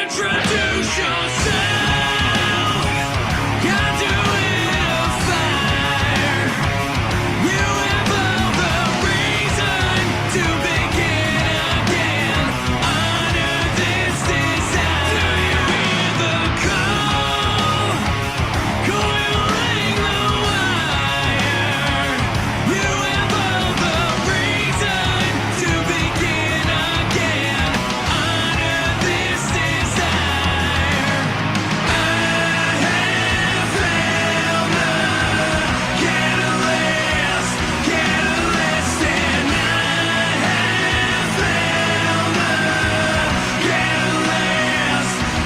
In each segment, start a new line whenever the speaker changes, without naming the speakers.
Introduce yourself. You're doing a fire. You have all the reason to begin again. Honor this desire. Do you hear the call? Coiling the wire. You have all the reason to begin again. Honor this desire. I have found the catalyst, and I have found the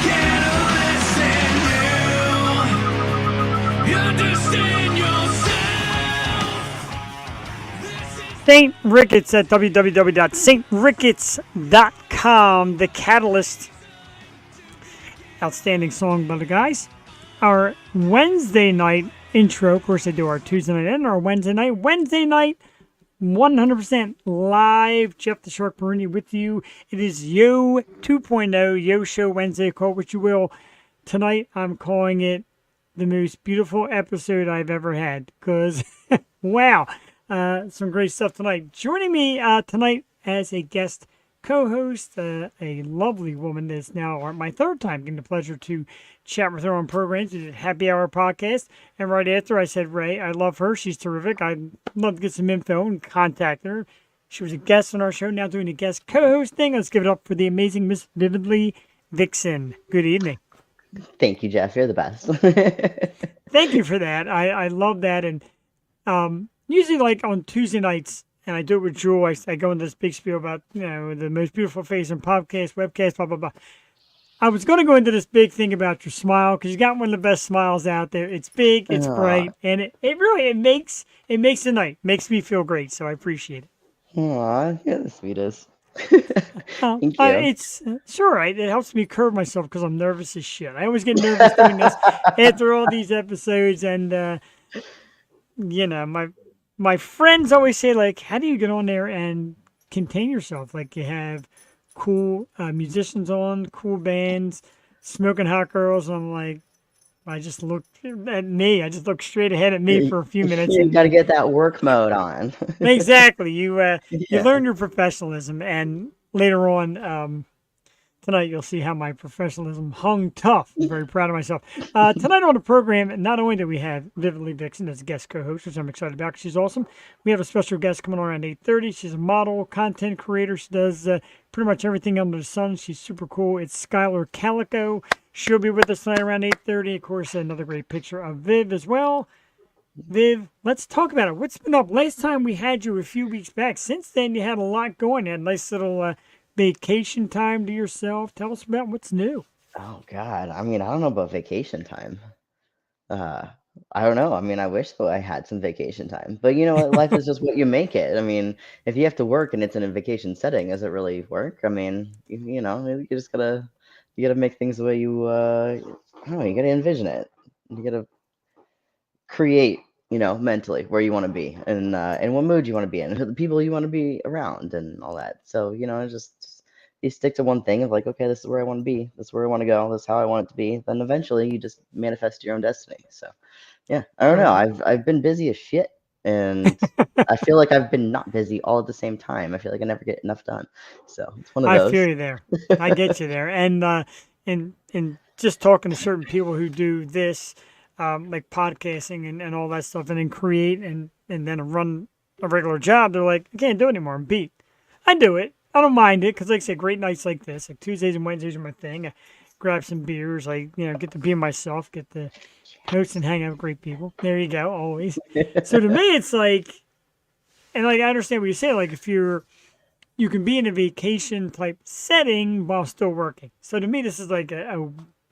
catalyst in you. Understand yourself.
St. Ricketts at www.saintricketts.com. The Catalyst. Outstanding song by the guys. Our Wednesday night intro. Of course, I do our Tuesday night and our Wednesday night. Wednesday night, 100% live. Jeff the Shark Marini with you. It is Yo 2.0, Yo Show Wednesday. Call it what you will. Tonight, I'm calling it the most beautiful episode I've ever had. Because, wow. Some great stuff tonight. Joining me tonight as a guest co-host, a lovely woman that's now my third time getting the pleasure to chat with her on programs. We did Happy Hour podcast, and right after I said, Ray, I love her. She's terrific. I'd love to get some info and contact her. She was a guest on our show, now doing a guest co-host thing. Let's give it up for the amazing Miss Vividly Vixen. Good evening.
Thank you, Jeff. You're the best.
Thank you for that. I love that. And usually, like on Tuesday nights, and I do it with Jewel, I go into this big spiel about, the most beautiful face in podcast, webcast, blah, blah, blah. I was going to go into this big thing about your smile because you got one of the best smiles out there. It's big, it's bright, and it really makes the night. Makes me feel great, so I appreciate it.
Aw, you're the sweetest. Thank you.
It's right. It helps me curb myself because I'm nervous as shit. I always get nervous doing this after all these episodes, and my friends always say, like, how do you get on there and contain yourself? Like, you have cool musicians on, cool bands, smoking hot girls, and I'm like, I just look at me. I just look straight ahead at me for a few minutes.
You got to get that work mode on.
Exactly. You learn your professionalism, and later on tonight you'll see how my professionalism hung tough. I'm very proud of myself. Tonight on the program, not only do we have Vividly Vixen as a guest co-host, which I'm excited about because she's awesome. We have a special guest coming on around 8:30. She's a model, content creator. She does pretty much everything under the sun. She's super cool. It's Skylar Calico. She'll be with us tonight around 8:30. Of course, another great picture of Viv as well. Viv, let's talk about it. What's been up? Last time we had you a few weeks back. Since then, you had a lot going. You had a nice little vacation time to yourself. Tell us about what's new.
Oh, God. I mean, I don't know about vacation time. I don't know. I mean, I wish that I had some vacation time. But you know what? Life is just what you make it. I mean, if you have to work and it's in a vacation setting, does it really work? I mean, you just gotta make things the way you I don't know, you gotta envision it. You gotta create, mentally where you want to be and what mood you want to be in, who the people you want to be around and all that. So, just you stick to one thing of like, okay, this is where I want to be, this is where I want to go, this is how I want it to be. Then eventually you just manifest your own destiny. So yeah, I don't know. I've been busy as shit, and I feel like I've been not busy all at the same time. I feel like I never get enough done. So it's one of those.
I feel you there. I get you there. And just talking to certain people who do this, like podcasting and all that stuff, and then create and then run a regular job, they're like, I can't do it anymore. I'm beat. I do it. I don't mind it because, like I said, great nights like this, like Tuesdays and Wednesdays are my thing. I grab some beers. I get to be myself, get to host and hang out with great people. There you go, always. So to me, it's like, and like I understand what you say. Like if you can be in a vacation type setting while still working. So to me, this is like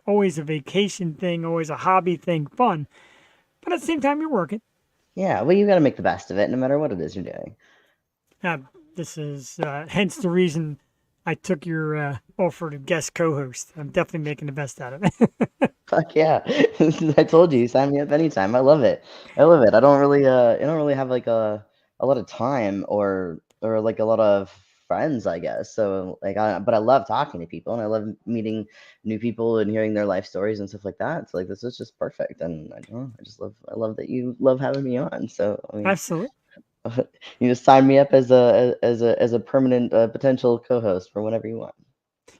always a vacation thing, always a hobby thing, fun. But at the same time, you're working.
Yeah, well, you got to make the best of it, no matter what it is you're doing.
This is hence the reason I took your offer to guest co-host. I'm definitely making the best out of it.
Fuck yeah! I told you, sign me up anytime. I love it. I don't really have like a lot of time or like a lot of friends, I guess. So like, but I love talking to people, and I love meeting new people and hearing their life stories and stuff like that. So like, this is just perfect, and I don't know, I love that you love having me on. So I mean,
Absolutely.
you just sign me up as a permanent potential co-host for whenever you want.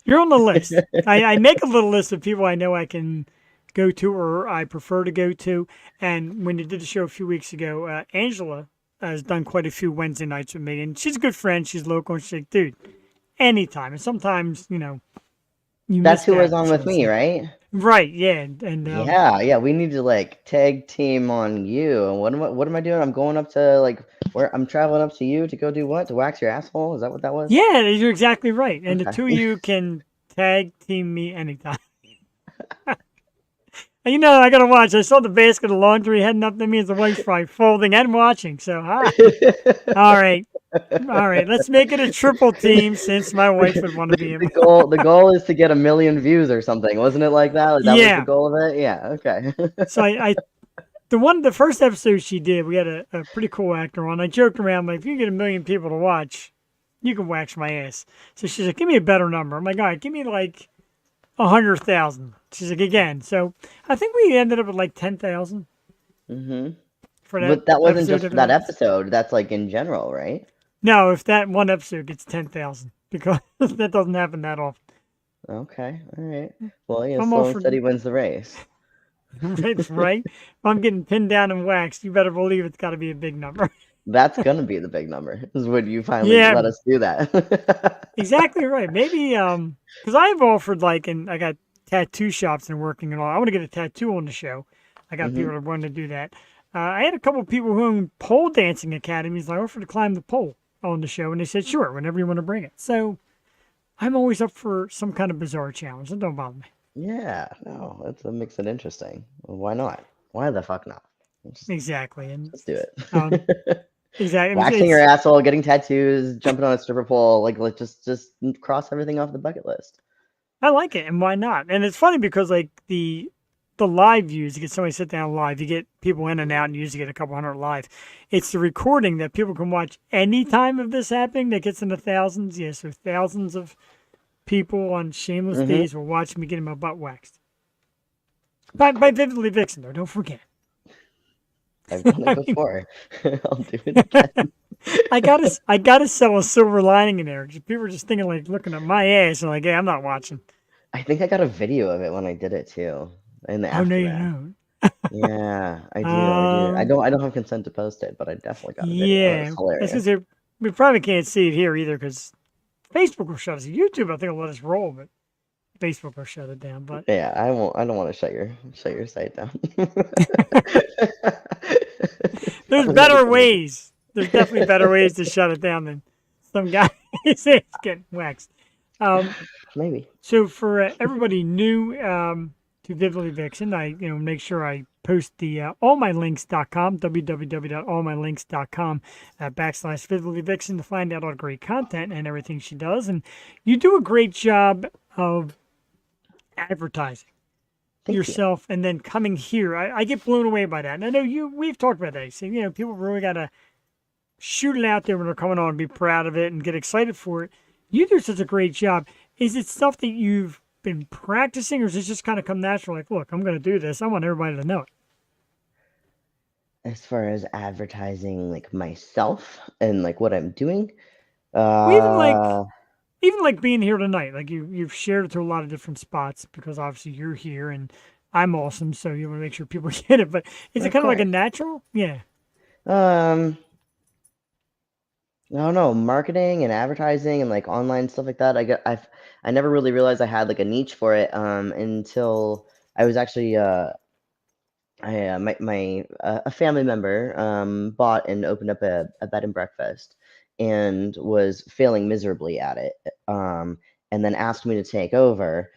You're on the list. I make a little list of people I know I can go to or I prefer to go to. And when you did the show a few weeks ago, Angela has done quite a few Wednesday nights with me. And she's a good friend. She's local. And she's like, dude, anytime. And sometimes, you
That's
miss
who was
that
on with
chance.
me, right?
Right. Yeah. And
Yeah, we need to like tag team on you. And what am I doing? I'm going up to like where I'm traveling up to you to go do what? To wax your asshole? Is that what that was?
yeah, you're exactly right. And the
Okay.
two of you can tag team me anytime. And I got to watch. I saw the basket of laundry heading up to me as the wife's probably folding and watching. So, hi. All right. All right. Let's make it a triple team since my wife would want to be in.
The goal is to get 1 million views or something, wasn't it like that? Like that was the
Yeah.
goal of it? Yeah, okay.
So, the first episode she did, we had a pretty cool actor on. I joked around, like, if you get 1 million people to watch, you can wax my ass. So she's like, give me a better number. I'm like, all right, give me like 100,000. She's like, again. So I think we ended up with like 10,000
Mm-hmm.
for that
But that wasn't
episode
just
of
for
the
that
Records.
episode. That's like in general, right?
No, if that one episode gets 10,000, because that doesn't happen that often.
Okay, all right. Well,
I'm
slow
all
and
for
steady wins the race.
right. If I'm getting pinned down and waxed, you better believe it's got to be a big number.
That's gonna be the big number. Is when you finally
Yeah,
let us do that.
exactly right. Maybe because I've offered like, and I got tattoo shops and working and all. I want to get a tattoo on the show. I got
Hmm.
people that want to do that. I had a couple of people who own pole dancing academies. I offered to climb the pole on the show, and they said sure, whenever you want to bring it. So I'm always up for some kind of bizarre challenge. It don't bother me.
Yeah, no, that makes it interesting. Well, why not? Why the fuck not? Just,
Exactly, and
just do
um,
it.
exactly,
Waxing your asshole, getting tattoos, jumping on a stripper pole, like just cross everything off the bucket list.
I like it, and why not? And it's funny because like the live views, you get somebody sit down live, you get people in and out, and you usually get a couple hundred live. It's the recording that people can watch any time of this happening that gets into thousands. Yeah, so thousands of people on shameless
Hmm.
days will watch me getting my butt waxed. By Vividly Vixen, though, don't forget.
I've done it before. I'll do it again.
I gotta sell a silver lining in there. People are just thinking like looking at my ass and like, hey, I'm not watching.
I think I got a video of it when I did it too, in the
Oh no, you
aftermath.
don't.
Yeah, I do. I do.
Um,
I don't have consent to post it, but I definitely got a video. Oh,
yeah,
it's
that's
hilarious.
because we probably can't see it here either because Facebook will shut us. YouTube, I think, will let us roll, but Facebook will shut it down. But
Yeah, I won't. I don't want to shut your site down.
there's
I'm
better
gonna-
ways. There's definitely better ways to shut it down than some guy is getting waxed. Um,
Maybe.
so for everybody new to Vividly Vixen, I make sure I post the allmylinks.com, www.allmylinks.com / Vividly Vixen to find out all the great content and everything she does. And you do a great job of advertising
Thank you.
yourself and then coming here. I get blown away by that. And I know we've talked about that. So, people really got to shoot it out there when they're coming on and be proud of it and get excited for it. You do such a great job. Is it stuff that you've been practicing or does it just kind of come natural? Like, look, I'm going to do this. I want everybody to know it.
As far as advertising, like myself and like what I'm doing,
Well,
uh,
even like being here tonight, like you've shared it to a lot of different spots because obviously you're here and I'm awesome. So you want to make sure people get it, but is it
of
kind of like a
course.
natural? Yeah.
I don't know, marketing and advertising and like online stuff like that. I never really realized I had like a niche for it until I was actually a family member bought and opened up a bed and breakfast and was failing miserably at it, and then asked me to take over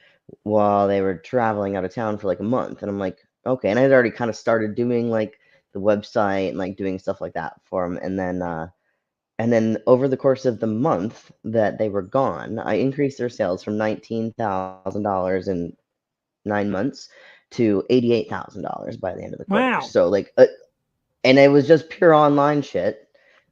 while they were traveling out of town for like a month. And I'm like, okay. And I had already kind of started doing like the website and like doing stuff like that for them. And then over the course of the month that they were gone, I increased their sales from $19,000 in 9 months to $88,000 by the end of the quarter.
Wow.
So like, and it was just pure online shit.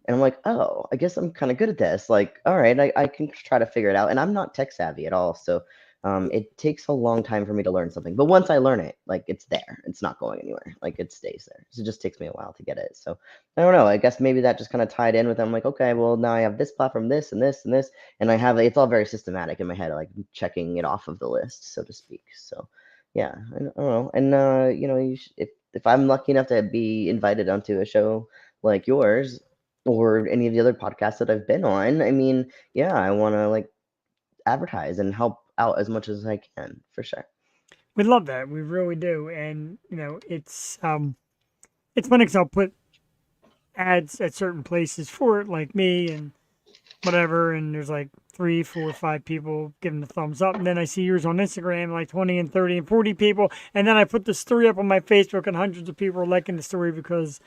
And I'm like, oh, I guess I'm kind of good at this. Like, all right, I can try to figure it out. And I'm not tech savvy at all. So it takes a long time for me to learn something. But once I learn it, like it's there. It's not going anywhere. Like it stays there. So it just takes me a while to get it. So I don't know. I guess maybe that just kind of tied in with I'm like, okay, well now I have this platform, this and this and this. And I have it's all very systematic in my head, like checking it off of the list, so to speak. So yeah, I don't know. And if I'm lucky enough to be invited onto a show like yours, or any of the other podcasts that I've been on. I mean, yeah, I want to like advertise and help out as much as I can for sure.
We love that. We really do. And, it's funny because I'll put ads at certain places for it, like me and whatever, and there's like 3, 4, 5 people giving the thumbs up, and then I see yours on Instagram, like 20 and 30 and 40 people, and then I put the story up on my Facebook, and hundreds of people are liking the story because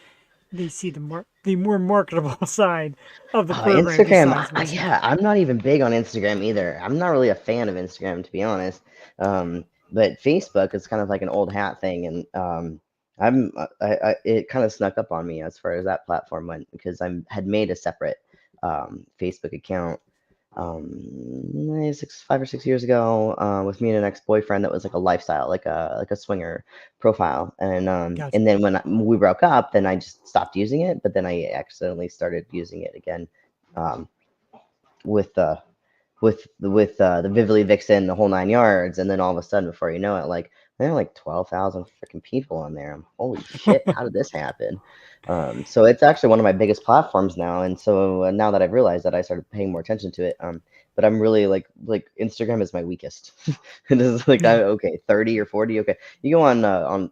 they see the more marketable side of the program
Instagram,
besides music.
yeah, I'm not even big on Instagram either. I'm not really a fan of Instagram, to be honest. But Facebook is kind of like an old hat thing, and it kind of snuck up on me as far as that platform went because I had made a separate Facebook account 5 or 6 years ago with me and an ex-boyfriend that was like a lifestyle, like a swinger profile,
Gotcha.
and then when we broke up, then I just stopped using it, but then I accidentally started using it again um, with the Vivly Vixen, the whole 9 yards, and then all of a sudden, before you know it, like there are like 12,000 freaking people on there. Holy shit! How did this happen? So it's actually one of my biggest platforms now, and so now that I've realized that, I started paying more attention to it. But I'm really like Instagram is my weakest. It is like
Yeah.
okay, 30 or 40. Okay, you go on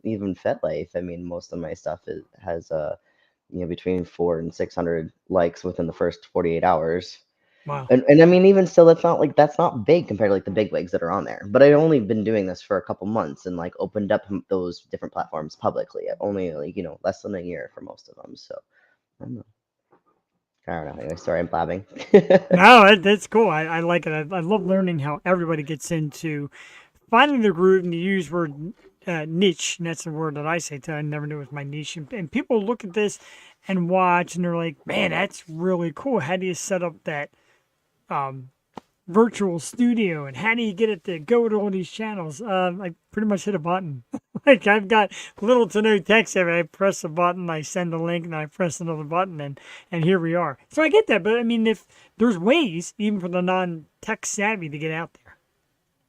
even FetLife. I mean, most of my stuff has between 400 and 600 likes within the first 48 hours.
Wow.
And I mean, even still, that's not big compared to like the big wigs that are on there. But I've only been doing this for a couple months and like opened up those different platforms publicly. Only like less than a year for most of them. So I don't know. I don't know. Anyway, sorry, I'm blabbing.
No, that's cool. I like it. I love learning how everybody gets into finding their groove, and you use word niche, and that's the word that I say too. I never knew it was my niche. And people look at this and watch, and they're like, "Man, that's really cool. How do you set up that um, virtual studio, and how do you get it to go to all these channels?" I pretty much hit a button. Like I've got little to no text there. I press a button, I send a link, and I press another button, and here we are. So I get that, but I mean, if there's ways, even for the non-tech savvy, to get out there.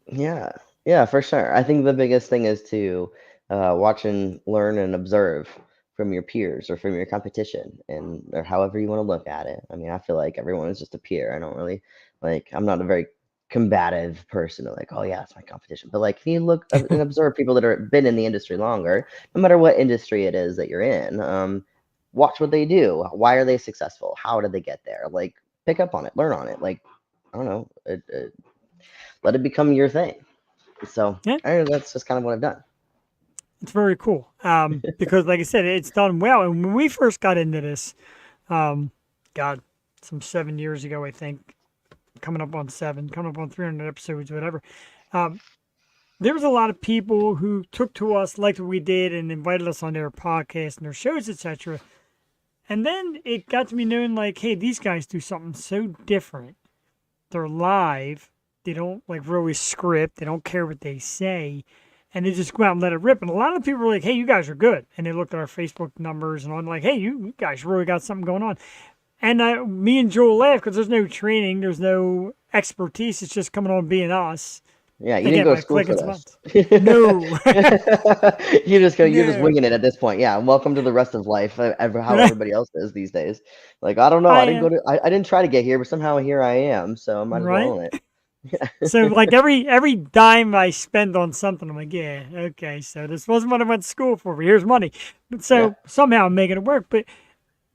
Yeah, yeah, for sure. I think the biggest thing is to watch and learn and observe from your peers or from your competition, and or however you want to look at it. I mean, I feel like everyone is just a peer. I don't really like. I'm not a very combative person. Like, oh yeah, it's my competition. But like, if you look and observe people that are been in the industry longer, no matter what industry it is that you're in, watch what they do. Why are they successful? How did they get there? Like, pick up on it, learn on it. Like, I don't know. Let it become your thing. So
Yeah,
I don't know, that's just kind of what I've done.
it's very cool. Because like I said, it's done well. And when we first got into this, um, God, some 7 years ago, I think, coming up on 7, coming up on 300 episodes, whatever. Um, there was a lot of people who took to us, liked what we did, and invited us on their podcasts and their shows, etc. And then it got to me knowing, like, hey, these guys do something so different. They're live. They don't like really script. They don't care what they say, and they just go out and let it rip. And a lot of people are like, "Hey, you guys are good," and they looked at our Facebook numbers and I'm like, "Hey, you guys really got something going on." And me and Joel laugh because there's no training, there's no expertise. It's just coming on being us.
Yeah, you didn't
Again,
go to
by
school for
clicking some
this.
buttons. No,
You're just
no.
winging it at this point. Yeah, welcome to the rest of life, how
Right?
everybody else is these days. Like, I don't know,
I
I didn't try to get here, but somehow here I am, so I might as well
right.
own it.
So like every dime I spend on something, I'm like, yeah, okay. So this wasn't what I went to school for, but here's money. But
Yeah.
so somehow I'm making it work. But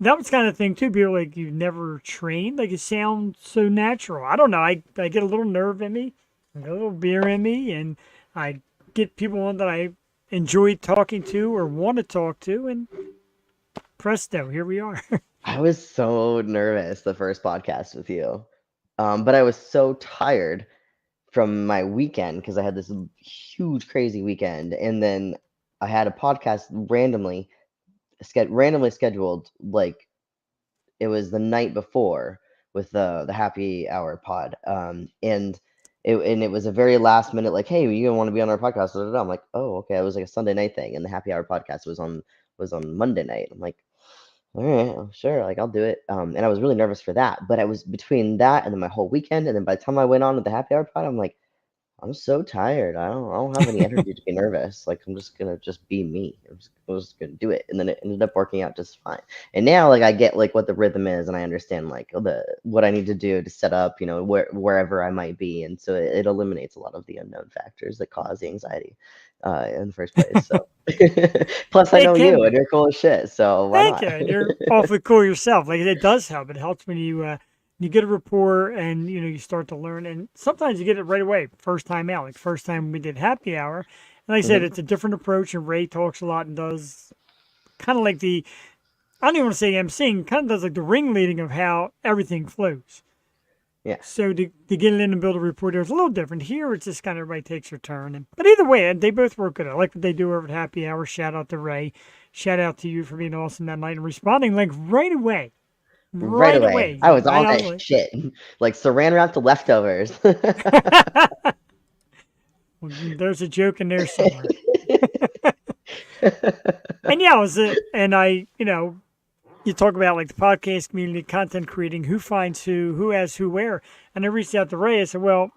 that was kind of thing too. People like you never trained, like it sounds so natural. I don't know. I get a little nerve in me, I get a little beer in me, and I get people on that I enjoy talking to or want to talk to, and presto, here we are.
I was so nervous the first podcast with you. But I was so tired from my weekend because I had this huge, crazy weekend, and then I had a podcast randomly scheduled like it was the night before with the happy hour pod. And it was a very last minute, like, hey, you want to be on our podcast? Da, da, da. I'm like, oh, okay. It was like a Sunday night thing, and the happy hour podcast was on Monday night. I'm like, all right, sure, like I'll do it. And I was really nervous for that, but I was between that and then my whole weekend, and then by the time I went on with the happy hour pod, I'm like, I'm so tired. I don't have any energy to be nervous. Like I'm just gonna just be me. I'm just gonna do it, and then it ended up working out just fine. And now like I get like what the rhythm is, and I understand like the what I need to do to set up, wherever I might be, and so it eliminates a lot of the unknown factors that cause the anxiety in the first place. So plus I
It
know
can
you, and
be.
you're cool as shit. So why
Thank
not?
you. And you're awfully cool yourself. Like it does help. It helps when you get a rapport and you start to learn. And sometimes you get it right away, first time out. Like first time we did happy hour. And like I said,
Hmm.
it's a different approach. And Ray talks a lot and does kind of like I don't even want to say emceeing, kind of does like the ringleading of how everything flows.
Yeah.
So to get it in and build a rapport there is a little different. Here it's just kind of everybody takes their turn. But either way, they both work good. I like what they do over at Happy Hour. Shout out to Ray. Shout out to you for being awesome that night and responding like right away.
Right
Right
away.
away.
I was
Right
on
on
that
the
shit. Like saran wrap the leftovers.
Well, there's a joke in there somewhere. And yeah, it was it. And you talk about like the podcast community, content creating, who finds who has who where. And I reached out to Ray. I said, well,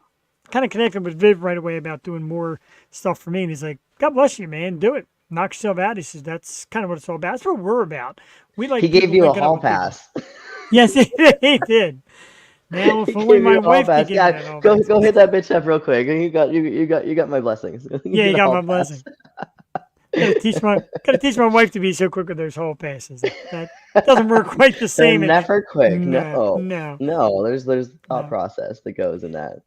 kind of connected with Viv right away about doing more stuff for me. And he's like, God bless you, man. Do it. Knock yourself out. He says, that's kind of what it's all about. That's what we're about. We
He
like
gave
people
you a
linking up
hall
with people.
pass.
Yes, he did. Now,
He
if only
gave you
my
a hall
wife could
pass.
give me
Yeah,
that all
go
pass.
hit that bitch up real quick. You got my blessings. You
Yeah, you
get a
got my
hall
blessing.
pass.
Gotta teach my wife to be so quick with those hall passes. That doesn't work quite the
They're
same.
never quick.
No,
No.
no,
No, there's thought
no.
process that goes in that.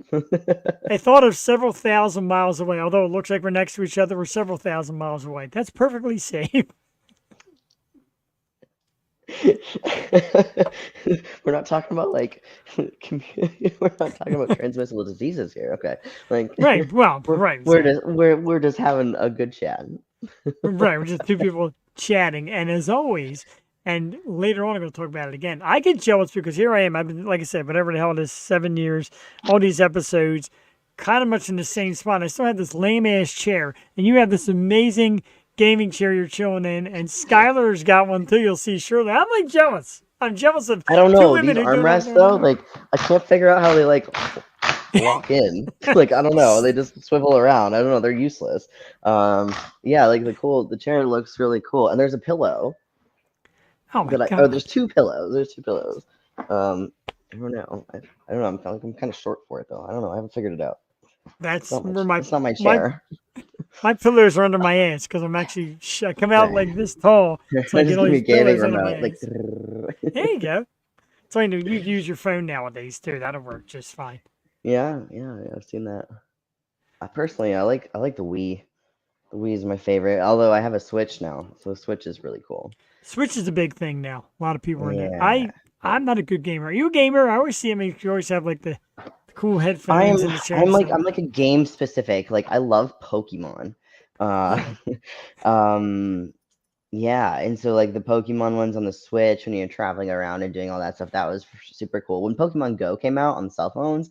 I thought of several thousand miles away, although it looks like we're next to each other, we're several thousand miles away. That's perfectly safe.
We're not talking about like we're not talking about transmissible diseases here. Okay. Like
Right, well,
we're
right,
we're
exactly.
just we're just having a good chat.
Right, we're just two people chatting. And as always, and later on I'm going to talk about it again, I get jealous because here I am. I've been, like I said, whatever the hell it is, 7 years, all these episodes, kind of much in the same spot. I still have this lame ass chair, and you have this amazing gaming chair you're chilling in, and Skylar's got one too. You'll see shortly. I'm like jealous. I'm jealous of
I don't
two
know.
women
These
who do it.
armrests though, like I can't figure out how they like lock in. Like I don't know. They just swivel around. I don't know. They're useless. Yeah, like the chair looks really cool. And there's a pillow
Oh my
there's
god,
two pillows. There's two pillows. I don't know. I don't know. I'm kind of short for it though. I don't know. I haven't figured it out.
that's where
It's not my
my
chair.
my pillows are under my ass because I'm actually I come out
Okay.
like this tall, so I
I
get
just
all
give me
these
a gaming
pillows under my
remote. Like
ass. There you go. So I know you use your phone nowadays too. That'll work just fine.
yeah, I've seen that. I like the Wii. The Wii is my favorite. Although I have a Switch now, so the Switch is really cool.
Switch is a big thing now. A lot of people are in there.
Yeah.
I'm not a good gamer. Are you a gamer? I always see him. You always have like the cool
I'm
headphones and the chair
I'm
and
like
stuff.
I'm like a game specific. Like I love Pokemon. Uh
Oh,
um yeah, and so like the Pokemon ones on the Switch when you're traveling around and doing all that stuff, that was super cool. When Pokemon Go came out on cell phones,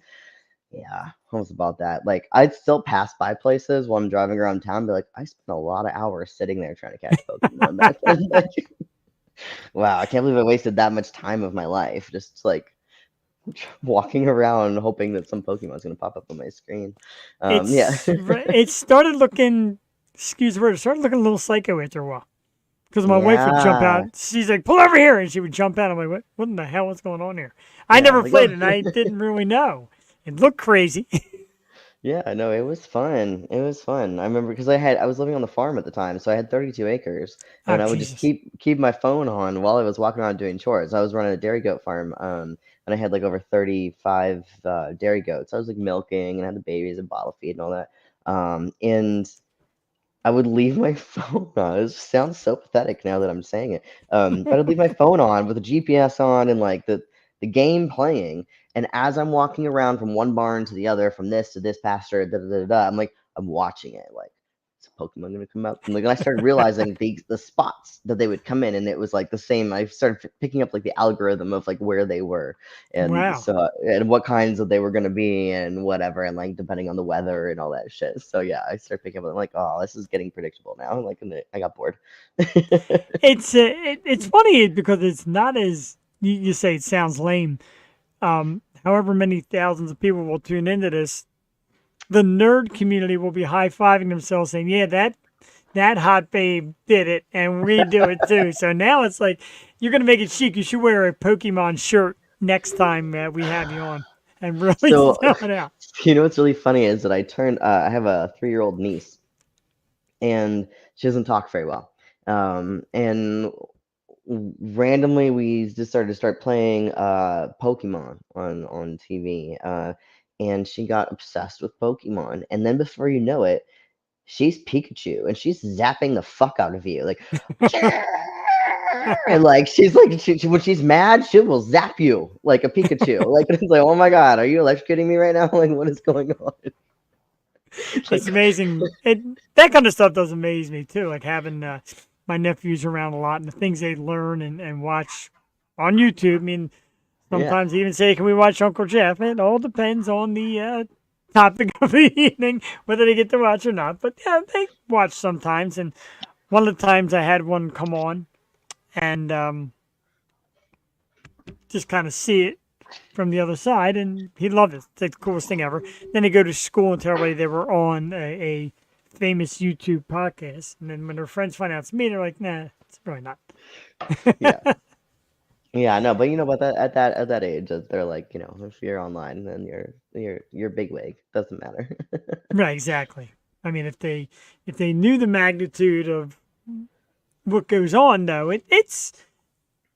yeah, I was about that. Like I'd still pass by places while I'm driving around town, and be like, I spent a lot of hours sitting there trying to catch Pokemon back then. Like, wow, I can't believe I wasted that much time of my life just like walking around hoping that some Pokemon's gonna pop up on my screen. Yeah.
it started looking. Excuse the word. It started looking a little psycho after a while. Because my wife would jump
Yeah.
out. She's like, pull over here. And she would jump out. I'm like, what in the hell is going on here? I
Yeah.
never
Like,
played
oh.
it and I didn't really know. It looked crazy.
Yeah, I know it was fun. It was fun. I remember because I was living on the farm at the time, so I had 32 acres,
Oh,
and I would just
Jesus.
keep my phone on while I was walking around doing chores. I was running a dairy goat farm, and I had like over 35 dairy goats. I was like milking and had the babies and bottle feed and all that. And I would leave my phone on. It sounds so pathetic now that I'm saying it. But I'd leave my phone on with the GPS on and like the game playing. And as I'm walking around from one barn to the other, from this to this pasture, I'm like, I'm watching it. Like, is Pokemon gonna come out? And like, I started realizing the spots that they would come in, and it was like the same. I started picking up like the algorithm of like where they were, and
Wow.
so and what kinds of they were gonna be, and whatever, and like depending on the weather and all that shit. So yeah, I started picking up. I'm like, oh, this is getting predictable now. Like, and I got bored.
It's funny because it's not as you say. It sounds lame. However many thousands of people will tune into this, the nerd community will be high fiving themselves, saying, "Yeah, that hot babe did it, and we do it too." So now it's like you're gonna make it chic. You should wear a Pokemon shirt next time we have you on, and really
So
sell it out.
you know what's really funny is that I have a 3-year-old niece, and she doesn't talk very well. And randomly we just start playing Pokemon on TV. And she got obsessed with Pokemon. And then before you know it, she's Pikachu and she's zapping the fuck out of you. Like and like she's like when she's mad, she will zap you like a Pikachu. Like it's like, oh my god, are you electrocuting me right now? Like what is going on?
It's
Like
amazing. That kind of stuff does amaze me too. Like having my nephews around a lot and the things they learn and watch on YouTube. I mean,
yeah.
sometimes they even say, "Can we watch Uncle Jeff?" It all depends on the topic of the evening, whether they get to watch or not. But yeah, they watch sometimes. And one of the times I had one come on and just kind of see it from the other side, and he loved it. It's like the coolest thing ever. Then they go to school and tell everybody they were on a famous YouTube podcast, and then when their friends find out it's me, they're like, "Nah, it's really not."
Yeah. Yeah, no, but you know, but that at that age, they're like, you know, if you're online, then you're bigwig. Doesn't matter.
Right, exactly. I mean, if they knew the magnitude of what goes on, though, it's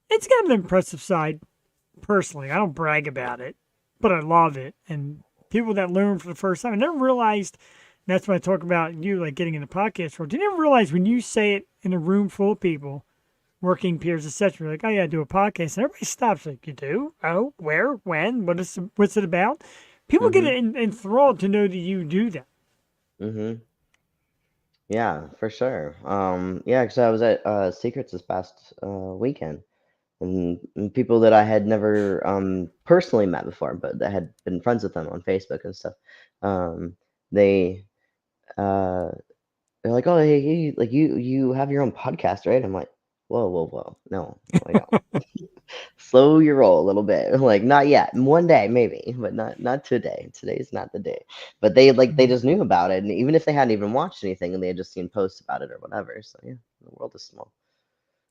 got an impressive side. Personally, I don't brag about it, but I love it. And people that learn for the first time, I never realized. And that's why I talk about you like getting in the podcast world. You never realize when you say it in a room full of people, working peers, etc. You're like, "Oh yeah, I do a podcast," and everybody stops. Like, "You do? Oh, where? When? What's it about?" People get
hmm
enthralled to know that you do that.
hmm Yeah, for sure. Yeah, because I was at Secrets this past weekend, and people that I had never personally met before, but that had been friends with them on Facebook and stuff. Um, they uh, they're like, "Oh, hey, like you have your own podcast, right?" I'm like, "Whoa, whoa, whoa, no, I don't." Slow your roll a little bit. Like not yet. One day maybe, but not today. Today's not the day. But they
Mhm.
just knew about it, and even if they hadn't even watched anything, and they had just seen posts about it or whatever. So yeah, the world is small.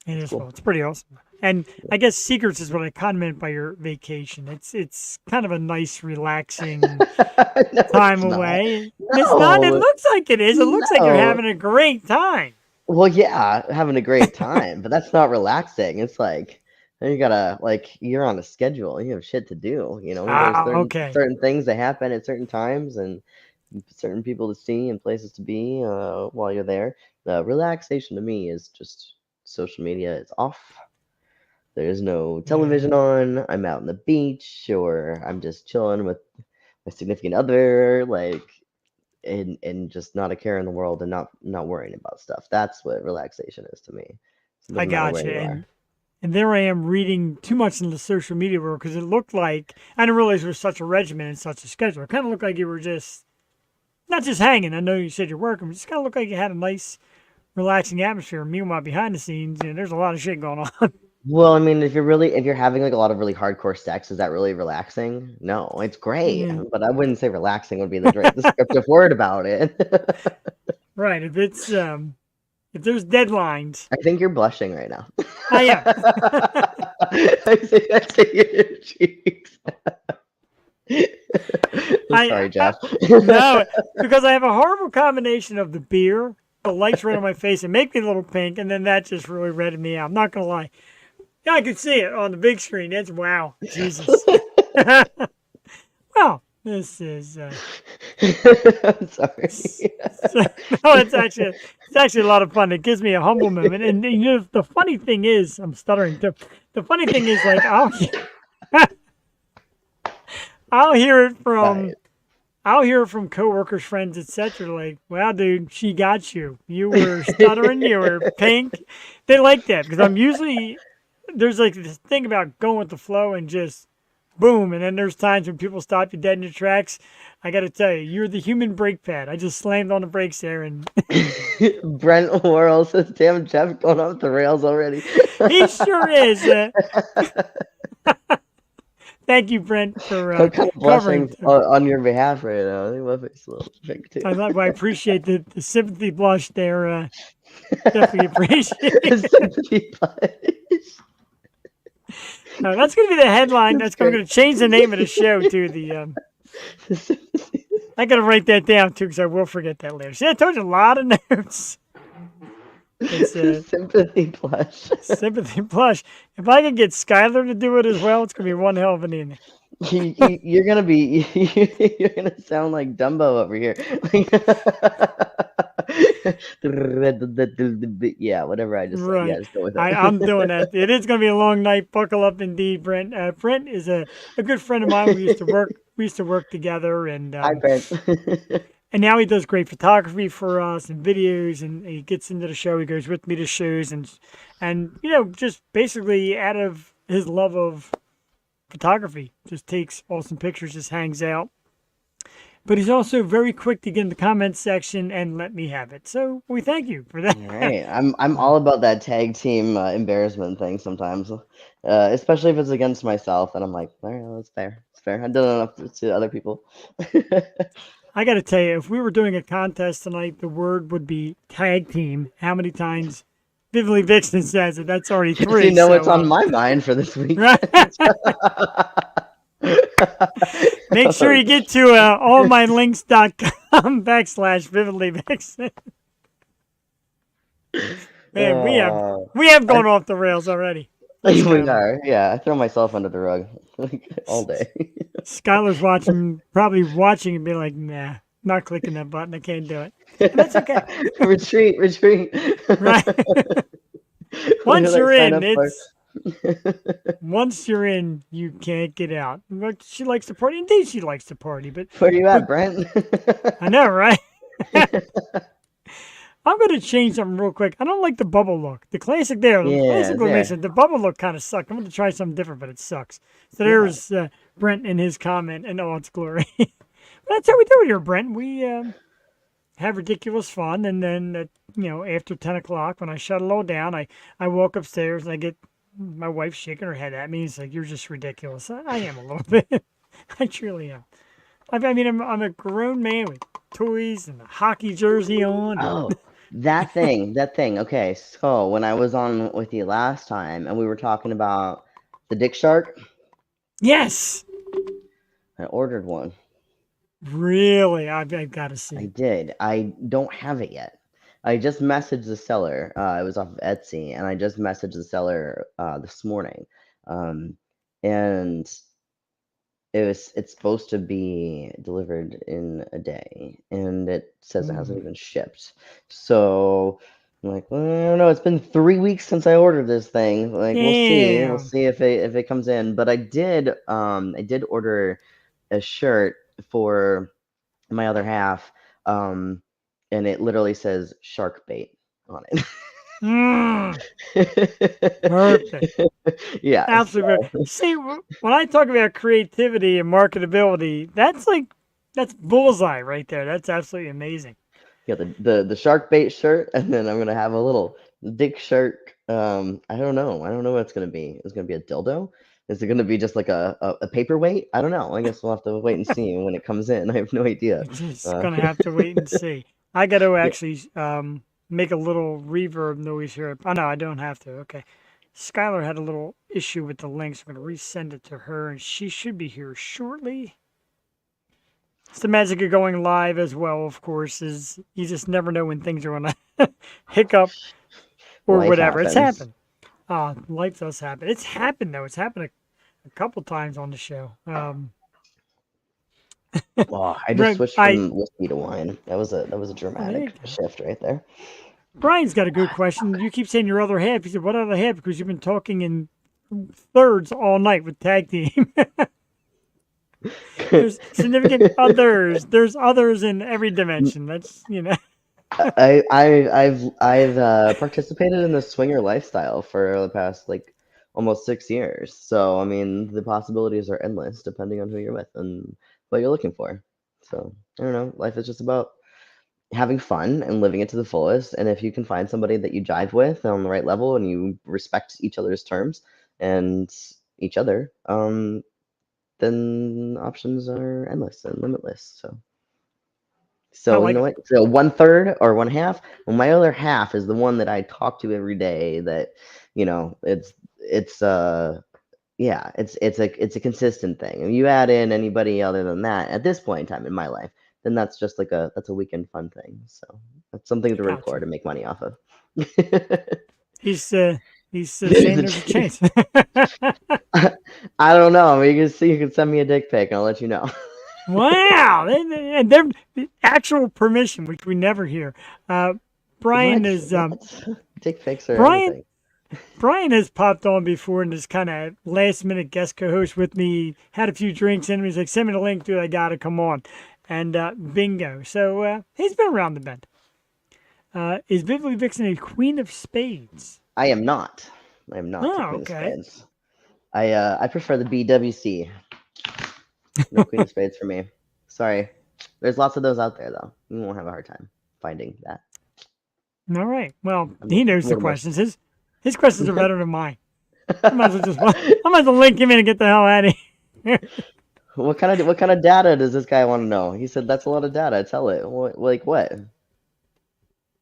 It
It's
is well.
cool.
It's pretty awesome. And I guess secrets is what I kind of meant by your vacation. It's kind of a nice, relaxing
No,
time
it's not.
away. It's not. It
No,
looks like it is. It looks like you're
no.
having a great time.
Well, yeah, having a great time, but that's not relaxing. It's like you gotta like you're on a schedule. You have shit to do. You know, there's
Ah, okay.
certain things that happen at certain times and certain people to see and places to be while you're there. Relaxation to me is just social media. It's off. There's no
Yeah,
television on. I'm out on the beach or I'm just chilling with my significant other. Like and just not a care in the world and not worrying about stuff. That's what relaxation is to me. So it
I
doesn't matter where
gotcha.
you are.
And there I am reading too much in the social media world because it looked like I didn't realize there was such a regimen and such a schedule. It kind of looked like you were just not just hanging. I know you said you're working, but it just kind of looked like you had a nice, relaxing atmosphere. Meanwhile, behind the scenes, there's a lot of shit going on.
Well, I mean, if you're having like a lot of really hardcore sex, is that really relaxing? No, it's great,
Yeah.
but I wouldn't say relaxing would be the descriptive word about it.
Right. If there's deadlines,
I think you're blushing right now.
I am.
I see your cheeks.
I,
Sorry, Jeff.
no, because I have a horrible combination of the beer, the lights right on my face and make me a little pink, and then that just really redded me out. I'm not gonna lie. Yeah, I could see it on the big screen. That's wow, Jesus. Well, this is
I'm sorry.
no, it's actually a lot of fun. It gives me a humble moment, and the funny thing is, I'm stuttering too. The funny thing is, like I'll hear it from
Fine.
I'll hear from coworkers, friends, etc. Like, "Wow, dude, she got you. You were stuttering. You were pink." They like that because I'm usually there's like this thing about going with the flow and just boom. And then there's times when people stop you dead in your tracks. I got to tell you, you're the human brake pad. I just slammed on the brakes there, and
Brent Worrell says, "Damn, Jeff going off the rails already."
he sure is. Thank you, Brent, for
I'm kind of
covering.
blushing on your behalf right now. I think my face is a little pink too.
I appreciate the sympathy blush there. Definitely appreciate it.
Sympathy blush.
That's going to be the headline.
That's
I'm
great.
going to change the name of the show to the. I got to write that down too because I will forget that later. See, I told you a lot of notes. It's
Sympathy blush.
sympathy blush. If I can get Skylar to do it as well, it's going to be one hell of an evening.
You're gonna be you're gonna sound like Dumbo over here. Yeah, whatever I just said.
Right.
Yeah, just go with it.
I'm doing that. It is going to be a long night. Buckle up, indeed, Brent. Brent is a good friend of mine. We used to work together, and
Hi, Brent.
and now he does great photography for us and videos, and he gets into the show. He goes with me to shows, and just basically out of his love of photography, just takes awesome pictures, just hangs out. But he's also very quick to get in the comments section and let me have it. So we thank you for that.
All right, I'm all about that tag team embarrassment thing sometimes, especially if it's against myself, and I'm like, all right, well, it's fair. It's fair. I've done enough to other people.
I got to tell you, if we were doing a contest tonight, the word would be tag team. How many times Vividly Vixen says it? That's already 3.
You know what's on my mind for this week.
Right? Make sure you get to allmylinks.com/Vividly Vixen. Man, we have gone off the rails already.
We are. Yeah, I throw myself under the rug all day.
Skylar's probably watching and be like, nah, not clicking that button. I can't do it. And that's okay.
Retreat.
Right. Once
did I
you're
sign
in,
up for?
once you're in, you can't get out. But she likes to party. Indeed, she likes to party. But
Where you at, Brent?
I know, right? I'm going to change something real quick. I don't like the bubble look. The classic there. The classic animation. The bubble look kind of sucked. I'm going to try something different, but it sucks. So there's Brent in his comment in all its glory. But that's how we do it here, Brent. We have ridiculous fun. And then, after 10 o'clock, when I shut it all down, I walk upstairs and I get my wife shaking her head at me. It's like, you're just ridiculous. I am a little bit. I truly am. I mean, I'm a grown man with toys and a hockey jersey on.
Oh, that thing. Okay, so when I was on with you last time and we were talking about the Dick Shark,
Yes.
I ordered one.
Really? I've got to see.
I did. I don't have it yet. I just messaged the seller. It was off of Etsy, and I just messaged the seller this morning. And it's supposed to be delivered in a day, and it says it hasn't even shipped. So I'm like, well, I don't know. It's been 3 weeks since I ordered this thing. Like, we'll see. We'll see if it comes in. But I did order a shirt for my other half, and it literally says shark bait on it.
Perfect.
Yeah,
Absolutely.
so.
See, when I talk about creativity and marketability, that's bullseye right there. That's absolutely amazing.
Yeah, the shark bait shirt, and then I'm gonna have a little Dick Shark. I don't know what it's gonna be. It's gonna be a dildo. Is it gonna be just like a paperweight? I don't know. I guess we'll have to wait and see when it comes in. I have no idea.
Just gonna have to wait and see. I got to actually make a little reverb noise here. Oh no, I don't have to. Okay. Skylar had a little issue with the links. I'm going to resend it to her, and she should be here shortly. It's the magic of going live as well, of course, is you just never know when things are going to hiccup or
Life
whatever.
happens.
It's happened. Life does happen. It's happened, though. It's happened a couple times on the show.
Well, I just switched from whiskey to wine. That was a dramatic shift right there.
Brian's got a good question. You keep saying your other half. He said, what other half? Because you've been talking in thirds all night with tag team. There's significant others. There's others in every dimension. That's
I've participated in the swinger lifestyle for the past like almost 6 years. So I mean, the possibilities are endless depending on who you're with and what you're looking for. So I don't know. Life is just about having fun and living it to the fullest. And if you can find somebody that you jive with on the right level and you respect each other's terms and each other, then options are endless and limitless. So.
I
So you
like
know
it.
what? So one third or one half. Well, my other half is the one that I talk to every day. That it's yeah, it's a consistent thing. If you add in anybody other than that at this point in time in my life, then that's a weekend fun thing. So that's something to record
Gotcha.
and make money off of.
He's he's
There's
saying
a
there's a
ch-
chance.
I don't know. I mean, you can send me a dick pic and I'll let you know.
Wow, and they're actual permission, which we never hear. Brian
What?
is
What? Dick pics or
Brian.
anything.
Brian has popped on before and is kind of last minute guest co-host with me. Had a few drinks in him. He's like, "Send me the link, dude. I gotta come on." And bingo. So he's been around the bend. Is Vividly Vixen a queen of spades?
I am not. I am not a
Oh,
queen of
okay.
spades. I prefer the BWC. No queen of spades for me. Sorry. There's lots of those out there though. You won't have a hard time finding that.
All right. Well,
I'm
he
a
knows the
little more.
questions. His questions are better than mine. I might as well link him in and get the hell out of here.
What kind of data does this guy want to know? He said that's a lot of data. Tell it. Like what?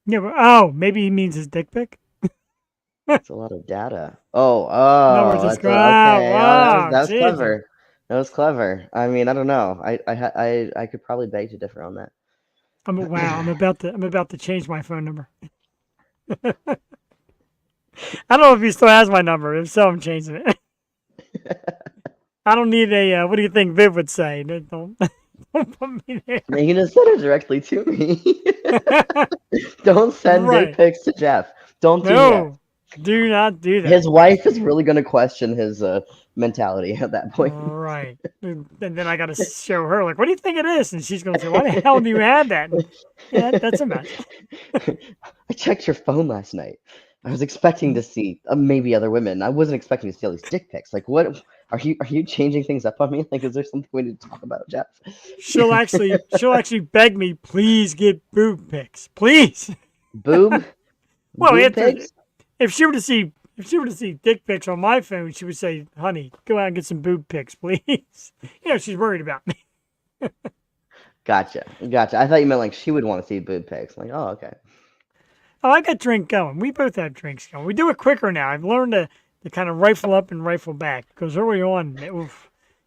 Yeah. But, oh, maybe he means his dick pic.
It's a lot of data. Oh,
In other words,
oh,
it's
that's okay. Oh,
wow.
that was
Jesus.
clever. That was clever. I mean, I don't know. I could probably beg to differ on that.
Wow. I'm about to change my phone number. I don't know if he still has my number. If so, I'm changing it. I don't need a. What do you think Viv would say? Don't put me there.
You can just send it directly to me. Don't send dick
Right.
pics to Jeff. Don't do that.
No. Do not do that.
His wife is really going to question his mentality at that point.
Right. And then I got to show her, like, what do you think of this? And she's going to say, why the hell do you add that? And, yeah, that's a mess.
I checked your phone last night. I was expecting to see maybe other women. I wasn't expecting to see all these dick pics. Like, what are you changing things up on me? Like, is there something we need to talk about, Jeff?
She'll actually beg me, please get boob pics. Please.
Boob?
Well,
Boob pics?
if she were to see dick pics on my phone, she would say, honey, go out and get some boob pics, please. She's worried about me.
Gotcha. I thought you meant like she would want to see boob pics. Like, oh, okay.
Oh, I got drink going. We both have drinks going. We do it quicker now. I've learned to kind of rifle up and rifle back because early on,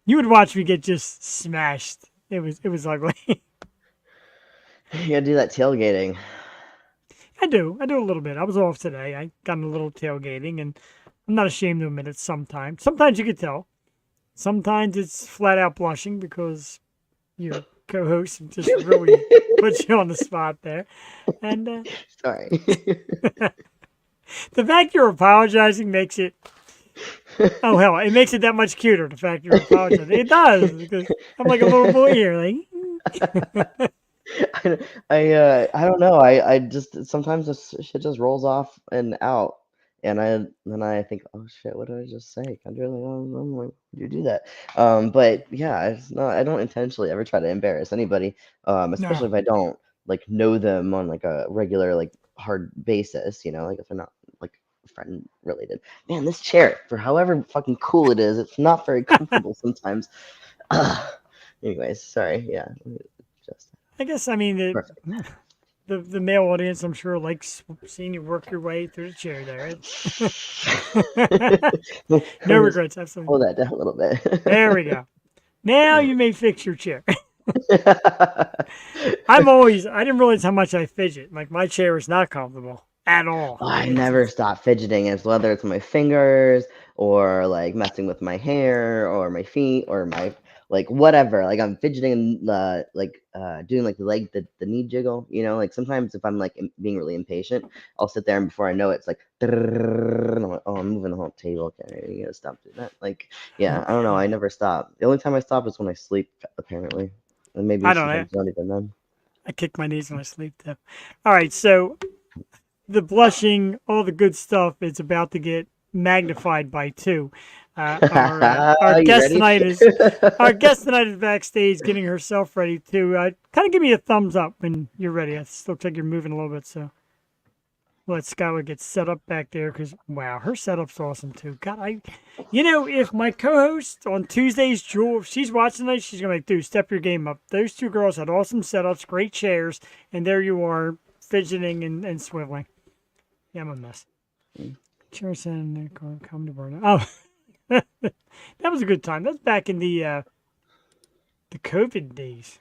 you would watch me get just smashed. It was ugly.
You gotta do that tailgating.
I do a little bit. I was off today. I got in a little tailgating, and I'm not ashamed to admit it. Sometimes you could tell. Sometimes it's flat out blushing because your co-host just really puts you on the spot there. And
Sorry.
the fact you're apologizing makes it. Oh hell! It makes it that much cuter. The fact you're apologizing, it does because I'm like a little boy here. Like
I don't know. I just sometimes this shit just rolls off and out, and I think, oh shit, what did I just say? I really why would you do that? But yeah, it's not. I don't intentionally ever try to embarrass anybody,
no,
especially if I don't like know them on like a regular like hard basis. Like if they're not like friend related. Man, this chair, for however fucking cool it is, it's not very comfortable sometimes. Anyways, sorry. Yeah, just
I guess I mean
perfect.
the male audience. I'm sure likes seeing you work your way through the chair there. No
Just
regrets.
pull
Absolutely.
that down a little bit.
There we go. Now you may fix your chair. I didn't realize how much I fidget. Like my chair is not comfortable at all.
I never stop fidgeting. It's whether it's my fingers or like messing with my hair or my feet or like whatever. Like I'm fidgeting and doing like the knee jiggle. You know, like sometimes if I'm like being really impatient, I'll sit there and before I know it, it's like, and I'm like, oh, I'm moving the whole table. Okay, you gotta stop doing that. Like, yeah, I don't know. I never stop. The only time I stop is when I sleep, apparently, and maybe
I don't know.
sometimes not even then.
I kick my knees when I sleep too. All right, so the blushing, all the good stuff is about to get magnified by two. Our
You
guest
ready?
tonight is our guest tonight is backstage getting herself ready to kind of give me a thumbs up when you're ready. It still looks like you're moving a little bit, so let Skylar get set up back there because wow, her setup's awesome too. God, if my co-host on Tuesdays, Jewel, if she's watching this, she's gonna be like, dude, step your game up. Those two girls had awesome setups, great chairs, and there you are fidgeting and swiveling. Yeah, I'm a mess. Chairs and come to burn. Oh, that was a good time. That's back in the COVID days.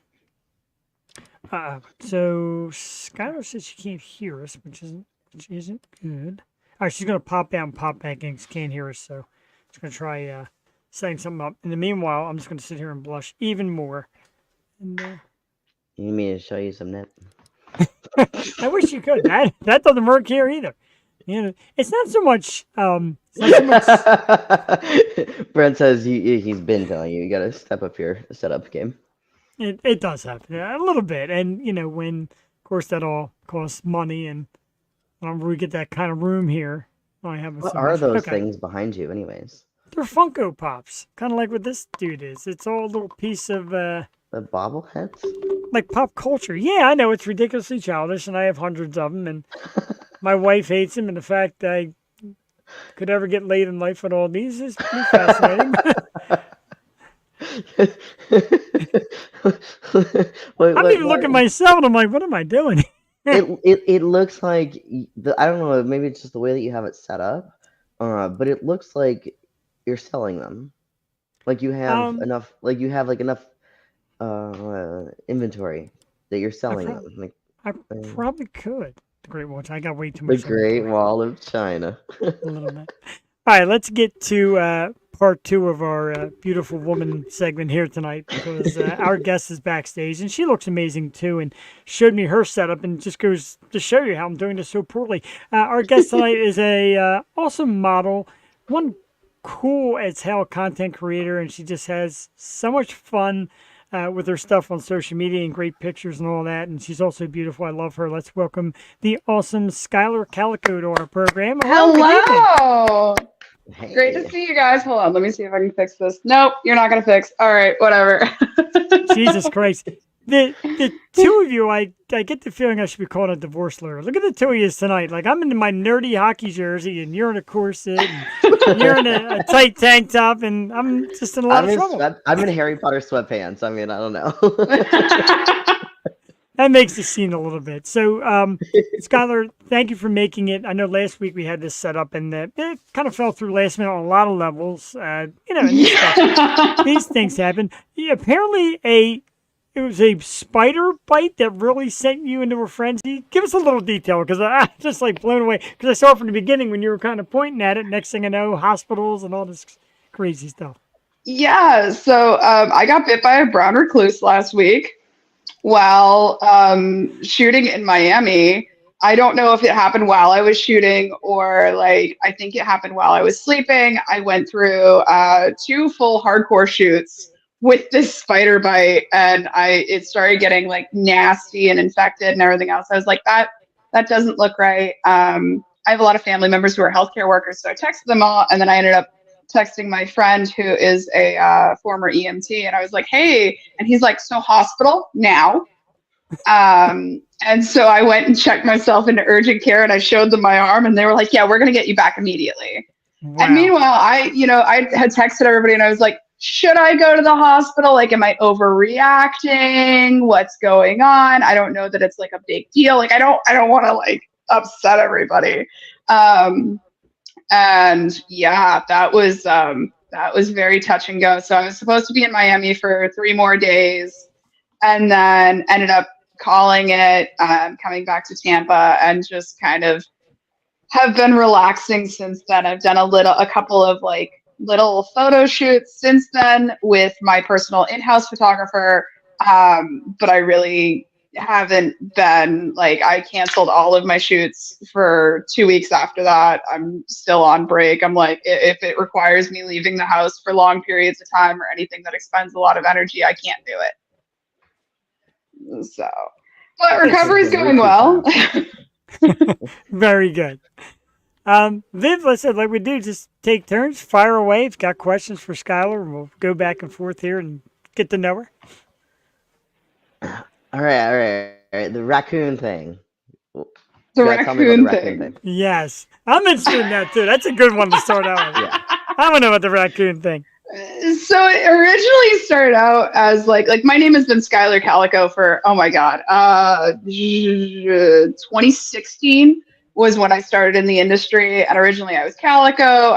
So Skylar says she can't hear us, which isn't good. All right, she's gonna pop out and pop back in. She can't hear us, so she's gonna try setting something up. In the meanwhile, I'm just gonna sit here and blush even more. And
You need me to show you some nip?
I wish you could. That doesn't work here either. It's not so much. It's not so much.
Brent says he's been telling you gotta step up your setup game.
It does happen a little bit, and when of course that all costs money, and whenever we get that kind of room here, I have.
What are those things behind you, anyways?
They're Funko Pops, kind of like what this dude is. It's all a little piece of
the bobbleheads,
like pop culture. Yeah, I know it's ridiculously childish, and I have hundreds of them, and my wife hates them, and the fact that I could ever get laid in life with all these is pretty fascinating. I'm even looking at myself, and I'm like, what am I doing?
it looks like I don't know. Maybe it's just the way that you have it set up, but it looks like you're selling them. Like you have enough. Like you have enough inventory that you're selling them. Like
I probably could. The Great Wall. I got way too much.
The Great Wall of China.
A little bit. All right, let's get to part two of our beautiful woman segment here tonight because our guest is backstage and she looks amazing too and showed me her setup and just goes to show you how I'm doing this so poorly. Our guest tonight is a awesome model, one cool as hell content creator, and she just has so much fun with her stuff on social media and great pictures and all that. And she's also beautiful. I love her. Let's welcome the awesome Skylar Calico to our program.
Hello.
Hey.
Great to see you guys. Hold on. Let me see if I can fix this. Nope, you're not going to fix. All right, whatever.
Jesus Christ. The two of you, I get the feeling I should be calling a divorce lawyer. Look at the two of you tonight. Like, I'm in my nerdy hockey jersey, and you're in a corset, and you're in a tight tank top, and I'm just in a lot of trouble.
I'm in Harry Potter sweatpants. I mean, I don't know.
That makes the scene a little bit. So, Skylar, thank you for making it. I know last week we had this set up, and it kind of fell through last minute on a lot of levels. These things happen. Yeah, apparently, it was a spider bite that really sent you into a frenzy. Give us a little detail, because I'm just like blown away. Because I saw from the beginning when you were kind of pointing at it. Next thing I know, hospitals and all this crazy stuff.
Yeah, so I got bit by a brown recluse last week while shooting in Miami. I don't know if it happened while I was shooting or I think it happened while I was sleeping. I went through 2 full hardcore shoots with this spider bite, and it started getting nasty and infected and everything else. I was like, that doesn't look right. I have a lot of family members who are healthcare workers, so I texted them all, and then I ended up texting my friend who is a former EMT, and I was like, hey, and he's like, so hospital now. And so I went and checked myself into urgent care, and I showed them my arm, and they were like, yeah, we're going to get you back immediately. Wow. And meanwhile, I had texted everybody, and I was like, should I go to the hospital? Am I overreacting? What's going on? I don't know that it's a big deal. I don't want to upset everybody. And yeah, that was very touch and go. So I was supposed to be in Miami for 3 more days, and then ended up calling it, coming back to Tampa, and just kind of have been relaxing since then. I've done a couple of little photo shoots since then with my personal in-house photographer. But I really haven't been like, I canceled all of my shoots for 2 weeks after that. I'm still on break. I'm like, if it requires me leaving the house for long periods of time or anything that expends a lot of energy, I can't do it. So, but recovery is going well.
Very good. Viv, let's say like we do, just take turns, fire away. If you've got questions for Skylar, we'll go back and forth here and get to know her.
All right. The raccoon thing.
The
You gotta tell me about the
raccoon thing.
Yes, I'm interested in that too. That's a good one to start out with.
Yeah.
I want to know about the raccoon thing.
So it originally started out as like my name has been Skylar Calico for, oh my God, 2016 was when I started in the industry. And originally I was Calico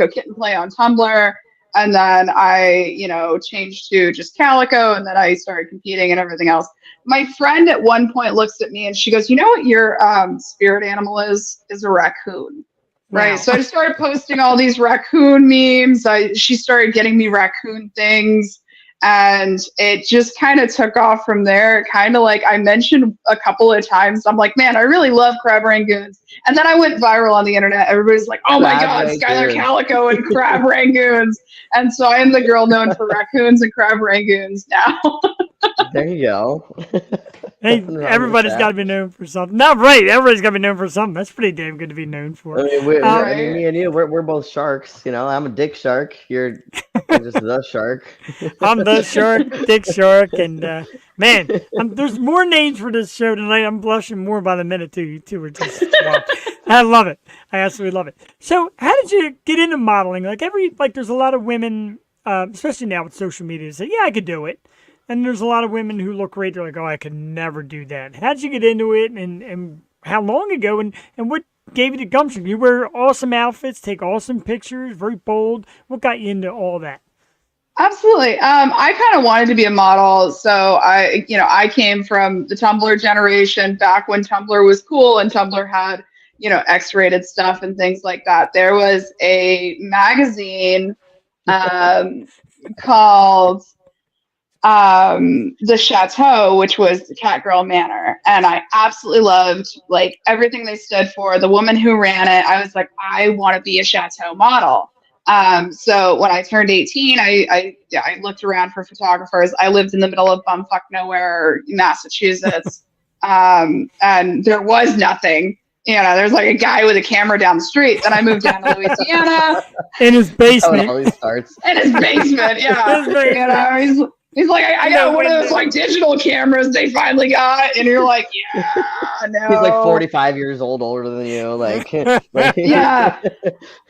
Kitten Play on Tumblr. And then I, changed to just Calico, and then I started competing and everything else. My friend at one point looks at me and she goes, "You know what your spirit animal is a raccoon." Right.
Wow.
So I started posting all these raccoon memes. She started getting me raccoon things, and it just kind of took off from there. Kind of like I mentioned a couple of times, I'm like, man, I really love crab rangoons. And then I went viral on the internet. Everybody's like, oh my God, Skylar Calico and crab rangoons. And so I am the girl known for raccoons and crab rangoons now.
There you go.
Hey,
Nothing wrong with
everybody's
that.
got to be known for something. Not right. Everybody's got to be known for something. That's pretty damn good to be known for.
I mean, me and you, we're both sharks. I'm a dick shark. You're just the shark.
I'm the shark, Dick Shark, and man, there's more names for this show tonight. I'm blushing more by the minute too. You two are just wow. I love it. I absolutely love it. So, how did you get into modeling? There's a lot of women, especially now with social media, say, "Yeah, I could do it," and there's a lot of women who look great. They're like, "Oh, I could never do that." How did you get into it, and how long ago, and what gave you the gumption? You wear awesome outfits, take awesome pictures, very bold. What got you into all that?
Absolutely. I kind of wanted to be a model. So I came from the Tumblr generation back when Tumblr was cool and Tumblr had, X-rated stuff and things like that. There was a magazine called The Chateau, which was the Catgirl Manor. And I absolutely loved like everything they stood for. The woman who ran it, I was like, I want to be a Chateau model. So when I turned 18, I looked around for photographers. I lived in the middle of bumfuck nowhere, Massachusetts, and there was nothing. There's like a guy with a camera down the street. Then I moved down to Louisiana.
In his basement.
That's how it always starts.
In his basement, yeah. He's like, I got one of those like digital cameras they finally got, and you're like, yeah, no.
He's like 45 years older than you. Like
yeah.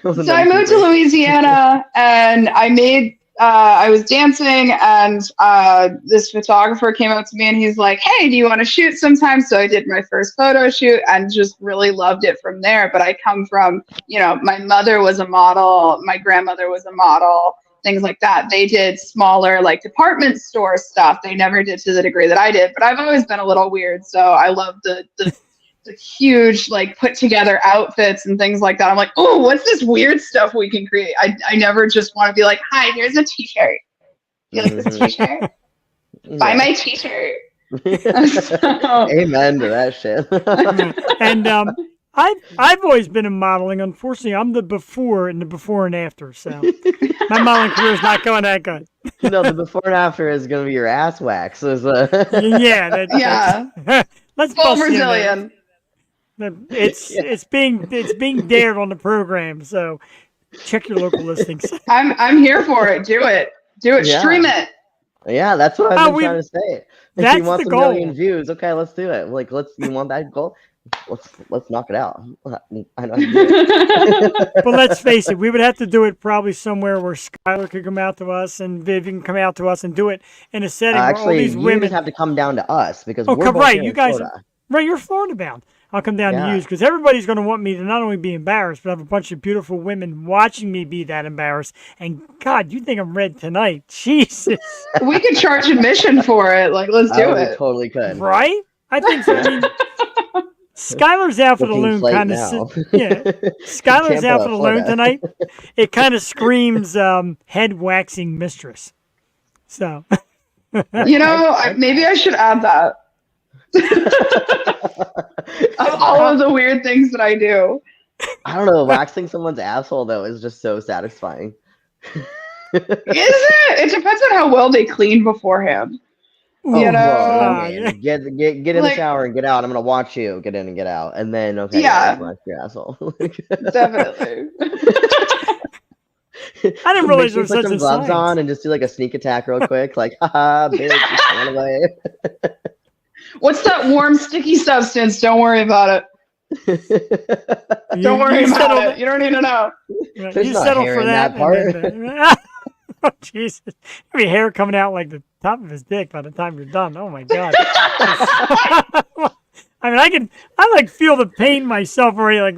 So I moved to Louisiana, and I was dancing, and this photographer came up to me, and he's like, "Hey, do you want to shoot sometime?" So I did my first photo shoot, and just really loved it from there. But I come from, my mother was a model, my grandmother was a model. Things like that. They did smaller, like department store stuff. They never did to the degree that I did, but I've always been a little weird. So I love the huge, like put together outfits and things like that. I'm like, oh, what's this weird stuff we can create? I never just want to be like, hi, here's a t-shirt. You like this t-shirt? Buy my t-shirt.
Amen to that shit.
And I've always been in modeling. Unfortunately, I'm the before and after. So my modeling career is not going that good.
The before and after is going to be your ass wax.
Yeah. Let's
Full
bust you in
Brazilian.
there. It's being dared on the program. So check your local listings.
I'm here for it. Do it.
Yeah.
Stream it.
Yeah, that's what I've been trying to say.
That's
If you want
the
some
goal.
million views, okay, let's do it. Like, you want that goal? Let's knock it out. I know how to do it.
But let's face it, we would have to do it probably somewhere where Skylar could come out to us and Viv can come out to us and do it in a setting where all
Actually,
these
you
women
just have to come down to us because we're
come
both
right.
here
You
in
guys,
Florida.
right? You're Florida bound. I'll come down to you because everybody's going to want me to not only be embarrassed, but have a bunch of beautiful women watching me be that embarrassed. And God, you think I'm red tonight? Jesus,
We could charge admission for it. Like, let's do
We
it.
totally could.
right? I think so. I mean, Skylar's out for the
Booking's
loon
late
kind of.
now.
Yeah, Skylar's
Tampa,
out for the loon
Florida.
tonight. It kind of screams head waxing mistress. So.
Maybe I should add that. Of all of the weird things that I do.
I don't know. Waxing someone's asshole though is just so satisfying.
Is it? It depends on how well they clean beforehand.
Oh,
You know?
well, I mean, get in the
Like-
shower and get out. I'm gonna watch you get in and get out, and then okay,
Yeah.
wax your asshole.
Definitely.
I didn't realize there was
put
such
some
a
gloves
science.
on and just do like a sneak attack real quick, like haha, bitch, run away.
What's that warm, sticky substance? Don't worry about it. Don't worry about
settled-
it. You don't need to know.
Yeah,
There's
you
not
settle
hair
for
in
that.
that
and then, oh, Jesus. There'll be hair coming out like the top of his dick by the time you're done. Oh, my God. I mean, I like feel the pain myself already. Like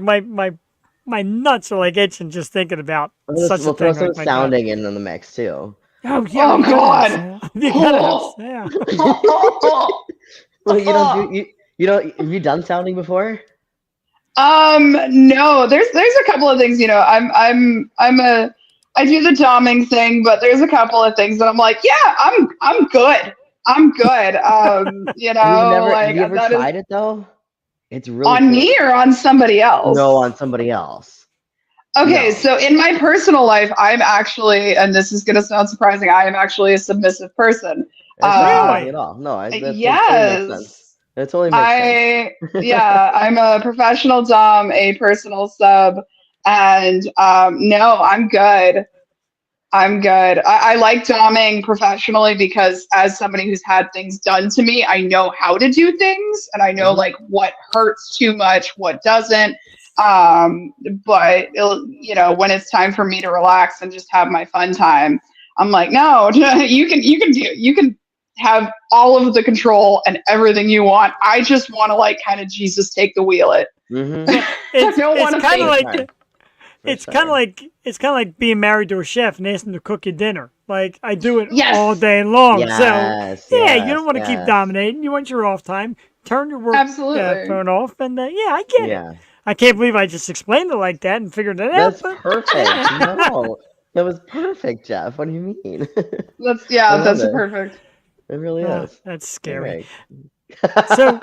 my nuts are like itching just thinking about such
We'll
a
throw
thing.
some
Like, my
sounding in the mix too.
God. Oh, yeah.
Oh,
we gotta
God.
have sound. We gotta have sound.
Well, you don't. Have you done sounding before?
No, there's a couple of things, I do the doming thing, but there's a couple of things that I'm like, yeah, I'm good. I'm good.
Have you ever
that is
tried it though? It's really
on
cool.
me or on somebody else?
No, on somebody else.
Okay,
No.
so in my personal life, I'm actually, and this is going to sound surprising, I am actually a submissive person.
That's not
Really?
surprising at all. No, that totally makes sense.
Yes.
That totally makes sense.
Yeah, I'm a professional dom, a personal sub, and no, I'm good. I'm good. I like doming professionally because as somebody who's had things done to me, I know how to do things and I know
Mhm.
like what hurts too much, what doesn't. But when it's time for me to relax and just have my fun time, I'm like, no, you can have all of the control and everything you want. I just want to like kind of Jesus take the wheel it.
Mm-hmm.
It's,
don't
it's
wanna
kind of
think.
like it's kind of like being married to a chef and asking to cook your dinner. Like I do it
Yes.
all day long.
Yes,
So yeah,
yes,
you don't want to keep
yes.
dominating. You want your off time. Turn your work
Absolutely.
phone off, and yeah, I get it.
Yeah,
I can't believe I just explained it like that and figured it out.
that's perfect. No, that was perfect, Jeff. What do you mean?
That's
I love it.
perfect.
It really is.
That's scary.
Perfect.
So-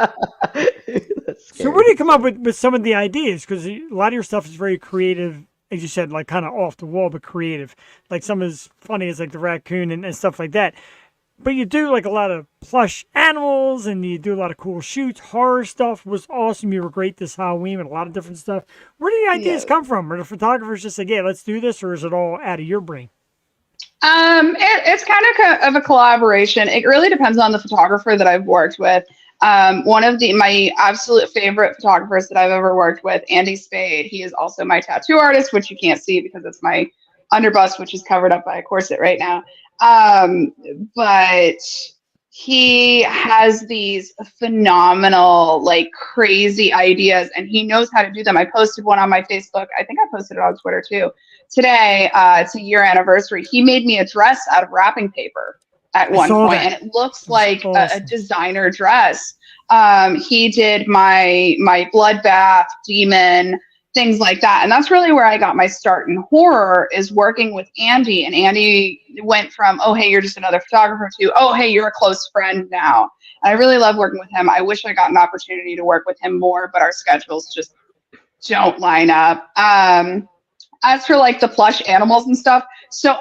That's
So
scary.
where do you come up with some of the ideas? Because a lot of your stuff is very creative, as you said, like kind of off the wall, but creative. Like some as funny as like the raccoon and stuff like that. But you do like a lot of plush animals and you do a lot of cool shoots. Horror stuff was awesome. You were great this Halloween with a lot of different stuff. Where do the ideas
Yeah.
come from? Are the photographers just like, yeah, let's do this? Or is it all out of your brain?
It's kind of a collaboration. It really depends on the photographer that I've worked with. One of my absolute favorite photographers that I've ever worked with, Andy Spade. He is also my tattoo artist, which you can't see because it's my underbust, which is covered up by a corset right now. But he has these phenomenal, like crazy ideas, and he knows how to do them. I posted one on my Facebook. I think I posted it on Twitter too. Today, it's a year anniversary. He made me a dress out of wrapping paper at one
saw
point,
that.
and it looks like a
awesome.
designer dress. He did my bloodbath demon, things like that, and that's really where I got my start in horror, is working with Andy. And Andy went from, oh hey, you're just another photographer, to, oh hey, you're a close friend now. And I really love working with him. I wish I got an opportunity to work with him more, but our schedules just don't line up. As for like the plush animals and stuff, so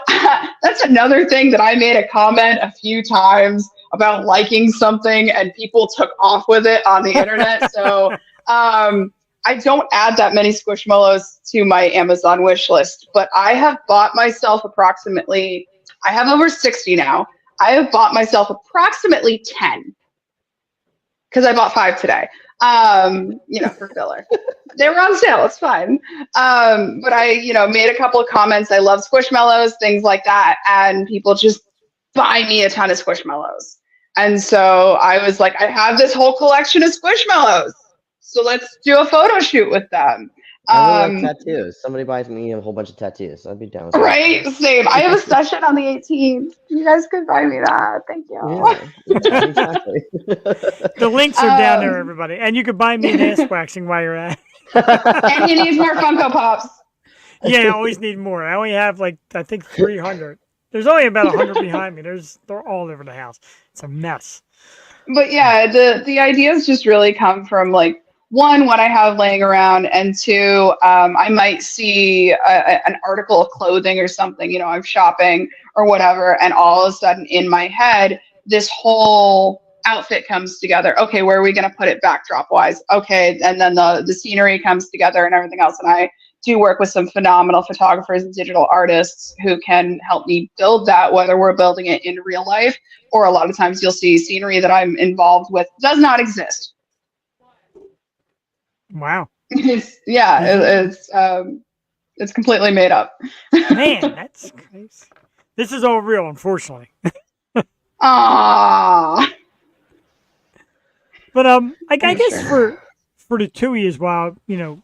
that's another thing that I made a comment a few times about liking something and people took off with it on the internet. So I don't add that many Squishmallows to my Amazon wish list, but I have bought myself approximately, I have over 60 now. I have bought myself approximately 10 because I bought 5 today. For filler. They were on sale. It's fine. But I, made a couple of comments. I love Squishmallows, things like that. And people just buy me a ton of Squishmallows. And so I was like, I have this whole collection of Squishmallows. So let's do a photo shoot with them.
I really like
Um,
tattoos. Somebody buys me a whole bunch of tattoos. I'd be down with that.
right? Same. I have a session on the 18th. You guys could buy me that. Thank you.
Yeah, exactly.
The links are down there,
Um,
everybody. And you could buy me an ass waxing while you're at
and he needs more Funko Pops.
Yeah, I always need more. I only have like, I think 300. There's only about 100 behind me. They're all over the house. It's a mess.
But yeah, the ideas just really come from like one, what I have laying around, and two, I might see an article of clothing or something, you know, I'm shopping or whatever, and all of a sudden in my head, this whole outfit comes together. Okay, where are we going to put it backdrop wise? Okay, and then the scenery comes together and everything else. And I do work with some phenomenal photographers and digital artists who can help me build that, whether we're building it in real life or a lot of times you'll see scenery that I'm involved with does not exist.
Wow.
It's completely made up.
Man, that's crazy. This is all real, unfortunately.
Ah,
But I guess
sure.
for the TUI as well, you know,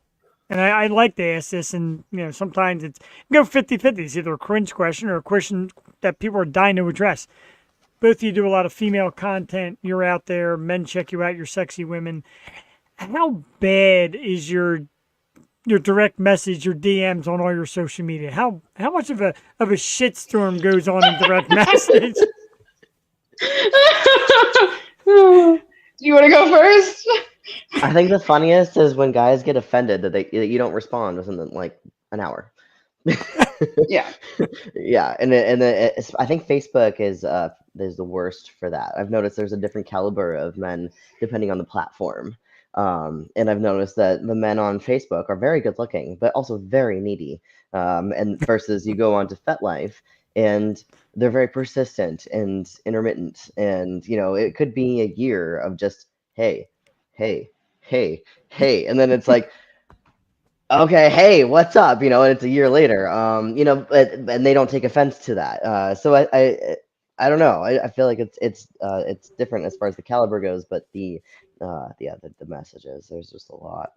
and I like to ask this, and you know, sometimes it's you go 50-50. It's either a cringe question or a question that people are dying to address. Both of you do a lot of female content. You're out there, men check you out, you're sexy women. How bad is your direct message, your DMs on all your social media? How much of a shitstorm goes on in direct message?
Do you want to go first?
I think the funniest is when guys get offended that you don't respond within like an hour.
Yeah.
Yeah, I think Facebook is the worst for that. I've noticed there's a different caliber of men depending on the platform, and I've noticed that the men on Facebook are very good looking, but also very needy. And versus you go on to FetLife, and they're very persistent and intermittent, and you know it could be a year of just hey, hey, hey, hey, and then it's like. Okay, hey, what's up? You know, and it's a year later. You know, and they don't take offense to that. So I don't know. I feel like it's different as far as the caliber goes, but the messages. There's just a lot.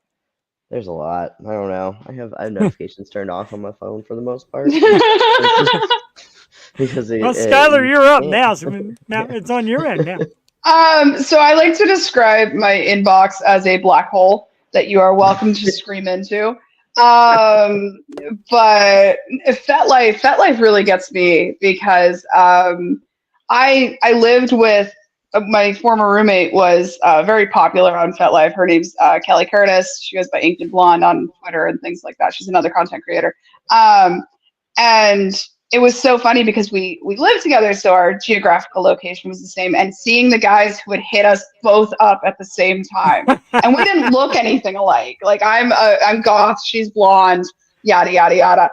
There's a lot. I don't know. I have notifications turned off on my phone for the most part because
Well, Skylar,
you
you're up
can't.
now, so now it's on your end now.
So I like to describe my inbox as a black hole that you are welcome to scream into. But FetLife really gets me because I lived with my former roommate was very popular on FetLife. Her name's Kelly Curtis. She goes by Inked and Blonde on Twitter and things like that. She's another content creator. And it was so funny because we lived together, so our geographical location was the same. And seeing the guys who would hit us both up at the same time, and we didn't look anything alike. Like I'm goth, she's blonde, yada yada yada.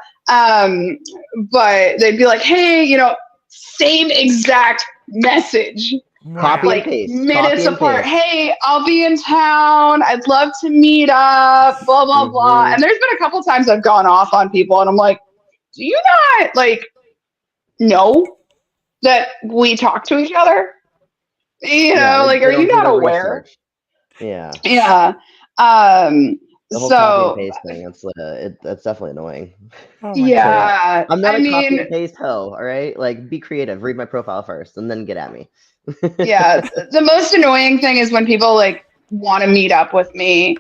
But they'd be like, hey, you know, same exact message.
Copy and
Like
paste.
minutes
Copy and
apart.
paste.
Hey, I'll be in town. I'd love to meet up. Blah blah blah.
Mhm.
And there's been a couple times I've gone off on people, and I'm like, do you not like know that we talk to each other? You
Yeah,
know, like,
they
are you
don't do
not
their
aware?
research. Yeah,
Yeah.
the whole copy and
So
paste thing. That's definitely annoying.
Oh my god.
yeah,
I'm not
I
a copy
mean,
and paste hoe, all right? Like, be creative. Read my profile first, and then get at me.
yeah. The most annoying thing is when people like want to meet up with me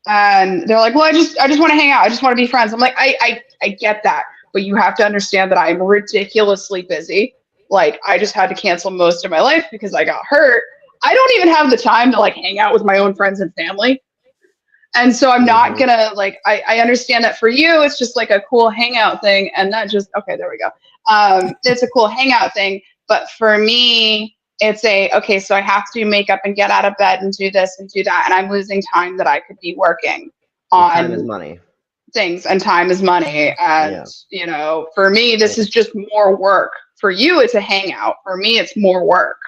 and they're like, well, I just want to hang out. I just want to be friends. I'm like, I get that, but you have to understand that I'm ridiculously busy. Like, I just had to cancel most of my life because I got hurt. I don't even have the time to like hang out with my own friends and family. And so I'm not
Mhm.
gonna like I understand that for you it's just like a cool hangout thing, and that just okay, there we go. It's a cool hangout thing, but for me, it's a okay, so I have to do makeup and get out of bed and do this and do that, and I'm losing time that I could be working
And time is
on
money.
things, and time is money. And
Yeah,
you know, for me, this
yeah,
is just more work. For you, it's a hangout. For me, it's more work.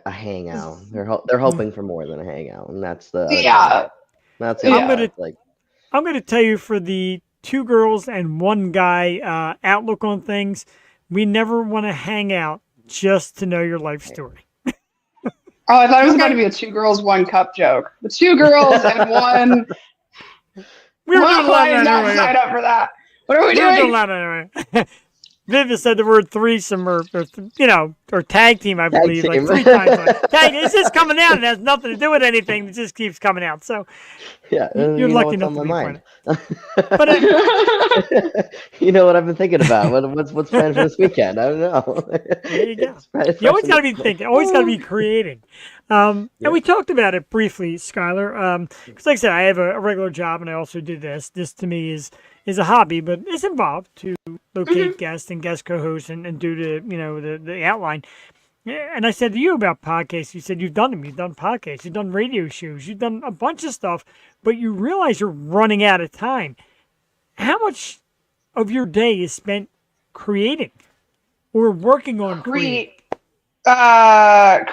a hangout. They're hoping for more than a hangout, and that's the other part of
Yeah,
it. That's the other
I'm
yeah.
gonna
part. Like,
I'm gonna tell you for the 2 girls and 1 guy outlook on things, we never want to hang out just to know your life story.
Oh, I thought it was about to
Nobody.
be a 2 girls, 1 cup joke. The 2 girls and one.
We were doing a lot
I
of
did
that
not
anyway.
sign up for that. What are we
We were doing a
doing?
lot anyway. Viv has said the word threesome or tag team, I
Tag
believe, like
team.
3 times. Tag, it's just coming out. It has nothing to do with anything. It just keeps coming out. So
Yeah,
you're
you know
lucky
what's
enough
on
to
my
be
mind.
appointed. But
You know what I've been thinking about. What's planned for this weekend? I don't know.
there you go.
It's fresh
You always
in
got to
the-
be thinking. Always got to be creating. And
Yeah.
we talked about it briefly, Skylar. Because like I said, I have a regular job and I also do this. This to me is a hobby, but it's involved to locate guests and guest co-hosts and do the outline. Yeah, and I said to you about podcasts. You said you've done them. You've done podcasts. You've done radio shows. You've done a bunch of stuff, but you realize you're running out of time. How much of your day is spent creating or working on creating?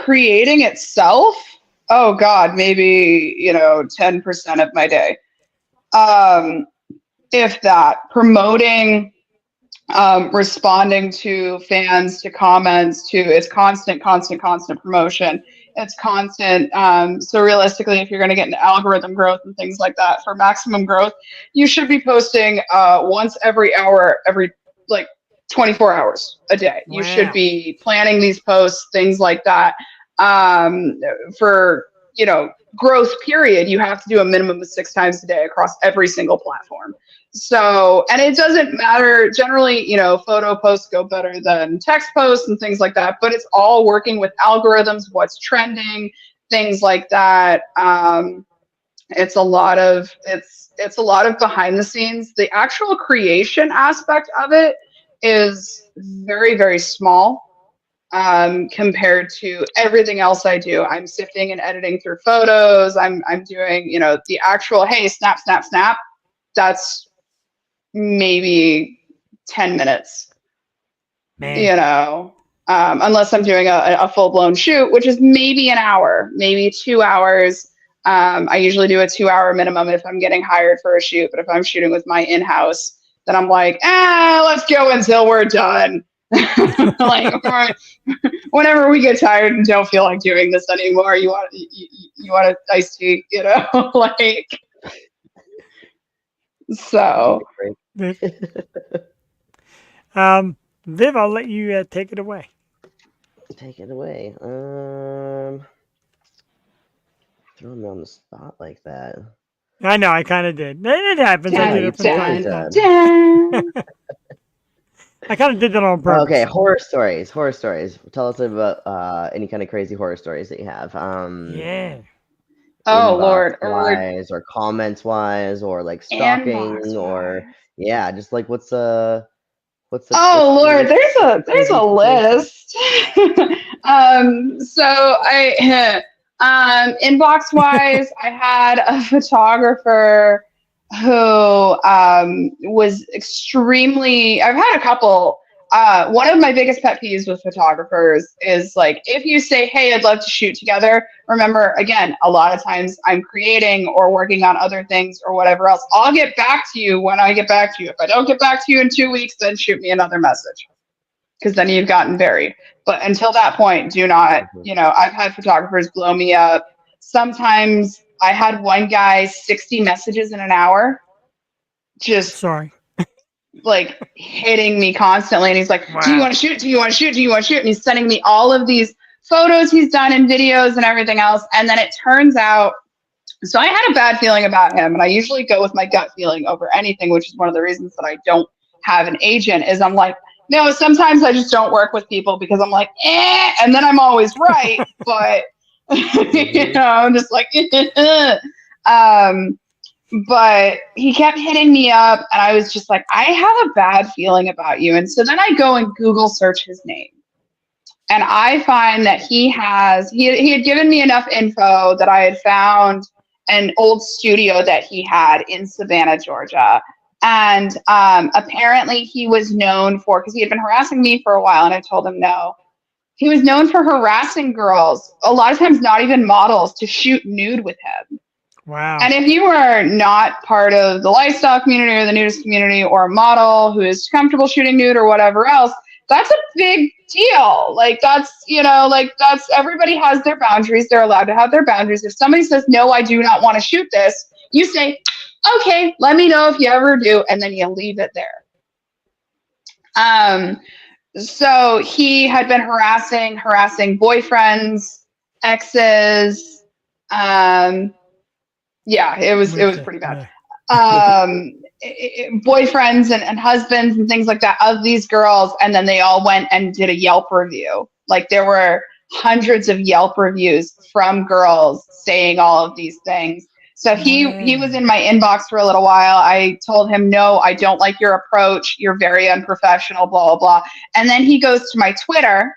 Creating itself? Oh God, maybe 10% of my day. If that. Promoting, responding to fans, to comments, to it's constant promotion. It's constant. So realistically, if you're going to get into algorithm growth and things like that, for maximum growth, you should be posting once every hour, every like 24 hours a day. You should
Wow.
be planning these posts, things like that. For growth period, you have to do a minimum of 6 times a day across every single platform. So, and it doesn't matter. Generally, photo posts go better than text posts and things like that, but it's all working with algorithms, what's trending, things like that. It's a lot of behind the scenes. The actual creation aspect of it is very, very small compared to everything else I do. I'm sifting and editing through photos. I'm doing, the actual, hey, snap, snap, snap. That's maybe 10 minutes,
Man.
Unless I'm doing a full-blown shoot, which is maybe an hour, maybe 2 hours. I usually do a 2-hour minimum if I'm getting hired for a shoot, but if I'm shooting with my in-house, then I'm like, let's go until we're done. Like, whenever we get tired and don't feel like doing this anymore, you want an iced tea, like. So,
Viv, I'll let you take it away.
Take it away. Throwing me on the spot like that.
I know, I kind of did. It happens. I did it from time to time.
dun.
I kind of did that on purpose.
Okay, horror stories. Tell us about any kind of crazy horror stories that you have.
Yeah.
Oh Lord,
wise or comments wise or like stalking or just like what's
oh Lord, there's a list. So I inbox wise, I had a photographer who was extremely. I've had a couple. One of my biggest pet peeves with photographers is like, if you say, hey, I'd love to shoot together, remember, again, a lot of times I'm creating or working on other things or whatever else. I'll get back to you when I get back to you. If I don't get back to you in 2 weeks, then shoot me another message, because then you've gotten buried. But until that point, do not, I've had photographers blow me up. Sometimes I had one guy 60 messages in an hour, just
Sorry.
like hitting me constantly, and he's like,
Wow.
do you want to shoot, do you want to shoot, do you want to shoot? And he's sending me all of these photos he's done and videos and everything else. And then it turns out, so I had a bad feeling about him, and I usually go with my gut feeling over anything, which is one of the reasons that I don't have an agent. Is I'm like, no, sometimes I just don't work with people because I'm like, and then I'm always right, but I'm just like but he kept hitting me up, and I was just like, I have a bad feeling about you. And so then I go and Google search his name, and I find that he had given me enough info that I had found an old studio that he had in Savannah, Georgia. And apparently he was known for, because he had been harassing me for a while, and I told him no. He was known for harassing girls, a lot of times not even models, to shoot nude with him.
Wow.
And if you are not part of the lifestyle community or the nudist community, or a model who is comfortable shooting nude or whatever else, that's a big deal. Like that's everybody has their boundaries. They're allowed to have their boundaries. If somebody says, no, I do not want to shoot this, you say, okay, let me know if you ever do, and then you leave it there. So he had been harassing boyfriends, exes. Yeah, it was pretty bad. Boyfriends and husbands and things like that of these girls, and then they all went and did a Yelp review. Like there were hundreds of Yelp reviews from girls saying all of these things. So he was in my inbox for a little while. I told him, no, I don't like your approach. You're very unprofessional, blah, blah, blah. And then he goes to my Twitter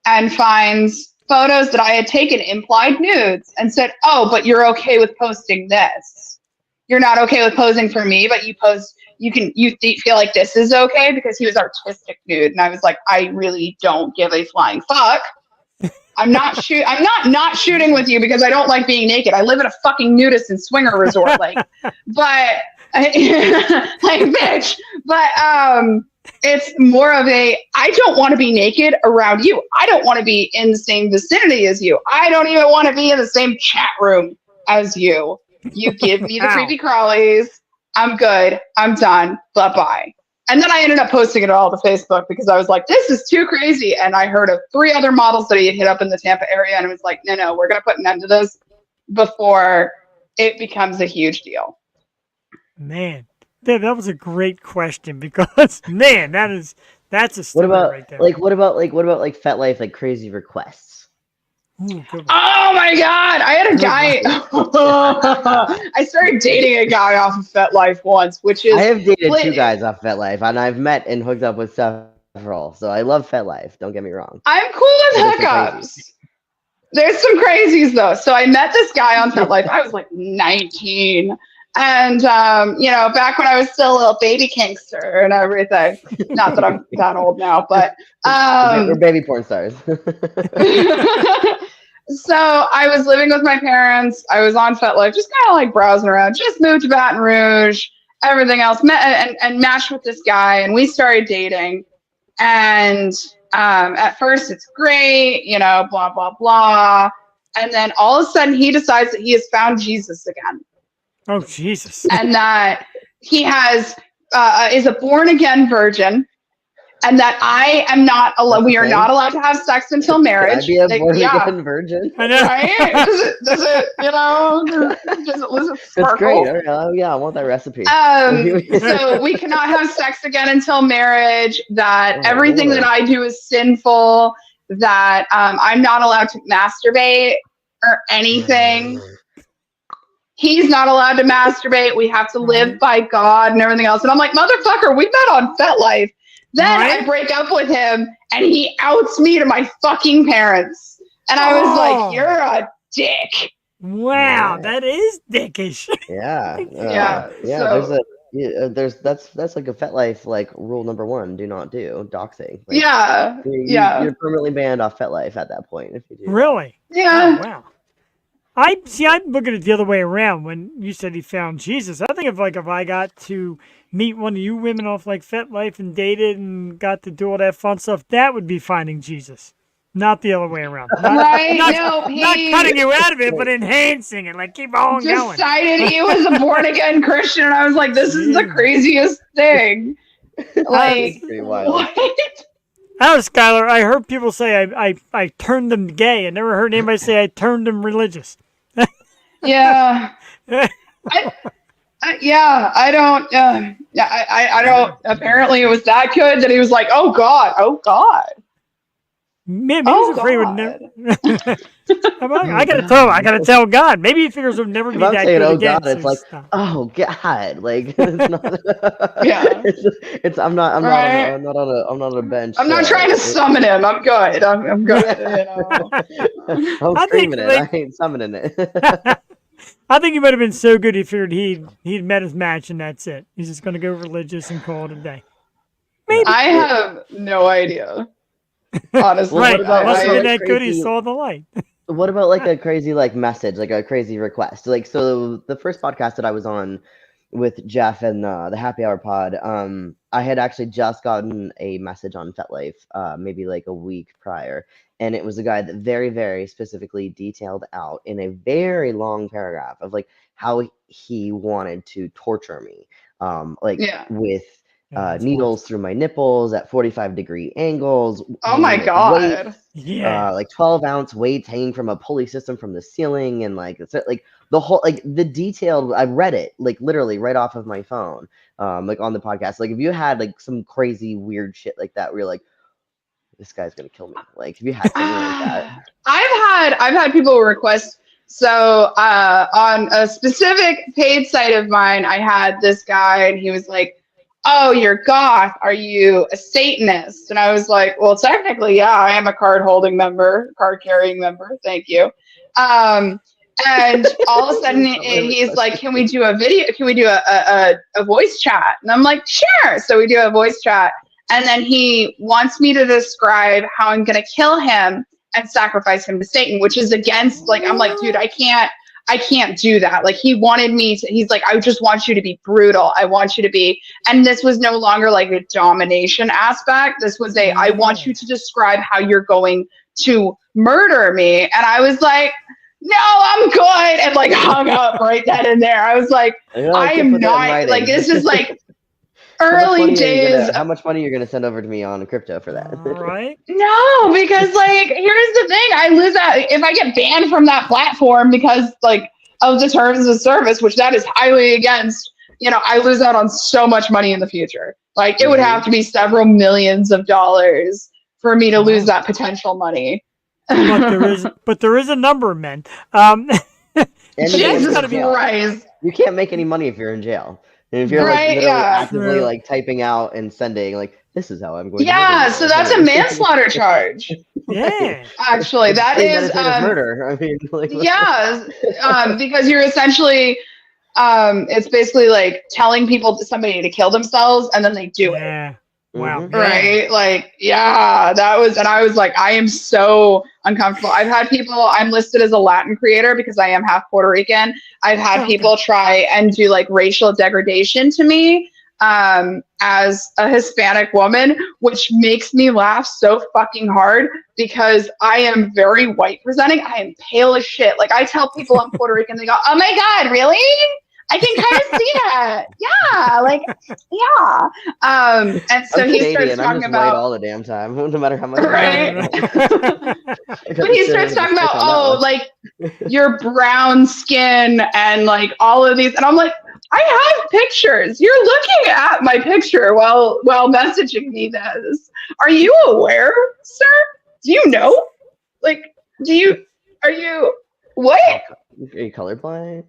and finds photos that I had taken, implied nudes, and said, oh, but you're okay with posting this. You're not okay with posing for me, but you feel like this is okay, because he was artistic nude. And I was like, I really don't give a flying fuck. I'm not shooting with you because I don't like being naked. I live at a fucking nudist and swinger resort, like, but like, bitch. But it's more of a, I don't want to be naked around you. I don't want to be in the same vicinity as you. I don't even want to be in the same chat room as you. You give me the creepy crawlies. I'm good. I'm done. Bye-bye. And then I ended up posting it all to Facebook because I was like, this is too crazy. And I heard of 3 other models that he had hit up in the Tampa area. And I was like, no, we're going to put an end to this before it becomes a huge deal.
Man, that was a great question, because man, that's a story right there.
What about FetLife, like crazy requests?
Ooh, good one.
Oh my God. I had a guy. I started dating a guy off of FetLife once, which is.
I have dated 2 guys off FetLife, and I've met and hooked up with several. So I love FetLife. Don't get me wrong.
I'm cool with hookups. There's some crazies though. So I met this guy on FetLife. I was like 19. And, back when I was still a little baby kinkster and everything. Not that I'm that old now, but.
We're baby porn stars.
So I was living with my parents. I was on FetLife, just kind of like browsing around. Just moved to Baton Rouge. Everything else. Met and matched with this guy, and we started dating. And at first, it's great, blah blah blah. And then all of a sudden, he decides that he has found Jesus again.
Oh Jesus!
And that he is a born again virgin. And that I am not allowed. We are not allowed to have sex until marriage.
Can I be a born again virgin?
I know.
Right? Does it sparkle?
That's great. Yeah, I want that recipe.
So we cannot have sex again until marriage. That everything that I do is sinful. That I'm not allowed to masturbate or anything. He's not allowed to masturbate. We have to live by God and everything else. And I'm like, motherfucker, we met on FetLife. Then I break up with him, and he outs me to my fucking parents. And I was like, you're a dick.
Wow, that is dickish.
Yeah.
So,
that's like a FetLife, like rule number 1: do not do doxing. Like,
you're
permanently banned off FetLife at that point if you do.
Really?
Yeah.
Oh, wow. I'm looking at it the other way around. When you said he found Jesus, I think if I got to meet one of you women off like FetLife and dated and got to do all that fun stuff, that would be finding Jesus, not the other way around. Not cutting you out of it, but enhancing it. Like keep on going.
Decided he was a born again Christian, and I was like, this is the craziest thing. Like what?
I was Skylar. I heard people say I turned them gay. I never heard anybody say I turned them religious.
Yeah. I don't. Apparently, it was that good that he was like, "Oh God."
Maybe he's afraid would never. I gotta tell God. Maybe he figures it would never be that good again.
God, it's like, oh God, like it's not.
Yeah.
I'm not on a bench.
I'm not trying to summon him. I'm good. I'm good.
I'm screaming it. I ain't summoning it.
I think he might have been so good he figured he'd met his match and that's it. He's just gonna go religious and call it a day. Maybe.
I have no idea. Honestly,
right? Must have been that good. He saw the light.
What about like a crazy like message, like a crazy request? Like so, the first podcast that I was on, with Jeff and the Happy Hour Pod. I had actually just gotten a message on FetLife, maybe like a week prior, and it was a guy that very, very specifically detailed out in a very long paragraph of like how he wanted to torture me, like
Yeah.
with
Yeah, that's
needles through my nipples at 45-degree angles.
Oh my
hanging with
God.
weights,
Yeah.
like 12-ounce weights hanging from a pulley system from the ceiling, and like it's like the whole, like the detailed. I read it like literally right off of my phone, like on the podcast. Like if you had like some crazy weird shit like that, where you're like, this guy's gonna kill me. Like if you had something like that.
I've had people request. So on a specific paid site of mine, I had this guy, and he was like, "Oh, you're goth. Are you a Satanist?" And I was like, "Well, technically, yeah, I am a card carrying member. Thank you." And all of a sudden, he's like, "Can we do a video? Can we do a voice chat?" And I'm like, "Sure." So we do a voice chat. And then he wants me to describe how I'm going to kill him and sacrifice him to Satan, which is against, like, I'm like, dude, I can't do that. Like, he wanted me to, he's like, I just want you to be brutal. I want you to be, and this was no longer like a domination aspect. This was I want you to describe how you're going to murder me. And I was like, no, I'm good. And like hung up right then and there. I was like, I am not, like, this is like, early days.
How much money you're gonna send over to me on crypto for that?
Right?
No, because like here's the thing: I lose out if I get banned from that platform because like of the terms of service, which that is highly against. You know, I lose out on so much money in the future. Like it would have to be several millions of dollars for me to lose that potential money.
But there is a number, men.
Jesus Christ!
You can't make any money if you're in jail. And if you're like literally actively like typing out and sending, like, this is how I'm going to murder
so that's a manslaughter charge.
Yeah.
Actually, that is
murder. I mean, like,
because you're essentially it's basically like telling somebody to kill themselves and then they do it.
Yeah. Wow.
Right? Like, that was, and I was like, I am so uncomfortable. I've had people, I'm listed as a Latin creator because I am half Puerto Rican. I've had people try and do like racial degradation to me as a Hispanic woman, which makes me laugh so fucking hard because I am very white presenting. I am pale as shit. Like I tell people I'm Puerto Rican, they go, "Oh my God, really? I can kind of see that." Yeah, like, and so he starts talking about
all the damn time, no matter how much.
Right. But he starts talking about, like your brown skin and like all of these, and I'm like, I have pictures. You're looking at my picture while messaging me this. Are you aware, sir? Do you know? Like, are you what?
Are you colorblind?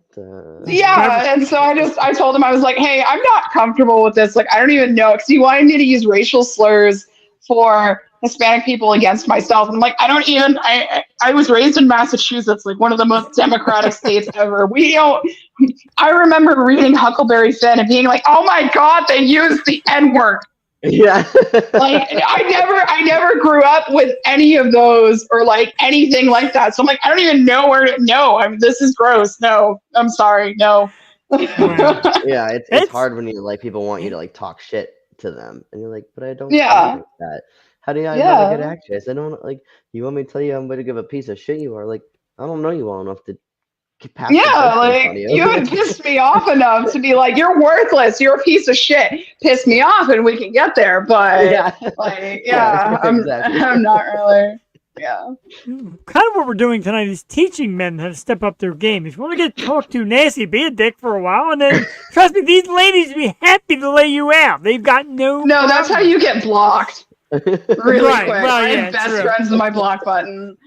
Yeah, and so I told him, I was like, hey, I'm not comfortable with this. Like, I don't even know, because he wanted me to use racial slurs for Hispanic people against myself. And I'm like, I was raised in Massachusetts, like one of the most democratic states ever. I remember reading Huckleberry Finn and being like, oh my God, they used the N-word.
Yeah.
Like I never grew up with any of those or like anything like that. So I'm like, I don't even know where to this is gross. No, I'm sorry. No.
Yeah, it's hard when you like people want you to like talk shit to them and you're like, but I don't like that. How do you? I'm not a good actress. I don't like. You want me to tell you I'm going to give a piece of shit you are? Like, I don't know you well enough to.
Like you haven't pissed me off enough to be like, you're worthless, you're a piece of shit. Piss me off and we can get there, but I'm not really. Yeah.
Kind of what we're doing tonight is teaching men how to step up their game. If you want to get talked to nasty, be a dick for a while, and then trust me, these ladies will be happy to lay you out. They've got no.
No, that's how you get blocked. Really quick. Well, I have best friends with my block button.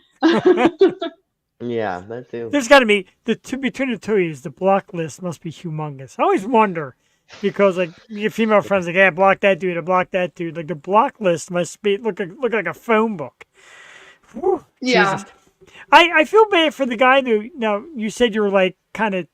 Yeah, that too.
There's got to be between the two of you, the block list must be humongous. I always wonder because like your female friends like, "Hey, I blocked that dude. I blocked that dude." Like the block list must be look like a phone book. Whew,
yeah.
Jesus. I feel bad for the guy who. Now you said you were like kind of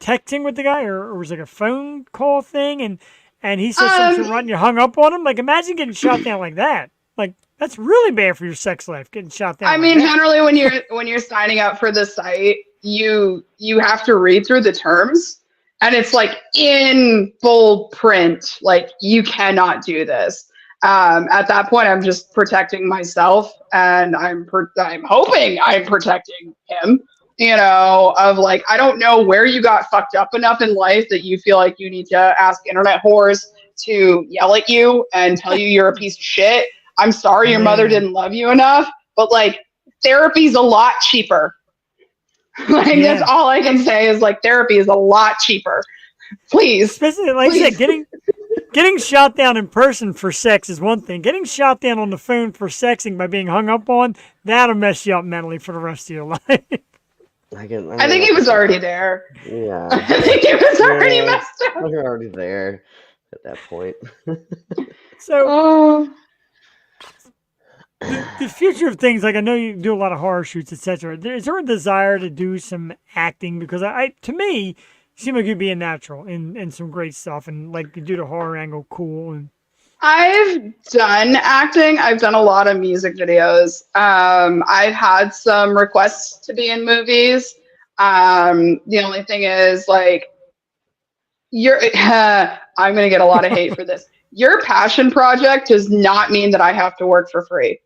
texting with the guy, or was it like a phone call thing, and he said something wrong. You hung up on him. Like imagine getting shot down like that. Like. That's really bad for your sex life, getting shot down.
I mean, generally, when you're signing up for the site, you have to read through the terms, and it's like in bold print, like you cannot do this. At that point, I'm just protecting myself, and I'm hoping I'm protecting him. You know, of like, I don't know where you got fucked up enough in life that you feel like you need to ask internet whores to yell at you and tell you you're a piece of shit. I'm sorry your mother didn't love you enough, but like therapy's a lot cheaper. Like that's all I can say is like therapy is a lot cheaper. Please.
Especially like I said, getting shot down in person for sex is one thing. Getting shot down on the phone for sexing by being hung up on, that'll mess you up mentally for the rest of your life.
I
think he was already there.
Yeah.
I think he was already messed up.
We're already there at that point.
So the future of things, like I know you do a lot of horror shoots, etc. Is there a desire to do some acting? Because to me, you seem like you'd be a natural in some great stuff, and like you do the horror angle cool. And
I've done acting. I've done a lot of music videos. I've had some requests to be in movies. The only thing is, like, I'm going to get a lot of hate for this. Your passion project does not mean that I have to work for free.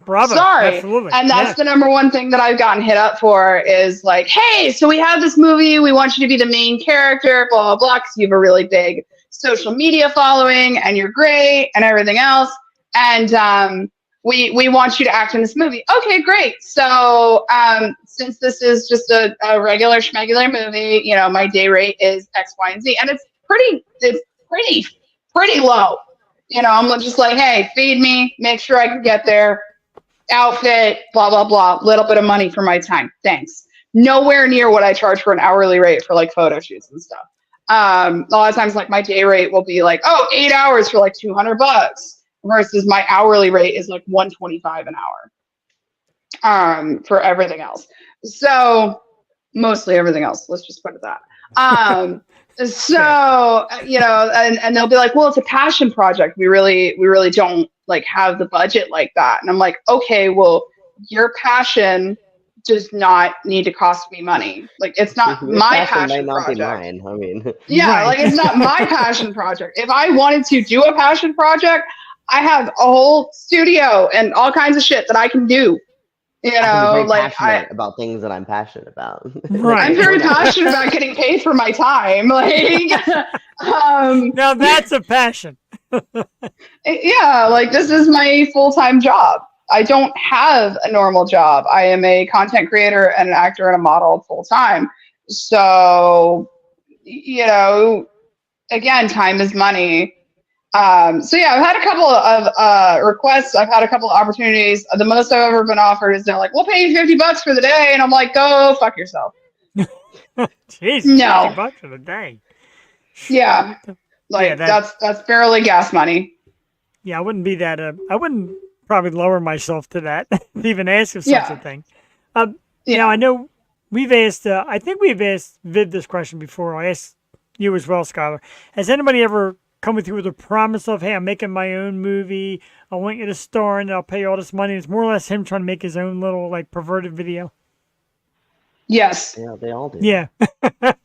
Bravo.
Sorry.
Absolutely.
And that's the number one thing that I've gotten hit up for is like, hey, so we have this movie. We want you to be the main character, blah, blah, blah, because you have a really big social media following and you're great and everything else. And we want you to act in this movie. Okay, great. So since this is just a regular schmegular movie, you know, my day rate is X, Y, and Z. And it's pretty low. You know, I'm just like, hey, feed me, make sure I can get there. Outfit, blah, blah, blah, little bit of money for my time. Thanks. Nowhere near what I charge for an hourly rate for like photo shoots and stuff. A lot of times like my day rate will be like, 8 hours for like $200 versus my hourly rate is like $125 an hour for everything else. So mostly everything else. Let's just put it that. So, you know, and they'll be like, well, it's a passion project. We really don't like have the budget like that. And I'm like, okay, well, your passion does not need to cost me money. Like, it's not my passion project.
Mine. I mean,
like it's not my passion project. If I wanted to do a passion project, I have a whole studio and all kinds of shit that I can do. You know, like
about things that I'm passionate about.
Right.
I'm very passionate about getting paid for my time. Like,
now that's a passion.
Yeah, like this is my full-time job. I don't have a normal job. I am a content creator and an actor and a model full-time. So, you know, again, time is money. So yeah, I've had a couple of requests. I've had a couple of opportunities. The most I've ever been offered is they're like, we'll pay you $50 for the day. And I'm like, go fuck yourself.
Jeez,
No.
$50 for the day.
Yeah. Like that's barely gas money.
Yeah, I wouldn't be that. I wouldn't probably lower myself to that to even ask of such a thing. Now I know we've asked. I think we've asked Viv this question before. I asked you as well, Skylar. Has anybody ever come with you with a promise of, hey, I'm making my own movie. I want you to star in it. I'll pay you all this money. It's more or less him trying to make his own little like perverted video.
Yes.
Yeah, they all do.
Yeah.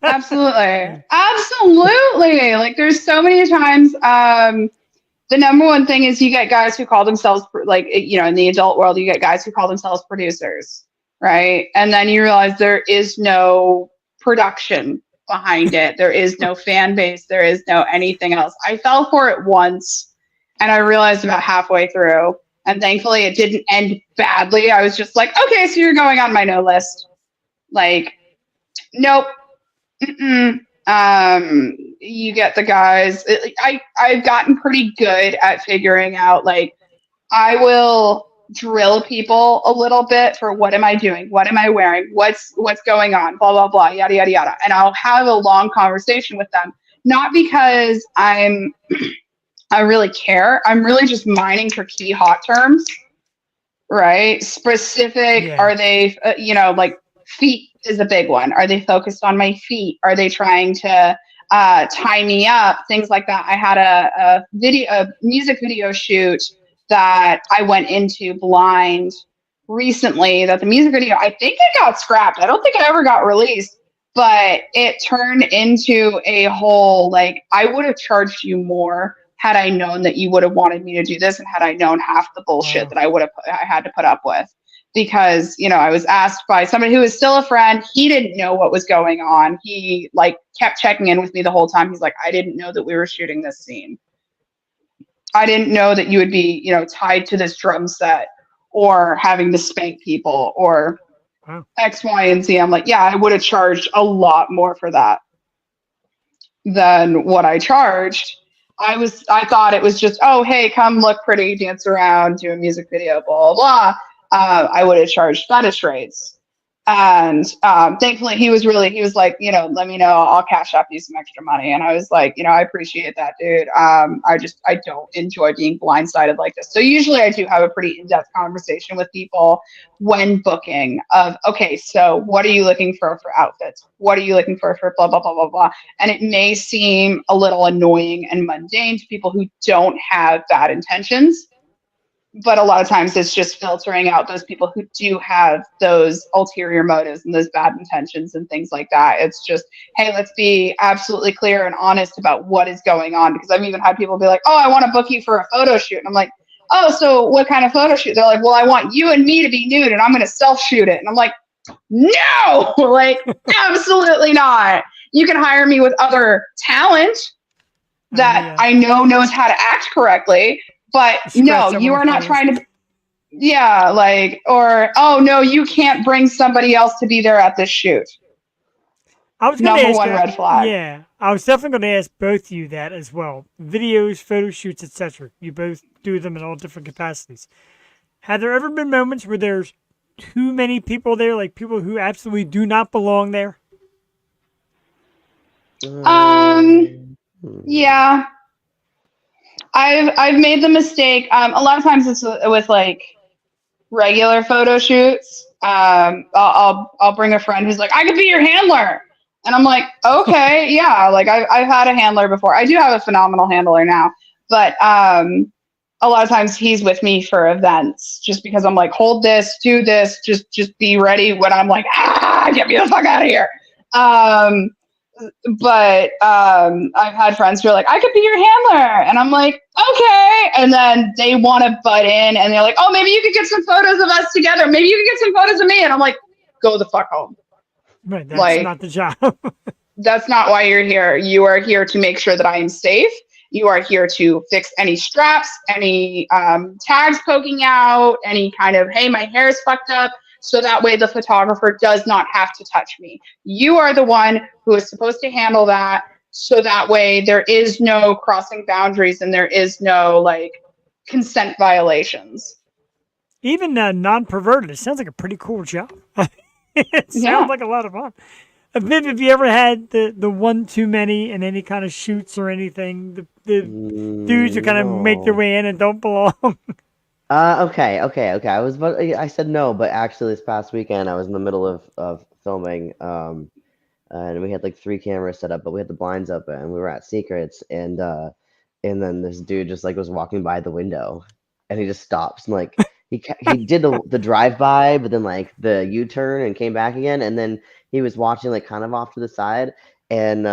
Absolutely. Absolutely. Like there's so many times, the number one thing is you get guys who call themselves like, you know, in the adult world, you get guys who call themselves producers, right? And then you realize there is no production behind it. There is no fan base. There is no anything else. I fell for it once and I realized about halfway through, and thankfully it didn't end badly. I was just like, okay, so you're going on my no list. Like, nope. You get the guys. I've gotten pretty good at figuring out, like, I will drill people a little bit for what am I doing? What am I wearing? What's going on? Blah, blah, blah, yada, yada, yada. And I'll have a long conversation with them. Not because I really care. I'm really just mining for key hot terms, right? Specific, Are they, you know, like feet is a big one. Are they focused on my feet? Are they trying to tie me up? Things like that. I had a music video shoot that I went into blind recently, that the music video, I think it got scrapped. I don't think it ever got released. but it turned into a whole, like, I would have charged you more had I known that you would have wanted me to do this and had I known half the bullshit
Wow.
that I had to put up with. Because, I was asked by somebody who is still a friend. He didn't know what was going on. He like kept checking in with me the whole time. He's like, I didn't know that we were shooting this scene. I didn't know that you would be, tied to this drum set or having to spank people or
Wow.
X, Y, and Z. I'm like, yeah, I would have charged a lot more for that than what I charged. I thought it was just, oh, hey, come look pretty, dance around, do a music video, blah, blah, blah. I would have charged fetish rates. And thankfully he was like, let me know, I'll cash up you some extra money. And I was like, I appreciate that, dude. I don't enjoy being blindsided like this. So usually I do have a pretty in-depth conversation with people when booking of, okay, so what are you looking for outfits? What are you looking for blah, blah, blah, blah, blah. And it may seem a little annoying and mundane to people who don't have bad intentions. But a lot of times it's just filtering out those people who do have those ulterior motives and those bad intentions and things like that. It's just, hey, let's be absolutely clear and honest about what is going on. Because I've even had people be like, oh, I want to book you for a photo shoot. And I'm like, oh, so what kind of photo shoot? They're like, well, I want you and me to be nude and I'm going to self-shoot it. And I'm like, no, like, absolutely not. You can hire me with other talent that I know knows how to act correctly. But no, you are not trying to, or, oh no, you can't bring somebody else to be there at this shoot.
I was gonna
Number
ask
one red flag.
Yeah, I was definitely going to ask both of you that as well. Videos, photo shoots, etc. You both do them in all different capacities. Have there ever been moments where there's too many people there, like people who absolutely do not belong there?
Yeah. I've made the mistake. A lot of times it's with like regular photo shoots. I'll bring a friend who's like, I could be your handler, and I'm like, okay, yeah. Like I've had a handler before. I do have a phenomenal handler now, but a lot of times he's with me for events, just because I'm like, hold this, do this, just be ready when I'm like, get me the fuck out of here. But I've had friends who are like, I could be your handler. And I'm like, okay. And then they want to butt in and they're like, oh, maybe you could get some photos of us together. Maybe you could get some photos of me. And I'm like, go the fuck home.
Right, that's not the job.
That's not why you're here. You are here to make sure that I am safe. You are here to fix any straps, any tags poking out, any kind of, hey, my hair is fucked up. So that way the photographer does not have to touch me. You are the one who is supposed to handle that. So that way there is no crossing boundaries and there is no like consent violations.
Even non-perverted, it sounds like a pretty cool job. It sounds like a lot of fun. Viv, have you ever had the one too many in any kind of shoots or anything? The dudes who kind of make their way in and don't belong?
Okay. I said no, but actually this past weekend I was in the middle of filming, and we had like 3 cameras set up, but we had the blinds open and we were at Secrets, and then this dude just like was walking by the window, and he just stops and like he did the drive by, but then like the U-turn and came back again, and then he was watching like kind of off to the side, and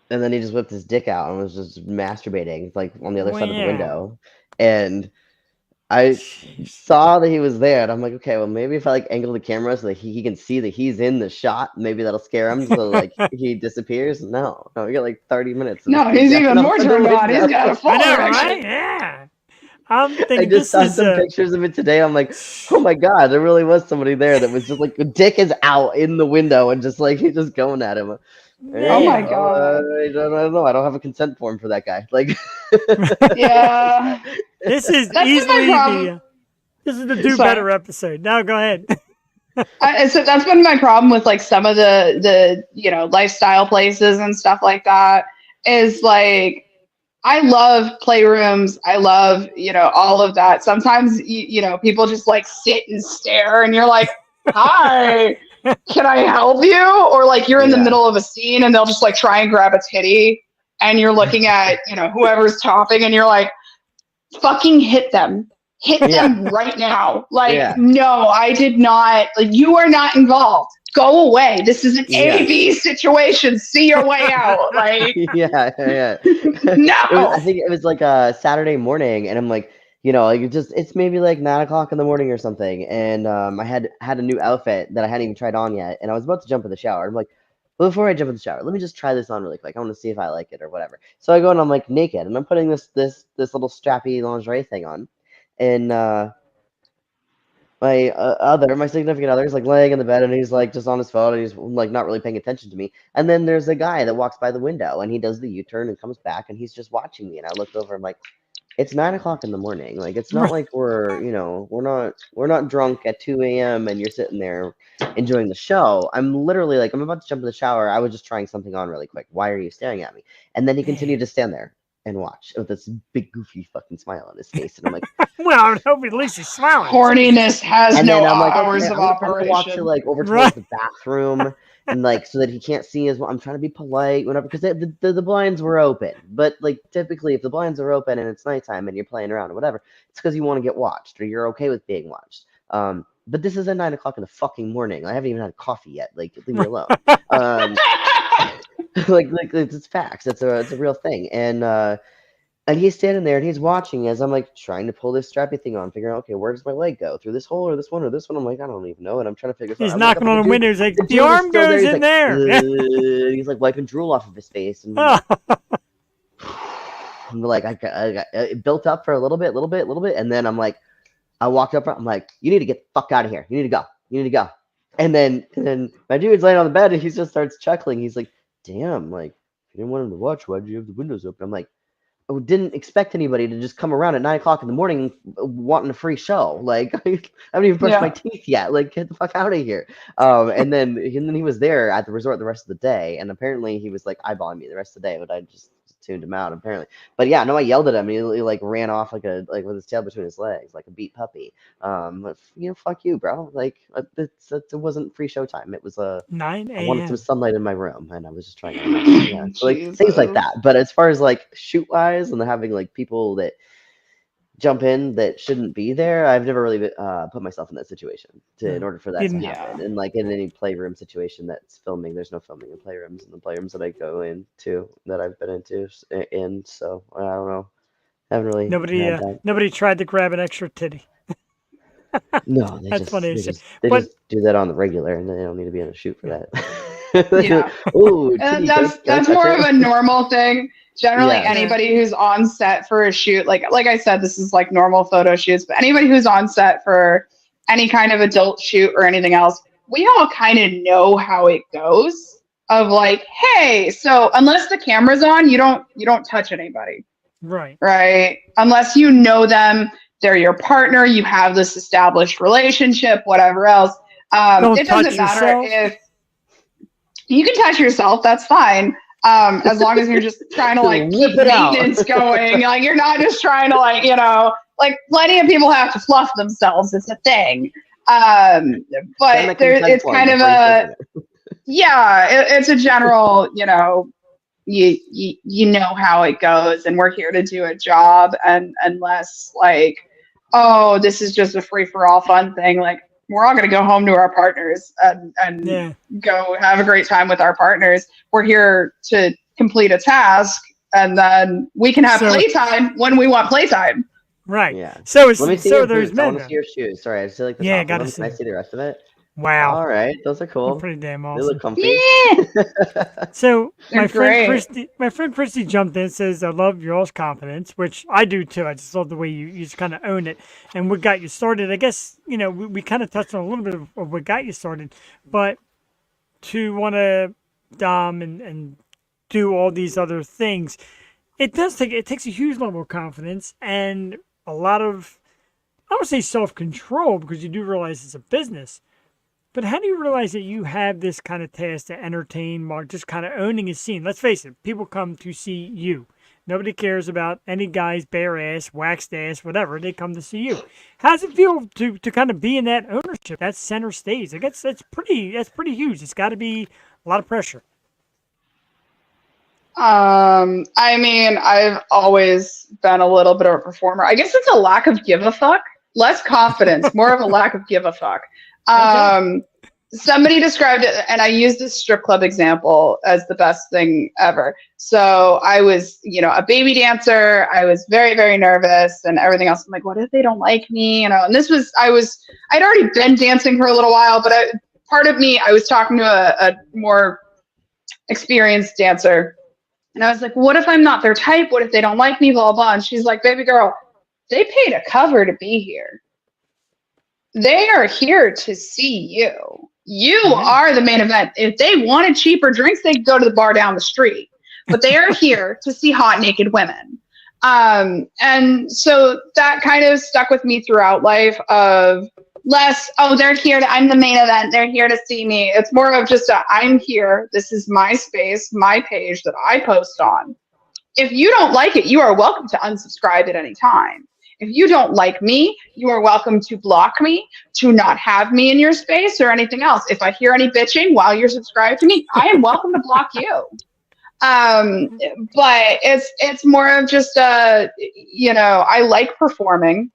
then he just whipped his dick out and was just masturbating like on the other side of the window. And I saw that he was there, and I'm like, okay, well, maybe if I like angle the camera so that he can see that he's in the shot, maybe that'll scare him. So like he disappears. No, we got like 30 minutes.
No, he's even more turned on. He's got a full erection.
Right? Yeah. I'm thinking
I just saw some pictures of it today. I'm like, oh my god, there really was somebody there that was just like, the dick is out in the window and just like he's just going at him.
Oh my god!
I don't know. I don't have a consent form for that guy. Like,
yeah.
This is easily this is the Do Better episode. Now go ahead.
So that's been my problem with like some of the lifestyle places and stuff like that. Is like, I love playrooms. I love all of that. Sometimes people just like sit and stare, and you're like, hi. Can I help you? Or like you're in the middle of a scene and they'll just like try and grab a titty and you're looking at, whoever's topping and you're like, fucking hit them. Hit them right now. Like, no, I did not. Like, you are not involved. go away. This is an
Yeah.
A-B situation. See your way out. Like,
Yeah.
no.
I think it was like a Saturday morning, and I'm like, like it's maybe like 9 o'clock in the morning or something, and I had a new outfit that I hadn't even tried on yet, and I was about to jump in the shower. I'm like, well, before I jump in the shower, let me just try this on really quick. I want to see if I like it or whatever. So I go and I'm like naked, and I'm putting this little strappy lingerie thing on, and my significant other is like laying in the bed, and he's like just on his phone, and he's like not really paying attention to me. And then there's a guy that walks by the window, and he does the U-turn and comes back, and he's just watching me. And I looked over, I'm like, it's 9 o'clock in the morning. Like, it's not like we're not drunk at 2 a.m. and you're sitting there enjoying the show. I'm literally like, I'm about to jump in the shower. I was just trying something on really quick. Why are you staring at me? And then he continued to stand there and watch with this big goofy fucking smile on his face. And I'm like,
Well, I would hope at least he's smiling.
Horniness has
and
no
then I'm like,
hours
okay,
of
I'm gonna walk to
operation.
like over
Right.
towards the bathroom, and like so that he can't see as well. I'm trying to be polite, whatever, because the blinds were open. But like typically, if the blinds are open and it's nighttime and you're playing around or whatever, it's because you want to get watched or you're okay with being watched. But this is at 9 o'clock in the fucking morning. I haven't even had coffee yet. Like, leave me alone. Like it's facts. It's a real thing. And he's standing there and he's watching as I'm like trying to pull this strappy thing on, figuring out, okay, where does my leg go? Through this hole or this one or this one? I'm like, I don't even know. And I'm trying to figure this out.
He's
I look up
knocking
at
on the
dude.
window. He's like, the
dude is
arm
still
goes
He's
in
like,
there.
He's like wiping drool off of his face. And I'm like, it built up for a little bit. And then I'm like, I walked up, I'm like, you need to get the fuck out of here. You need to go. And then my dude's laying on the bed and he just starts chuckling. He's like, damn, like, if you didn't want him to watch, why'd you have the windows open? I'm like, I didn't expect anybody to just come around at 9 o'clock in the morning wanting a free show. Like, I haven't even brushed my teeth yet. Like, get the fuck out of here. And then he was there at the resort the rest of the day. And apparently he was like eyeballing me the rest of the day, but I just tuned him out apparently. But yeah, no, I yelled at him. He like ran off like with his tail between his legs, like a beat puppy. But fuck you, bro. Like, it wasn't free show time. It was
9
I wanted
a.m.
some sunlight in my room, and I was just trying to so like things like that. But as far as like shoot wise and having like people that jump in that shouldn't be there, I've never really put myself in that situation in order for that to happen. And like in any playroom situation that's filming, there's no filming in playrooms, and the playrooms that I go into that I've been into so I don't know. I haven't really
Nobody tried to grab an extra titty.
No,
That's funny.
They just do that on the regular, and they don't need to be on a shoot for that.
Yeah.
Ooh,
that's more of a normal thing. Generally,
Yeah.
anybody who's on set for a shoot, like I said, this is like normal photo shoots, but anybody who's on set for any kind of adult shoot or anything else, we all kind of know how it goes. Of like, hey, so unless the camera's on, you don't touch anybody. Right. Unless you know them, they're your partner, you have this established relationship, whatever else. It doesn't matter if you can touch yourself, that's fine. As long as you're just trying to like keep maintenance going. Like you're not just trying to like, like plenty of people have to fluff themselves. It's a thing. But it's kind of it's a general, you know how it goes, and we're here to do a job, and unless like, oh, this is just a free for all fun thing, like we're all going to go home to our partners and go have a great time with our partners. We're here to complete a task, and then we can have playtime when we want playtime.
Right.
Yeah.
So
let me see
so
your
there's
boots. I want
men.
to see your shoes. Sorry, I just like the top of them. Can I see the rest of it?
Wow.
All right, those are cool.
They're pretty damn awesome.
They look comfy.
So my
They're
friend Christy jumped in and says, I love your all's confidence, which I do too. I just love the way you just kind of own it. And what got you started, I guess, we kind of touched on a little bit of what got you started, but to want to dom and do all these other things, it takes a huge level of confidence and a lot of, I would say self-control, because you do realize it's a business. But how do you realize that you have this kind of task to entertain while just kind of owning a scene? Let's face it, people come to see you. Nobody cares about any guy's bare ass, waxed ass, whatever. They come to see you. How does it feel to kind of be in that ownership, that center stage? I guess that's pretty huge. It's got to be a lot of pressure.
I mean, I've always been a little bit of a performer. I guess it's a lack of give a fuck, less confidence, more of a lack of give a fuck. somebody described it, and I used this strip club example as the best thing ever. So I was, a baby dancer. I was very, very nervous and everything else. I'm like, what if they don't like me? And I'd already been dancing for a little while, but part of me, I was talking to a more experienced dancer, and I was like, what if I'm not their type? What if they don't like me? Blah, blah. And she's like, baby girl, they paid a cover to be here. They are here to see you. You are the main event. If they wanted cheaper drinks, they could go to the bar down the street. But they are here to see hot naked women. And so that kind of stuck with me throughout life of less, they're here I'm the main event. They're here to see me. It's more of just I'm here. This is my space, my page that I post on. If you don't like it, you are welcome to unsubscribe at any time. If you don't like me, you are welcome to block me, to not have me in your space or anything else. If I hear any bitching while you're subscribed to me, I am welcome to block you. But it's more of just I like performing.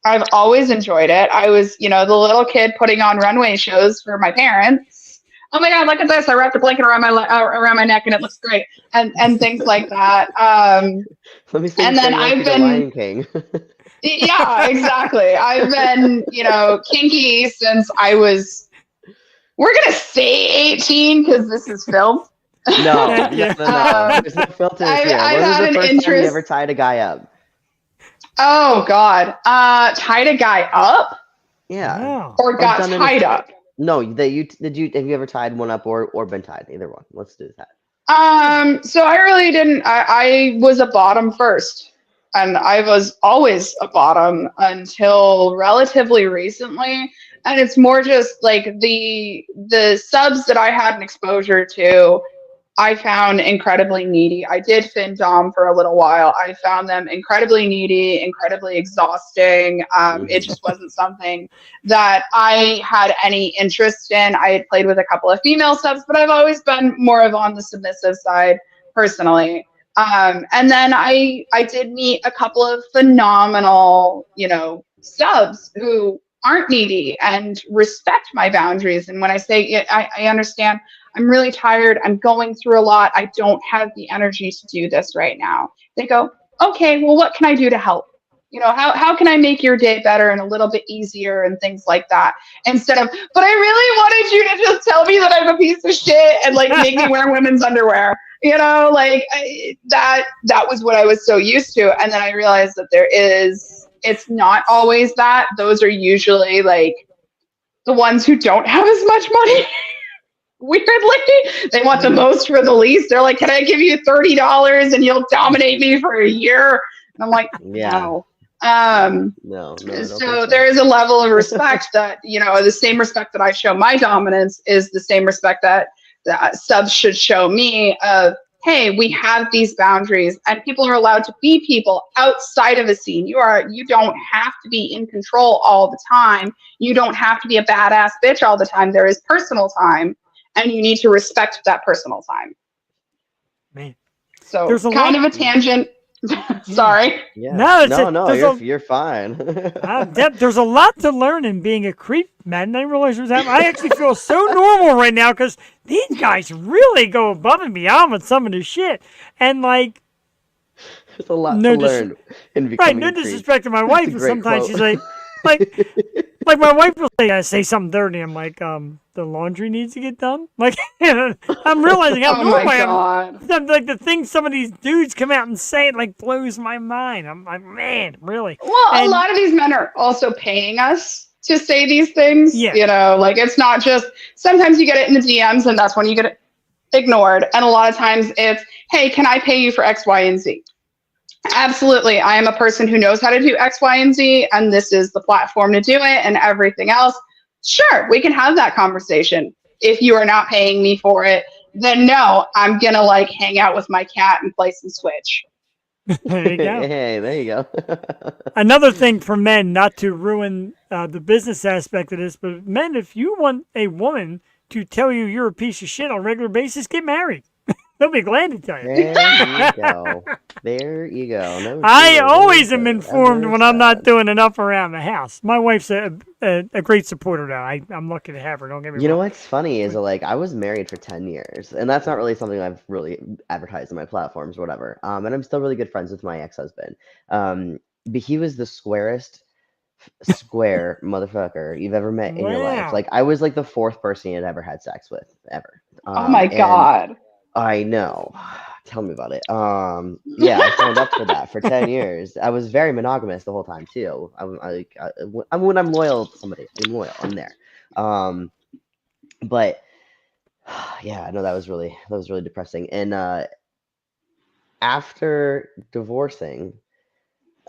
I've always enjoyed it. I was, the little kid putting on runway shows for my parents. Oh my God, look at this! I wrapped a blanket around my neck and it looks great, and things like that.
Let me see.
And then I've been
Lion King.
Yeah, exactly. I've been, kinky since I was, we're going to say 18 because this is filmed.
No. There's no filters here.
I've
When was
had
the
an
first time
interest.
you ever tied a guy up?
Oh, God. Tied a guy up?
Yeah.
Wow.
Or got
done
tied up?
No, have you ever tied one up or been tied? Either one. Let's do that.
So I really didn't, I was a bottom first. And I was always a bottom until relatively recently. And it's more just like the subs that I had an exposure to, I found incredibly needy. I did fin dom for a little while. I found them incredibly needy, incredibly exhausting. It just wasn't something that I had any interest in. I had played with a couple of female subs, but I've always been more of on the submissive side personally. And then I did meet a couple of phenomenal, subs who aren't needy and respect my boundaries. And when I say I understand, I'm really tired. I'm going through a lot. I don't have the energy to do this right now. They go, okay, well, what can I do to help? How can I make your day better and a little bit easier and things like that? Instead of, but I really wanted you to just tell me that I'm a piece of shit and like make me wear women's underwear. That was what I was so used to. And then I realized that it's not always that. Those are usually like the ones who don't have as much money. Weirdly, they want the most for the least. They're like, can I give you $30 and you'll dominate me for a year? And I'm like, no.
No.
So there is a level of respect that, the same respect that I show my dominance is the same respect that subs should show me of, hey, we have these boundaries and people are allowed to be people outside of a scene. You don't have to be in control all the time. You don't have to be a badass bitch all the time. There is personal time and you need to respect that personal time.
Man.
So
There's
kind of a tangent. Sorry.
Yeah.
No,
you're fine.
There's a lot to learn in being a creep, man. I didn't realize it was that. I actually feel so normal right now because these guys really go above and beyond with some of this shit. And like,
there's a lot to learn in becoming
no
a creep.
disrespect to my wife, but sometimes she's like my wife will say something dirty. I'm like, the laundry needs to get done. Like, I'm realizing how
oh my God.
like the things some of these dudes come out and say, it like blows my mind. I'm like, man, really?
Well, a lot of these men are also paying us to say these things.
Yeah.
Like it's not just, sometimes you get it in the DMs and that's when you get it ignored. And a lot of times it's, hey, can I pay you for X, Y, and Z? Absolutely. I am a person who knows how to do X, Y, and Z, and this is the platform to do it and everything else. Sure, we can have that conversation. If you are not paying me for it, then no, I'm going to like hang out with my cat and play some Switch.
There you go.
Hey, there you go.
Another thing for men, not to ruin the business aspect of this, but men, if you want a woman to tell you you're a piece of shit on a regular basis, get married. They'll be glad to tell you.
There you go. There you go. No
I
shit.
always am
That's
informed when I'm not
sad.
doing enough around the house. My wife's a great supporter now. I'm lucky to have her. Don't get me
You know
wrong.
what's funny is that, like, I was married for 10 years, and that's not really something I've really advertised on my platforms or whatever. And I'm still really good friends with my ex-husband. But he was the squarest square motherfucker you've ever met in your life.
Wow.
Like, I was like the fourth person he had ever had sex with, ever.
Oh my
And
God.
I know. Tell me about it. Yeah, I signed up for that for 10 years. I was very monogamous the whole time too. I'm when I'm loyal to somebody, I'm loyal. I'm there. But yeah, no, that was really depressing. And after divorcing,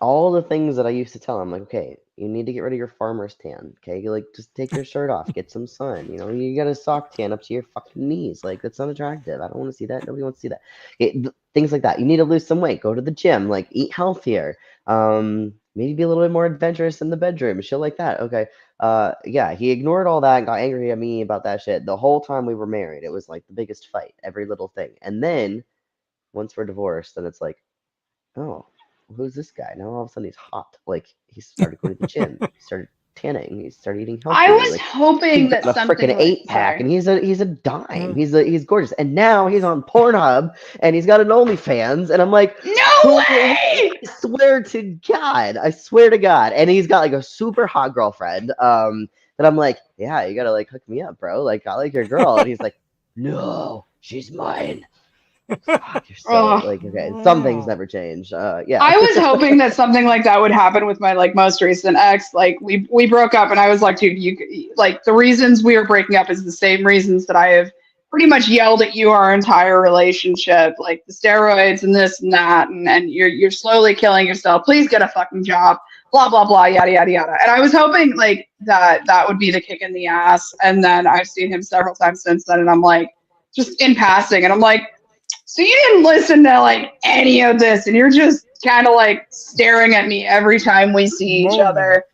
all the things that I used to tell him, like, okay, you need to get rid of your farmer's tan. Okay, like, just take your shirt off, get some sun. You know, you got a sock tan up to your fucking knees. Like, that's not attractive. I don't want to see that. Nobody wants to see that. Things like that. You need to lose some weight. Go to the gym. Like, eat healthier. Maybe be a little bit more adventurous in the bedroom. Shit like that. Okay. Yeah, he ignored all that and got angry at me about that shit. The whole time we were married, it was like the biggest fight, every little thing. And then once we're divorced, then it's like, oh, who's this guy? Now all of a sudden he's hot. Like, he started going to the gym. He started tanning. He started eating
I
healthier.
was
Like,
hoping
he's
that
got a
something
freaking
like
8-pack, and he's a dime.
Mm.
He's gorgeous. And now he's on Pornhub, and he's got an OnlyFans, and I'm like,
No way!
I swear to God, and he's got like a super hot girlfriend. That I'm like, yeah, you gotta like hook me up, bro. Like, I like your girl, and he's like, no, she's mine. Fuck, you're so
Ugh.
like, okay. Some things
Wow.
never change. Yeah.
I was hoping that something like that would happen with my like most recent ex. Like we broke up, and I was like, dude, you like the reasons we are breaking up is the same reasons that I have pretty much yelled at you our entire relationship, like the steroids and this and that, and you're slowly killing yourself. Please get a fucking job. Blah blah blah, yada yada yada. And I was hoping like that would be the kick in the ass. And then I've seen him several times since then, and I'm like, just in passing, and I'm like, so you didn't listen to like any of this, and you're just kind of like staring at me every time we see each
Molded.
other.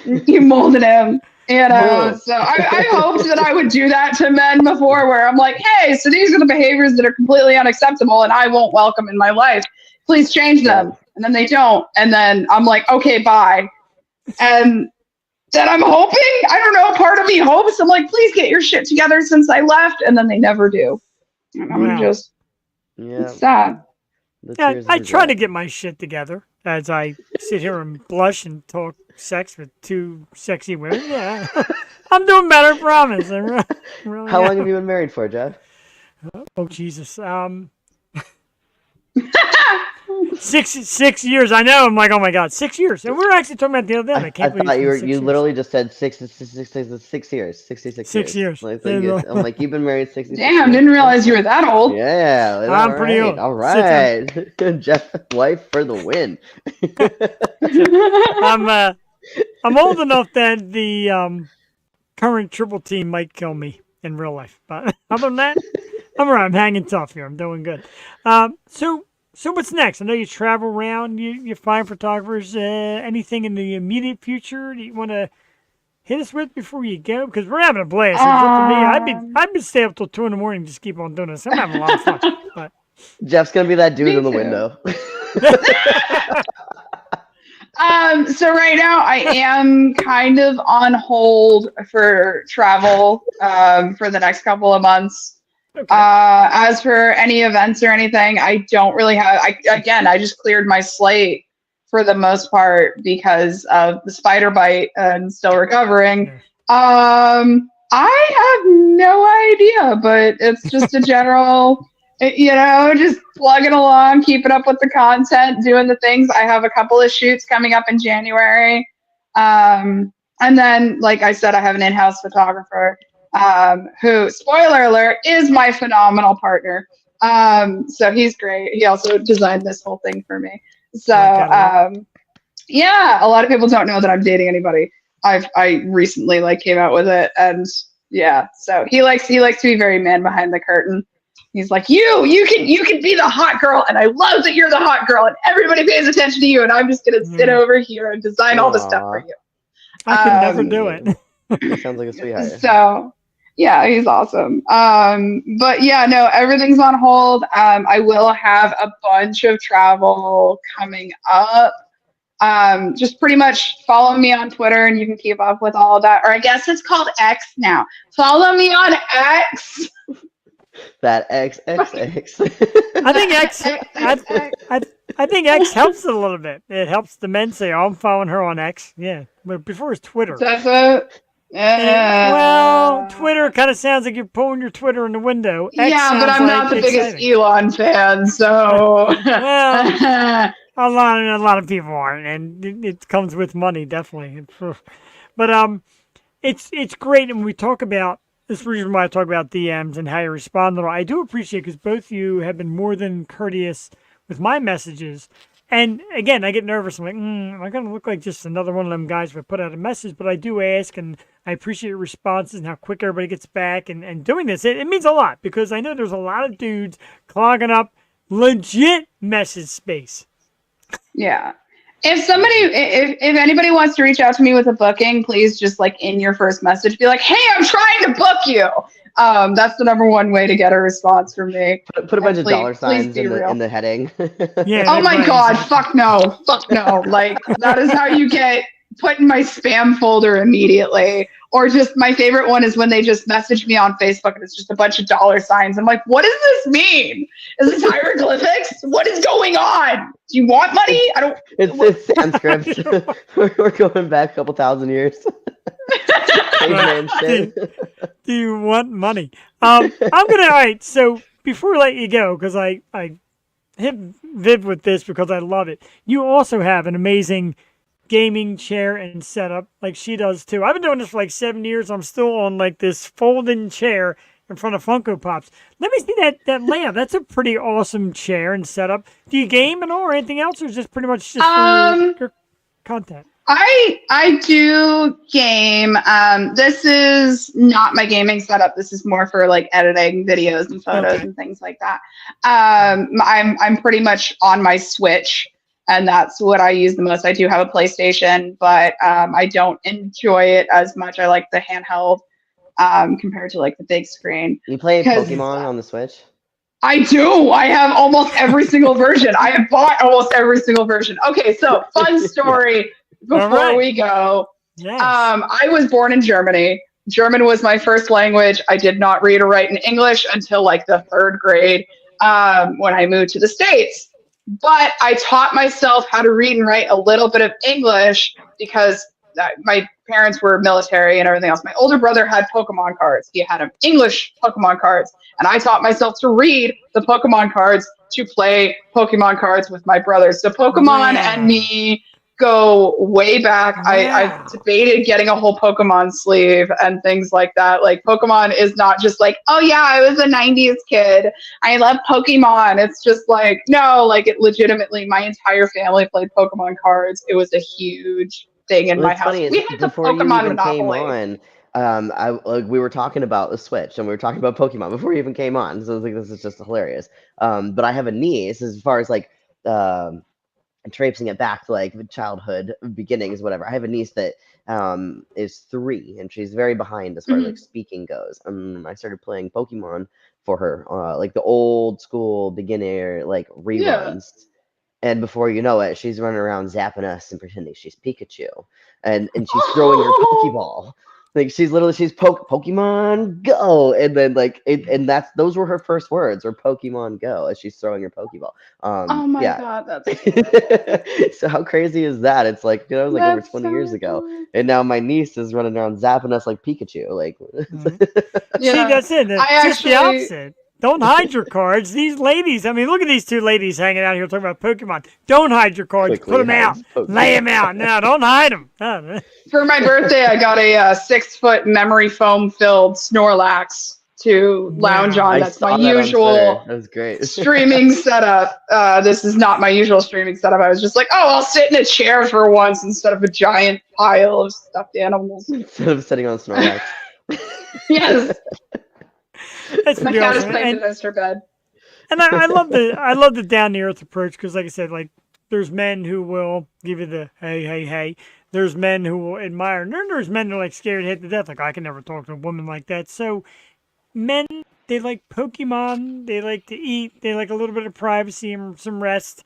You molded him, you know.
Cool.
So I hoped that I would do that to men before, where I'm like, hey, so these are the behaviors that are completely unacceptable, and I won't welcome in my life. Please change them. And then they don't, and then I'm like, okay, bye. And then I'm hoping, I don't know, part of me hopes, I'm like, please get your shit together since I left, and then they never do. And I'm
Wow.
just,
Yeah.
it's sad.
The
Yeah,
tears of
I try to
regret.
get my shit together as I sit here and blush and talk sex with two sexy women. Yeah, I'm doing better, promise. I really
How long
am.
have you been married for, Jeff?
Oh Jesus. 6 years. I know. I'm like, oh my God, 6 years. And we were actually talking about the other day. I can't believe
thought
it's
you
been
were
6
you
years.
literally just said 6 years, 66
6 years.
Like,
Yeah, no.
I'm like, you've been married 66
Damn,
years.
didn't realize you were that old.
Yeah, like,
I'm pretty old.
All
Six,
right. Jeff, wife for the win.
I'm old enough that the current triple team might kill me in real life. But other than that, I'm all right. I'm hanging tough here. I'm doing good. So what's next? I know you travel around. You find photographers. Anything in the immediate future that you want to hit us with before you go? Because we're having a blast. It's up to me. I've been staying up till 2 a.m. Just keep on doing this. I'm having a lot of fun. But
Jeff's gonna be that dude
Me
in the
too.
window.
So right now I am kind of on hold for travel for the next couple of months.
okay.
As for any events or anything, I don't really have. I just cleared my slate for the most part because of the spider bite and still recovering.
Yeah.
I have no idea, but it's just a general, just plugging along, keeping up with the content, doing the things. I have a couple of shoots coming up in January. And then, like I said, I have an in-house photographer who, spoiler alert, is my phenomenal partner. So he's great. He also designed this whole thing for me. So, yeah, a lot of people don't know that I'm dating anybody. I recently came out with it, and yeah, so he likes to be very man behind the curtain. He's like, you can be the hot girl, and I love that you're the hot girl, and everybody pays attention to you, and I'm just gonna sit over here and design all the stuff for you.
I could never do it.
He sounds like a sweetheart.
So, Yeah, he's awesome. But yeah, no, everything's on hold. I will have a bunch of travel coming up. Just pretty much follow me on Twitter and you can keep up with all of that. Or I guess it's called X now. Follow me on X.
That XXX.
I think X. I think X helps it a little bit. It helps the men say, "Oh, I'm following her on X." Yeah, but before it was Twitter.
Does it?
Well, Twitter kind of sounds like you're pulling your Twitter in the window. X
Yeah, but
sounds
I'm
like
not the biggest
exciting.
Elon fan, so.
Well, a lot of people aren't, and it comes with money, definitely. But it's great, and we talk about this reason why I talk about DMs and how you respond to them. I do appreciate because both of you have been more than courteous with my messages. And again, I get nervous. I'm like, am I going to look like just another one of them guys if I put out a message? But I do ask, and I appreciate your responses and how quick everybody gets back. And doing this, it means a lot because I know there's a lot of dudes clogging up legit message space.
Yeah. If anybody wants to reach out to me with a booking, please just like in your first message be like, "Hey, I'm trying to book you." That's the number one way to get a response from me.
Put a bunch of dollar
Please
signs
be real.
in the heading.
Yeah.
Oh my
right,
God,
exactly.
fuck no. Like that is how you get put in my spam folder immediately. Or just my favorite one is when they just message me on Facebook and it's just a bunch of dollar signs. I'm like, what does this mean? Is this hieroglyphics? What is going on? Do you want money? I don't.
It's Sanskrit. We're going back a couple thousand years. Caveman shit.
Do you want money? I'm gonna. All right. So before we let you go, because I hit Viv with this because I love it. You also have an amazing gaming chair and setup like she does too. I've been doing this for like 7 years. I'm still on like this folding chair in front of Funko Pops. Let me see that layout. That's a pretty awesome chair and setup. Do you game at all or anything else, or is this pretty much just for your content?
I do game. This is not my gaming setup. This is more for like editing videos and photos and things like that. I'm pretty much on my Switch, and that's what I use the most. I do have a PlayStation, but I don't enjoy it as much. I like the handheld compared to like the big screen.
You play Pokemon on the Switch?
I do. I have almost every single version. I have bought almost every single version. Okay, so fun story before we go.
Yes.
I was born in Germany. German was my first language. I did not read or write in English until like the 3rd grade when I moved to the States. But I taught myself how to read and write a little bit of English because my parents were military and everything else. My older brother had Pokemon cards. He had English Pokemon cards. And I taught myself to read the Pokemon cards to play Pokemon cards with my brothers. So Pokemon and me go way back. I've debated getting a whole Pokemon sleeve and things like that. Like Pokemon is not just like, oh yeah, I was a 90s kid, I love Pokemon. It's just like, no, like it legitimately, my entire family played Pokemon cards. It was a huge thing in my house. We had the Pokemon Monopoly.
We were talking about the Switch and we were talking about Pokemon before you even came on. So I was like, this is just hilarious. But I have a niece, as far as like tracing it back to like childhood beginnings, whatever. I have a niece that is 3 and she's very behind as far as like speaking goes. I started playing Pokemon for her, like the old school beginner like reruns. And before you know it, she's running around zapping us and pretending she's Pikachu, and she's throwing her Pokeball. Like she's Pokemon Go, and then like and those were her first words, or Pokemon Go, as she's throwing her Pokeball.
Oh my God, that's
so how crazy is that? It's like, you know, like over 20 years ago, and now my niece is running around zapping us like Pikachu. Like,
see, that's it. It's just the opposite. Don't hide your cards. These ladies, I mean, look at these 2 ladies hanging out here talking about Pokemon. Don't hide your cards.
Quickly
Put them out.
Pokemon.
Lay them out. No, don't hide them.
For my birthday, I got a 6-foot memory foam filled Snorlax to lounge on. That's my usual
that was great.
streaming setup. This is not my usual streaming setup. I was just like, oh, I'll sit in a chair for once instead of a giant pile of stuffed animals.
Instead of sitting on Snorlax.
Yes.
That's
My
pretty
cat is
awesome.
playing Mr. Bed.
And I love the down to earth approach because, like I said, like there's men who will give you the hey. there's men who will admire, and then there's men who are like scared to hit to death. Like, I can never talk to a woman like that. So men, they like Pokemon, they like to eat, they like a little bit of privacy and some rest.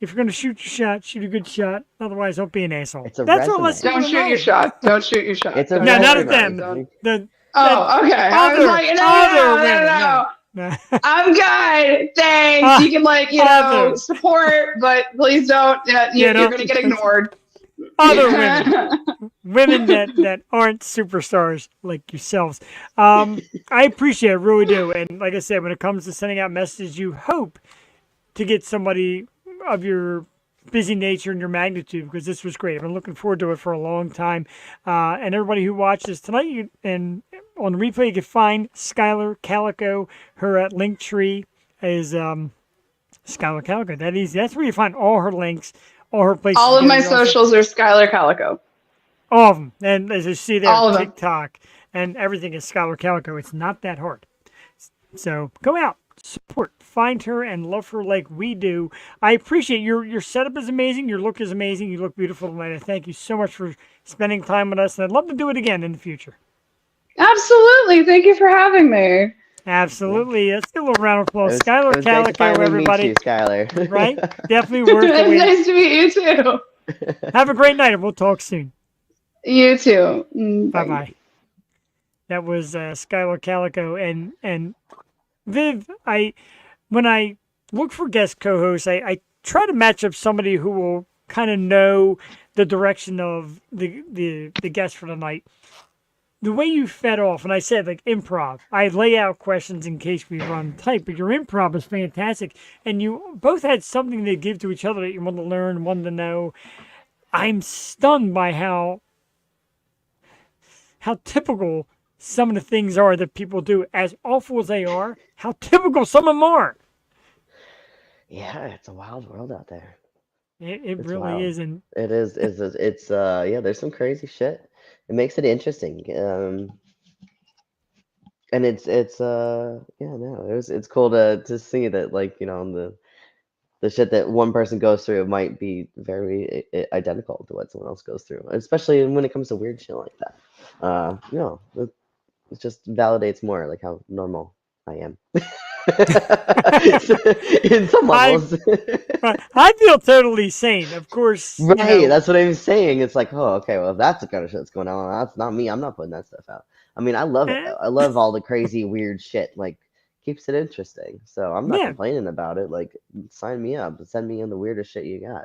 If you're gonna shoot your shot, shoot a good shot. Otherwise, don't be an asshole.
It's a
That's all I
resume.
see
Don't
with
shoot your
men.
shot. Don't shoot your shot.
It's a
Don't
No,
shoot
not
your
at
resume.
shot.
them.
Like,
The
Oh, okay. I was
other
like, no, no,
other
no, no,
women.
no.
No.
I'm good. Thanks. You can like,
Other.
support, but please don't.
Yeah,
You're
don't.
gonna get ignored.
Other women. Women that aren't superstars like yourselves. I appreciate it, really do. And like I said, when it comes to sending out messages, you hope to get somebody of your busy nature and your magnitude, because this was great. I've been looking forward to it for a long time. And everybody who watches tonight, and on the replay, you can find Skylar Calico. Her at Linktree is Skylar Calico. That's where you find all her links, all her places.
All
to
of
go.
my
You also-
socials are Skylar Calico.
all of them. And as you see there,
All of them.
TikTok and everything is Skylar Calico. It's not that hard. So go out, support, find her, and love her like we do. I appreciate your setup is amazing. Your look is amazing. You look beautiful tonight. I thank you so much for spending time with us, and I'd love to do it again in the future.
Absolutely. Thank you for having me.
Absolutely. Let's get a little round of applause.
it
Skylar
was great to
Calico,
finally
everybody.
meet you, Skylar.
Right? Definitely worth the wait.
Nice to meet you too.
Have a great night, and we'll talk soon.
You too.
Bye bye. That was Skylar Calico, and Viv. When I look for guest co-hosts, I try to match up somebody who will kind of know the direction of the guest for the night. The way you fed off, and I said like improv. I lay out questions in case we run tight, but your improv is fantastic, and you both had something to give to each other that you wanted to learn, wanted to know. I'm stunned by how typical some of the things are that people do. As awful as they are, how typical some of them are.
Yeah, it's a wild world out there.
It
It's
really
wild.
is, and
It is. It's yeah. There's some crazy shit. It makes it interesting. And it's yeah. No, it's cool to see that, like, the shit that one person goes through might be very identical to what someone else goes through, especially when it comes to weird shit like that. It just validates more like how normal I am. In some levels.
I feel totally sane. Of course,
Right, that's what I'm saying. It's like, oh, okay, well, if that's the kind of shit that's going on, that's not me. I'm not putting that stuff out. I mean, I love it. I love all the crazy, weird shit. Like, keeps it interesting. So I'm not
Yeah.
complaining about it. Like, sign me up. Send me in the weirdest shit you got.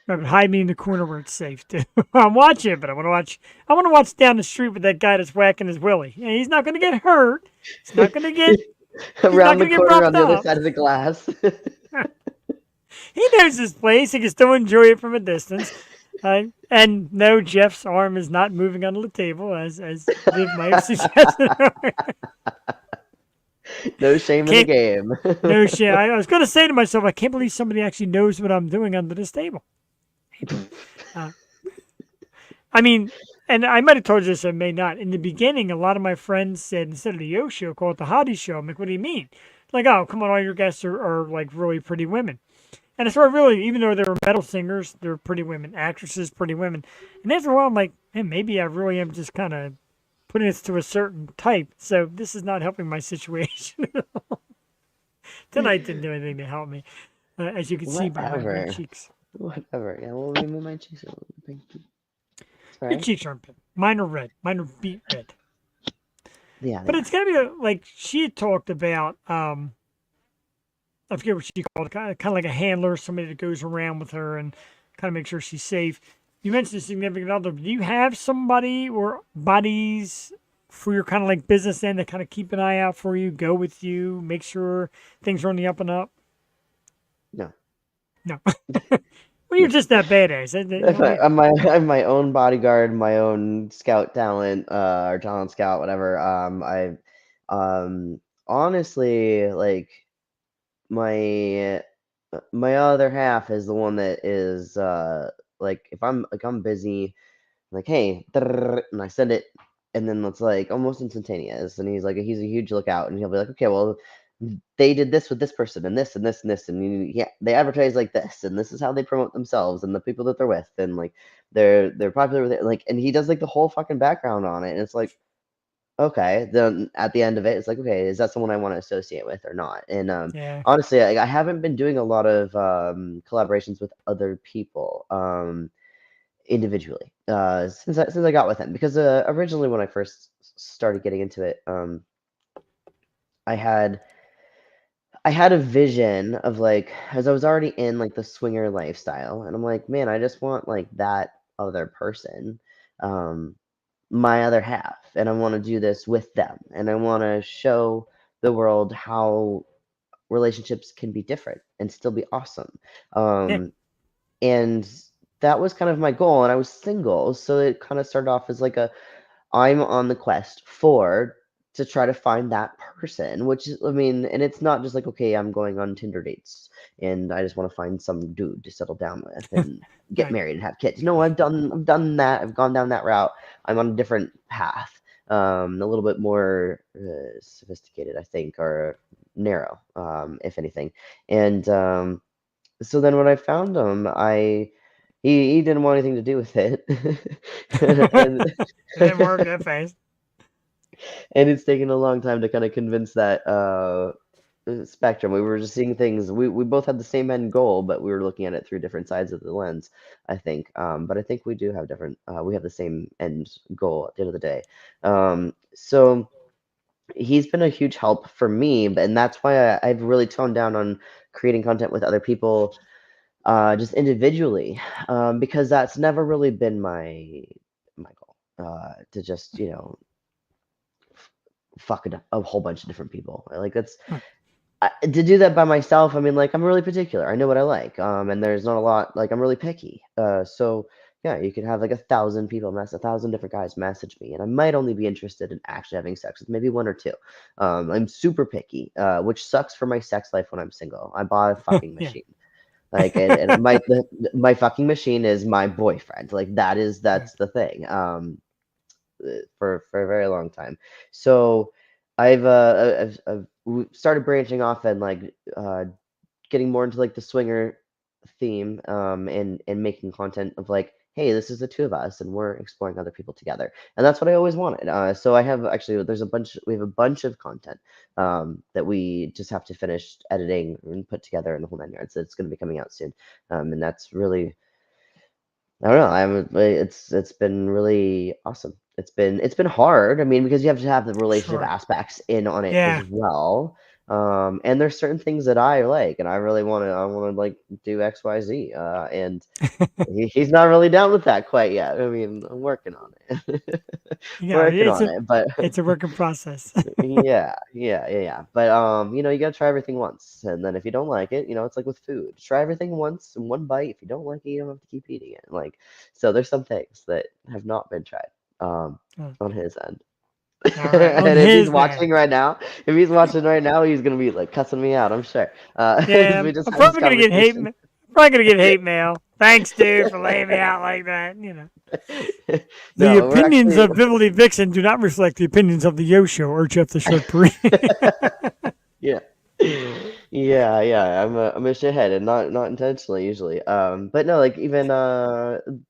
But hide me in the corner where it's safe too. I'm watching, but I want to watch. I want to watch down the street with that guy that's whacking his willy. Yeah, he's not going to get hurt. He's not going to get.
Around
not
the
gonna get
corner on
roughed
the other
up.
side of the glass.
He knows his place. He can still enjoy it from a distance. And no, Jeff's arm is not moving under the table, as Viv might have suggested.
No shame in the game.
No shit. I was going to say to myself, I can't believe somebody actually knows what I'm doing under this table. I mean, and I might have told you this, I may not. In the beginning, a lot of my friends said, instead of the Yo Show, call it the Hottie Show. I'm like, what do you mean? Like, oh, come on, all your guests are like really pretty women. And it's really, even though they were metal singers, they're pretty women, actresses, pretty women. And after a while, I'm like, man, maybe I really am just kind of putting this to a certain type. So this is not helping my situation at all. Tonight didn't do anything to help me, as you can see by my red
Whatever.
cheeks.
Whatever. Yeah, well, maybe my cheeks are a little pink. It's
Your
right.
cheeks aren't pink. Mine are red. Mine are beet red.
Yeah.
But it's going to be like she had talked about, I forget what she called it, kind of like a handler, somebody that goes around with her and kind of make sure she's safe. You mentioned a significant other. Do you have somebody or buddies for your kind of like business end that kind of keep an eye out for you, go with you, make sure things are on the up and up?
No.
No. Well, you're just that badass.
I have my own bodyguard, my own scout talent, or talent scout, whatever. Honestly, like, my other half is the one that is like, if I'm busy, like, hey, and I send it, and then it's like almost instantaneous, and he's a huge lookout, and he'll be like, okay, well, they did this with this person and this and this and this, and yeah, they advertise like this, and this is how they promote themselves and the people that they're with, and like they're popular with it, like, and he does like the whole fucking background on it, and it's like, okay, then at the end of it, it's like, okay, is that someone I want to associate with or not? And
Yeah.
honestly, I haven't been doing a lot of collaborations with other people individually since I got with him, because originally when I first started getting into it, I had I had a vision of like, as I was already in like the swinger lifestyle, and I'm like, man, I just want like that other person, um, my other half, and I want to do this with them, and I want to show the world how relationships can be different and still be awesome.
Yeah.
And that was kind of my goal, and I was single, so it kind of started off as like a, I'm on the quest for to try to find that person, which is, I mean, and it's not just like, okay, I'm going on Tinder dates and I just want to find some dude to settle down with and get
Right.
married and have kids. No, I've done that. I've gone down that route. I'm on a different path, a little bit more sophisticated, I think, or narrow, if anything. And so then when I found him, he didn't want anything to do with it, and
It didn't work that fast.
and it's taken a long time to kind of convince that spectrum. We were just seeing things. We both had the same end goal, but we were looking at it through different sides of the lens, I think. But I think we do have different. We have the same end goal at the end of the day. So he's been a huge help for me, and that's why I've really toned down on creating content with other people, just individually, because that's never really been my goal. To just fuck a whole bunch of different people. Like that's
Huh.
to do that by myself. I mean, like, I'm really particular. I know what I like. And there's not a lot. Like, I'm really picky. So yeah, you could have like 1,000 people 1,000 different guys message me, and I might only be interested in actually having sex with maybe one or two. I'm super picky, which sucks for my sex life when I'm single. I bought a fucking
Yeah.
machine. Like, and my fucking machine is my boyfriend. Like,
Right.
that's the thing. For a very long time. So I've started branching off and like getting more into like the swinger theme, and making content of like, hey, this is the two of us and we're exploring other people together, and that's what I always wanted. So I have actually, we have a bunch of content that we just have to finish editing and put together in the whole nine yards. So it's going to be coming out soon, and that's really, I don't know. It's been really awesome. It's been hard. I mean, because you have to have the relationship
Sure.
aspects in on it as
Yeah.
well. And there's certain things that I like, and I want to like do X, Y, Z. And he's not really down with that quite yet. I mean, I'm working on it.
Yeah.
Working on it, but
It's a work in process.
yeah. But you gotta try everything once, and then if you don't like it, it's like with food. Try everything once in one bite. If you don't like it, you don't have to keep eating it. Like, so there's some things that have not been tried
Oh,
on his end.
all right. On
And if he's
his man.
watching right now, he's gonna be like cussing me out, I'm sure.
Yeah.
We just
I'm
had this
probably gonna get hate.
conversation.
Probably gonna get hate mail. Thanks, dude, for laying me out like that. The
No, we're
opinions
actually
of Beverly Vixen do not reflect the opinions of the Yo Show or Jeff the Short Perini.
yeah. Yeah. I'm a shithead, and not intentionally usually. But no, like, even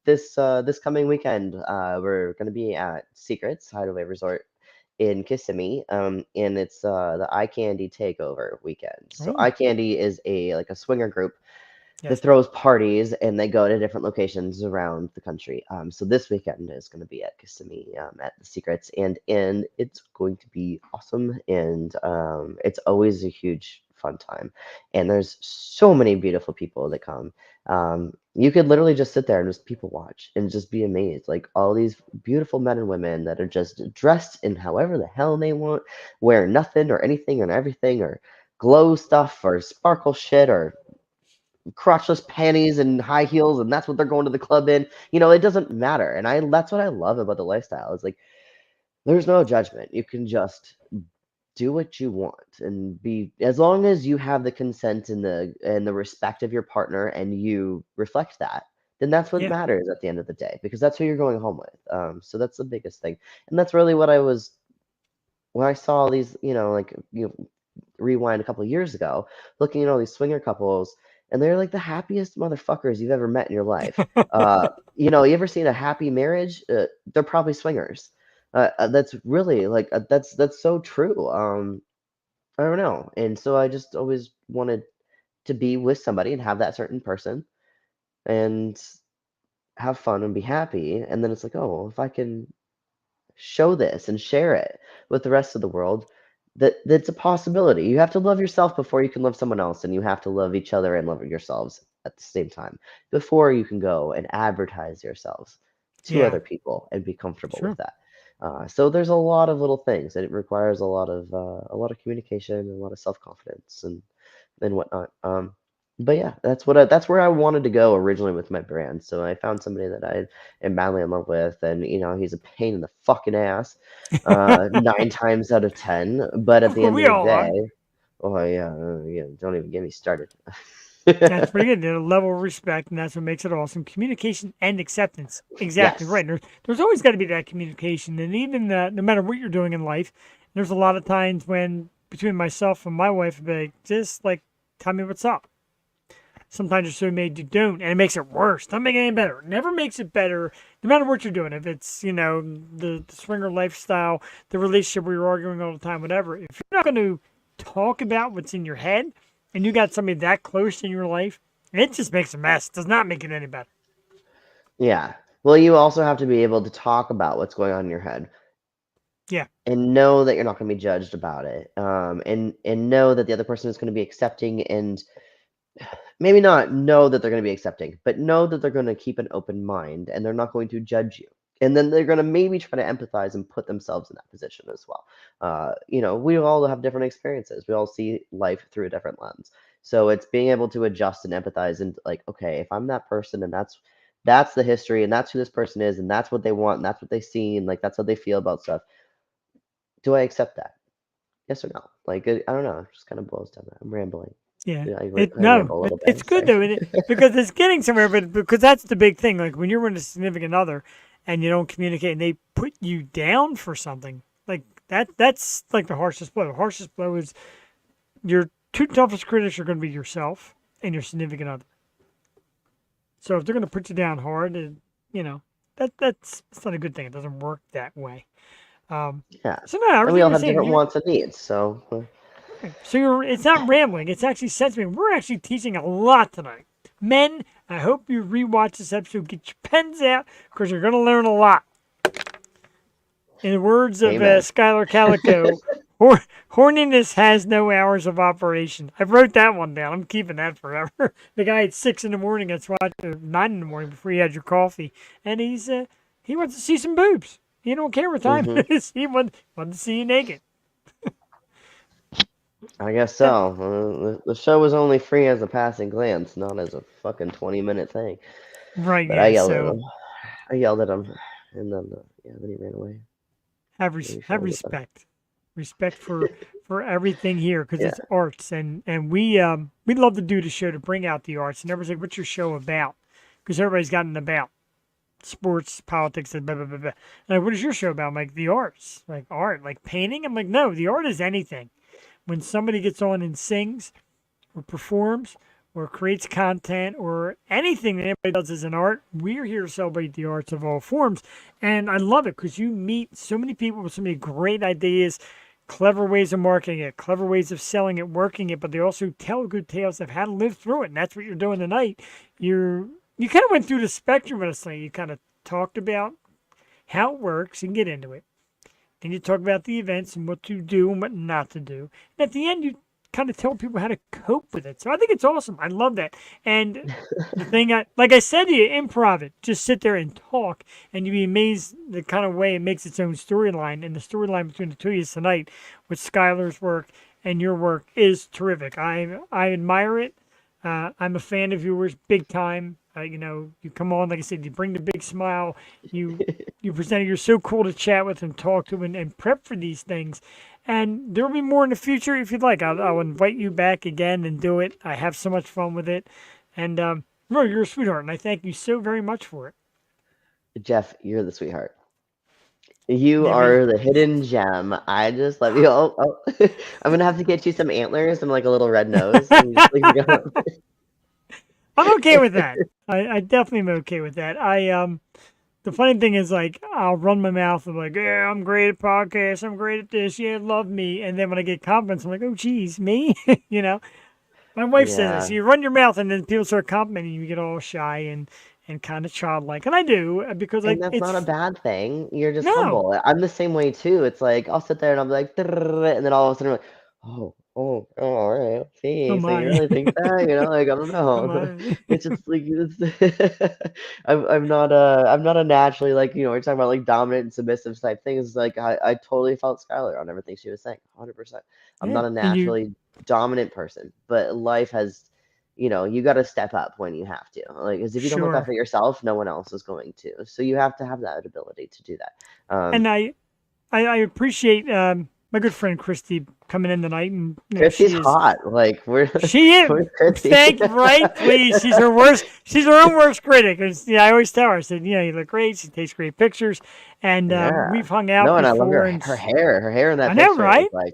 this coming weekend, we're gonna be at Secrets Hideaway Resort in Kissimmee. And it's the Eye Candy Takeover weekend. So
Oh,
Eye Candy is a swinger group that
yes.
throws parties, and they go to different locations around the country. So this weekend is going to be at Kissimmee, at the Secrets, and it's going to be awesome. And it's always a huge fun time. And there's so many beautiful people that come. You could literally just sit there and just people watch and just be amazed. Like, all these beautiful men and women that are just dressed in however the hell they want, wear nothing or anything or everything, or glow stuff or sparkle shit or crotchless panties and high heels, and that's what they're going to the club in. It doesn't matter. And that's what I love about the lifestyle. It's like, there's no judgment. You can just do what you want, and be, as long as you have the consent and the respect of your partner, and you reflect that, then that's what
Yeah.
matters at the end of the day, because that's who you're going home with. So that's the biggest thing. And that's really what I was, when I saw these, like, rewind a couple of years ago, looking at all these swinger couples, and they're like the happiest motherfuckers you've ever met in your life. You know, you ever seen a happy marriage? They're probably swingers. That's really like that's so true. I don't know, and so I just always wanted to be with somebody and have that certain person and have fun and be happy. And then it's like, oh, well, if I can show this and share it with the rest of the world, that's a possibility. You have to love yourself before you can love someone else, and you have to love each other and love yourselves at the same time before you can go and advertise yourselves to
Yeah,
other people and be comfortable with
sure.
that. So there's a lot of little things, and it requires a lot of communication and a lot of self confidence and whatnot. But yeah, that's where I wanted to go originally with my brand. So I found somebody that I am madly in love with, and you know he's a pain in the fucking ass, 9 times out of 10. But at the end of
We
the
all
day,
are.
oh yeah, yeah, don't even get me started.
That's pretty good. There's a level of respect, and that's what makes it awesome. Communication and acceptance. Exactly
Yes.
right. There's always got to be that communication, and even no matter what you're doing in life, there's a lot of times when between myself and my wife, I'd be like, just like, tell me what's up. Sometimes you're so made you don't, and it makes it worse. Doesn't make it any better. It never makes it better, no matter what you're doing. If it's the swinger lifestyle, the relationship where you're arguing all the time, whatever. If you're not going to talk about what's in your head, and you got somebody that close in your life, it just makes a mess. It does not make it any better.
Yeah. Well, you also have to be able to talk about what's going on in your head
Yeah,
and know that you're not going to be judged about it. And know that the other person is going to be accepting and maybe not know that they're going to be accepting, but know that they're going to keep an open mind and they're not going to judge you. And then they're going to maybe try to empathize and put themselves in that position as well. You know, we all have different experiences. We all see life through a different lens. So it's being able to adjust and empathize and like, okay, if I'm that person and that's the history and that's who this person is and that's what they want and that's what they see and like that's how they feel about stuff. Do I accept that? Yes or no? Like I don't know. It just kind of boils down to that. I'm rambling.
yeah.
Yeah,
It
I
no,
ramble a little
it's
bit.
good
Sorry.
though, because it's getting somewhere. But because that's the big thing. Like when you're with a significant other, and you don't communicate, and they put you down for something, like that. That's like the harshest blow. The harshest blow is your two toughest critics are going to be yourself and your significant other. So if they're going to put you down hard, you know that's not a good thing. It doesn't work that way. Um,
Yeah.
so no,
And we
everything
all
you're
have
saying,
different wants and needs. So,
so it's not rambling. It's actually sense making. We're actually teaching a lot tonight. Men, I hope you rewatch this episode. Get your pens out because you're going to learn a lot. In the words of
amen.
Skylar Calico, horniness has no hours of operation. I wrote that one down. I'm keeping that forever. The guy at 6 in the morning, that's why 9 in the morning before you had your coffee, and he wants to see some boobs. He don't care what time
Hmm.
it is. He wants to see you naked.
I guess
Yeah,
so. The show was only free as a passing glance, not as a fucking 20-minute thing.
right.
But I
Yeah.
yelled at
So
him. I yelled at him, and then yeah, then he ran away. Then he
have
followed it back.
respect for everything here because
Yeah.
it's arts and we love to do the show to bring out the arts and everybody's like, what's your show about? Because everybody's got an about sports, politics, and blah blah blah blah. Like, what is your show about? I'm like, the arts, like art, like painting. I'm like, no, the art is anything. When somebody gets on and sings or performs or creates content or anything that anybody does as an art, we're here to celebrate the arts of all forms. And I love it because you meet so many people with so many great ideas, clever ways of marketing it, clever ways of selling it, working it, but they also tell good tales of how to live through it. And that's what you're doing tonight. You kind of went through the spectrum of this thing. You kind of talked about how it works and get into it. Then you talk about the events and what to do and what not to do. And at the end, you kind of tell people how to cope with it. So I think it's awesome. I love that. And the thing, like I said to you, improv it. Just sit there and talk, and you'd be amazed the kind of way it makes its own storyline. And the storyline between the two of you tonight with Skylar's work and your work is terrific. I admire it. I'm a fan of yours, big time. You come on, like I said, you bring the big smile. You present. You're so cool to chat with and talk to and prep for these things. And there'll be more in the future if you'd like. I'll invite you back again and do it. I have so much fun with it. And no, you're a sweetheart, and I thank you so very much for it.
Jeff, you're the sweetheart. You
Maybe.
are the hidden gem. I just love you. I'm gonna have to get you some antlers and like a little red nose. And just, like, go.
I'm okay with that. I definitely am okay with that. The funny thing is, like, I'll run my mouth and like, yeah, I'm great at podcasts. I'm great at this. Yeah, love me. And then when I get compliments, I'm like, oh, geez, me? you know, my wife says this.
Yeah.
You run your mouth and then people start complimenting you. You get all shy and kind of childlike. And I do because
And
like
that's not a
it's
bad thing. You're just
no,
humble. I'm the same way too. It's like I'll sit there and I'm like, "Drrrr," and then all of a sudden I'm like, oh, all right,
oh
see, so you
my,
really think that, like I don't
oh
know.
my.
It's just like I'm not a naturally like we're talking about like dominant and submissive type things. Like I totally felt Skylar on everything she was saying, 100%. I'm
Yeah.
not a
And you,
naturally dominant person, but life has you got to step up when you have to. Like, because if you don't look out
sure.
for yourself, no one else is going to. So you have to have that ability to do that.
And I appreciate my good friend Christy coming in tonight. And,
Christy's
she is.
hot. Like,
She is.
where's Christy?
Thank right, please. She's her worst. She's her own worst critic. I always tell her. I said, you look great. She takes great pictures, and
Yeah.
we've hung out
No, and I love
before.
her
And
her hair. Her hair in
I
that
know,
picture is
right?
like,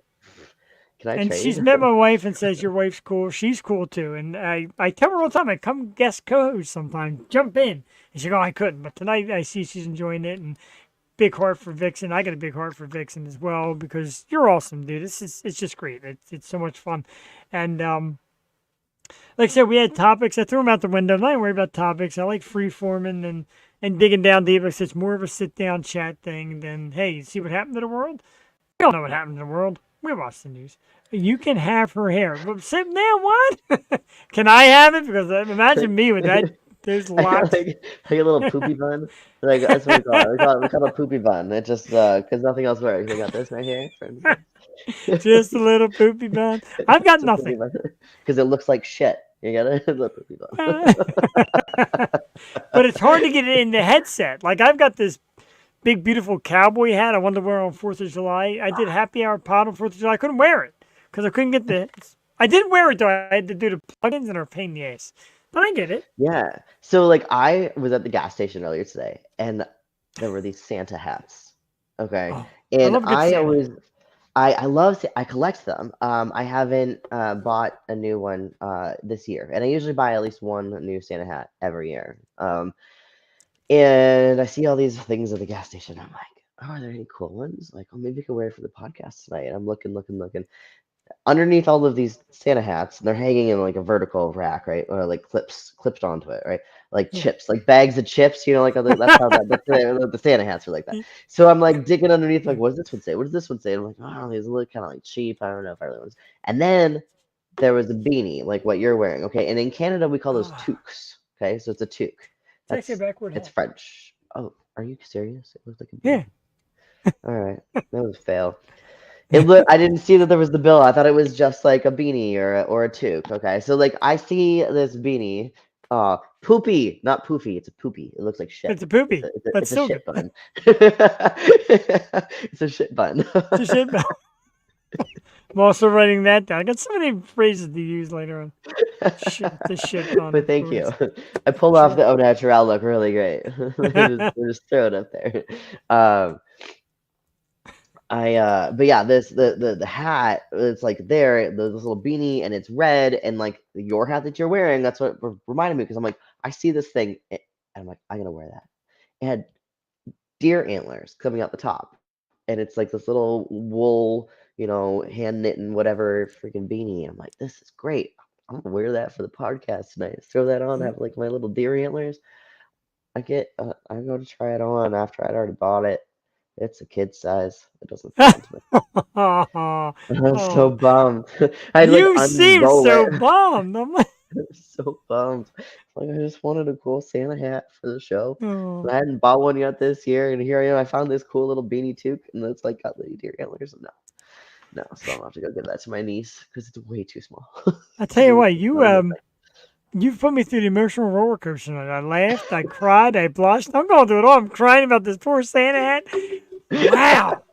can I
And she's
trade?
met my wife and says your wife's cool. She's cool too. And I tell her all the time, I come guest co-host sometime. Jump in. And she go, I couldn't, but tonight I see she's enjoying it. And big heart for Vixen. I got a big heart for Vixen as well because you're awesome, dude. It's just great. It's so much fun, and like I said, we had topics. I threw them out the window. I'm not worried about topics. I like free forming and digging down deep. Like it's more of a sit down chat thing than hey, see what happened to the world. We all know what happened to the world. We watch the news. You can have her hair. But sit now, what? Can I have it? Because imagine me with that. There's
I got
lots.
like a little poopy bun. Like that's what we call it. We call it a poopy bun. It just because nothing else works. I got this right here.
Just a little poopy bun. I've got
It's a poopy
nothing.
bun because it looks like shit. You got it? It's a poopy bun.
But it's hard to get it in the headset. Like I've got this big, beautiful cowboy hat I wanted to wear on 4th of July. I did happy hour pod on 4th of July. I couldn't wear it because I couldn't get the. I did wear it though. I had to do the plugins and are a pain in the ass. But I get it.
Yeah. So like I was at the gas station earlier today and there were these Santa hats. Okay.
Oh, I
And
love good
I
Santa.
always I collect them. I haven't bought a new one this year. And I usually buy at least one new Santa hat every year. And I see all these things at the gas station. I'm like, oh, are there any cool ones? Like, oh, maybe I could wear it for the podcast tonight. And I'm looking. Underneath all of these Santa hats, they're hanging in like a vertical rack, right? Or like clipped onto it, right? Like
Yeah.
chips, like bags of chips, like that's how the Santa hats are like that. So I'm like digging underneath, like, what does this one say? What does this one say? And I'm like, oh, these look kind of like cheap. I don't know if I really want this. And then there was a beanie, like what you're wearing, okay? And in Canada, we call those
Ah,
toques, okay? So it's a toque.
it's actually a backward
It's
hat.
French. Oh, are you serious? It looks like a
Yeah.
beanie. All right, that was a fail. I didn't see that there was the bill. I thought it was just like a beanie or a toque. Okay, so like I see this beanie. Poopy, not poofy. It's a poopy. It looks like shit.
It's a poopy. But
It's a
still good.
shit bun. It's a shit bun.
It's a shit bun. I'm also writing that down. I got so many phrases to use later on. The shit bun.
But thank you.
Boys.
I pulled off
Sure.
the au naturel look really great. just throw it up there. But yeah, the hat, it's like this little beanie, and it's red, and like your hat that you're wearing, that's what reminded me because I'm like, I see this thing, and I'm like, I'm gonna wear that. It had deer antlers coming out the top, and it's like this little wool, hand knitting whatever freaking beanie. I'm like, this is great. I'm gonna wear that for the podcast tonight. Throw that on, have like my little deer antlers. I go to try it on after I'd already bought it. It's a kid size. It doesn't fit into me.
Oh,
I'm so bummed. I'd like
you seem
unroll
so
it.
bummed. I'm like,
I'm so bummed. Like I just wanted a cool Santa hat for the show.
oh.
And I hadn't bought one yet this year, and here I am. I found this cool little beanie toque, and it's like got the deer antlers. No. So I'm gonna have to go give that to my niece because it's way too small.
I tell you what,
It's
you've put me through the emotional roller coaster tonight. I laughed, I cried, I blushed. I'm going through it all. I'm crying about this poor Santa hat. Wow.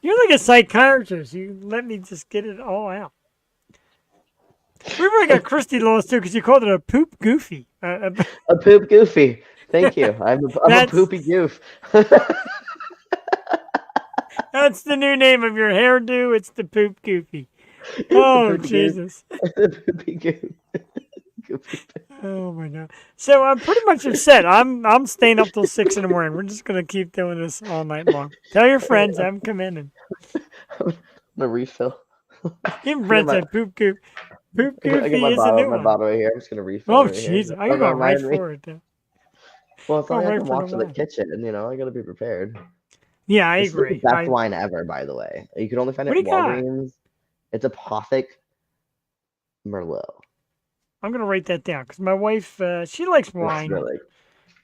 You're like a psychiatrist. You let me just get it all out. We really got Christy lost too because you called it a poop goofy.
a poop goofy. Thank you. I'm a
That's-
poopy goof.
That's the new name of your hairdo. It's the poop goofy. Oh,
Poopy
Jesus.
Poopy Goop. Goopy.
Oh my God. So I'm pretty much upset. I'm staying up till 6 in the morning. We're just gonna keep doing this all night long. Tell your friends I'm coming in.
I'm gonna refill.
Even
I
Brent
got my,
said poop goop. Poop
I got
goofy is a new
my
one.
bottle right here. I'm just gonna refill
Oh
right here.
Jesus. I'm
Don't
going right
remind me.
for it then.
Well, it's not
Going
like I
right
can
for the
walk to the
wine.
kitchen, and I gotta be prepared.
Yeah, I
This is the
agree.
best wine ever, by the way. You can only find
What
it
do
at
you got?
Walgreens. It's Apothic Merlot.
I'm gonna write that down because my wife she likes
It's
wine.
really,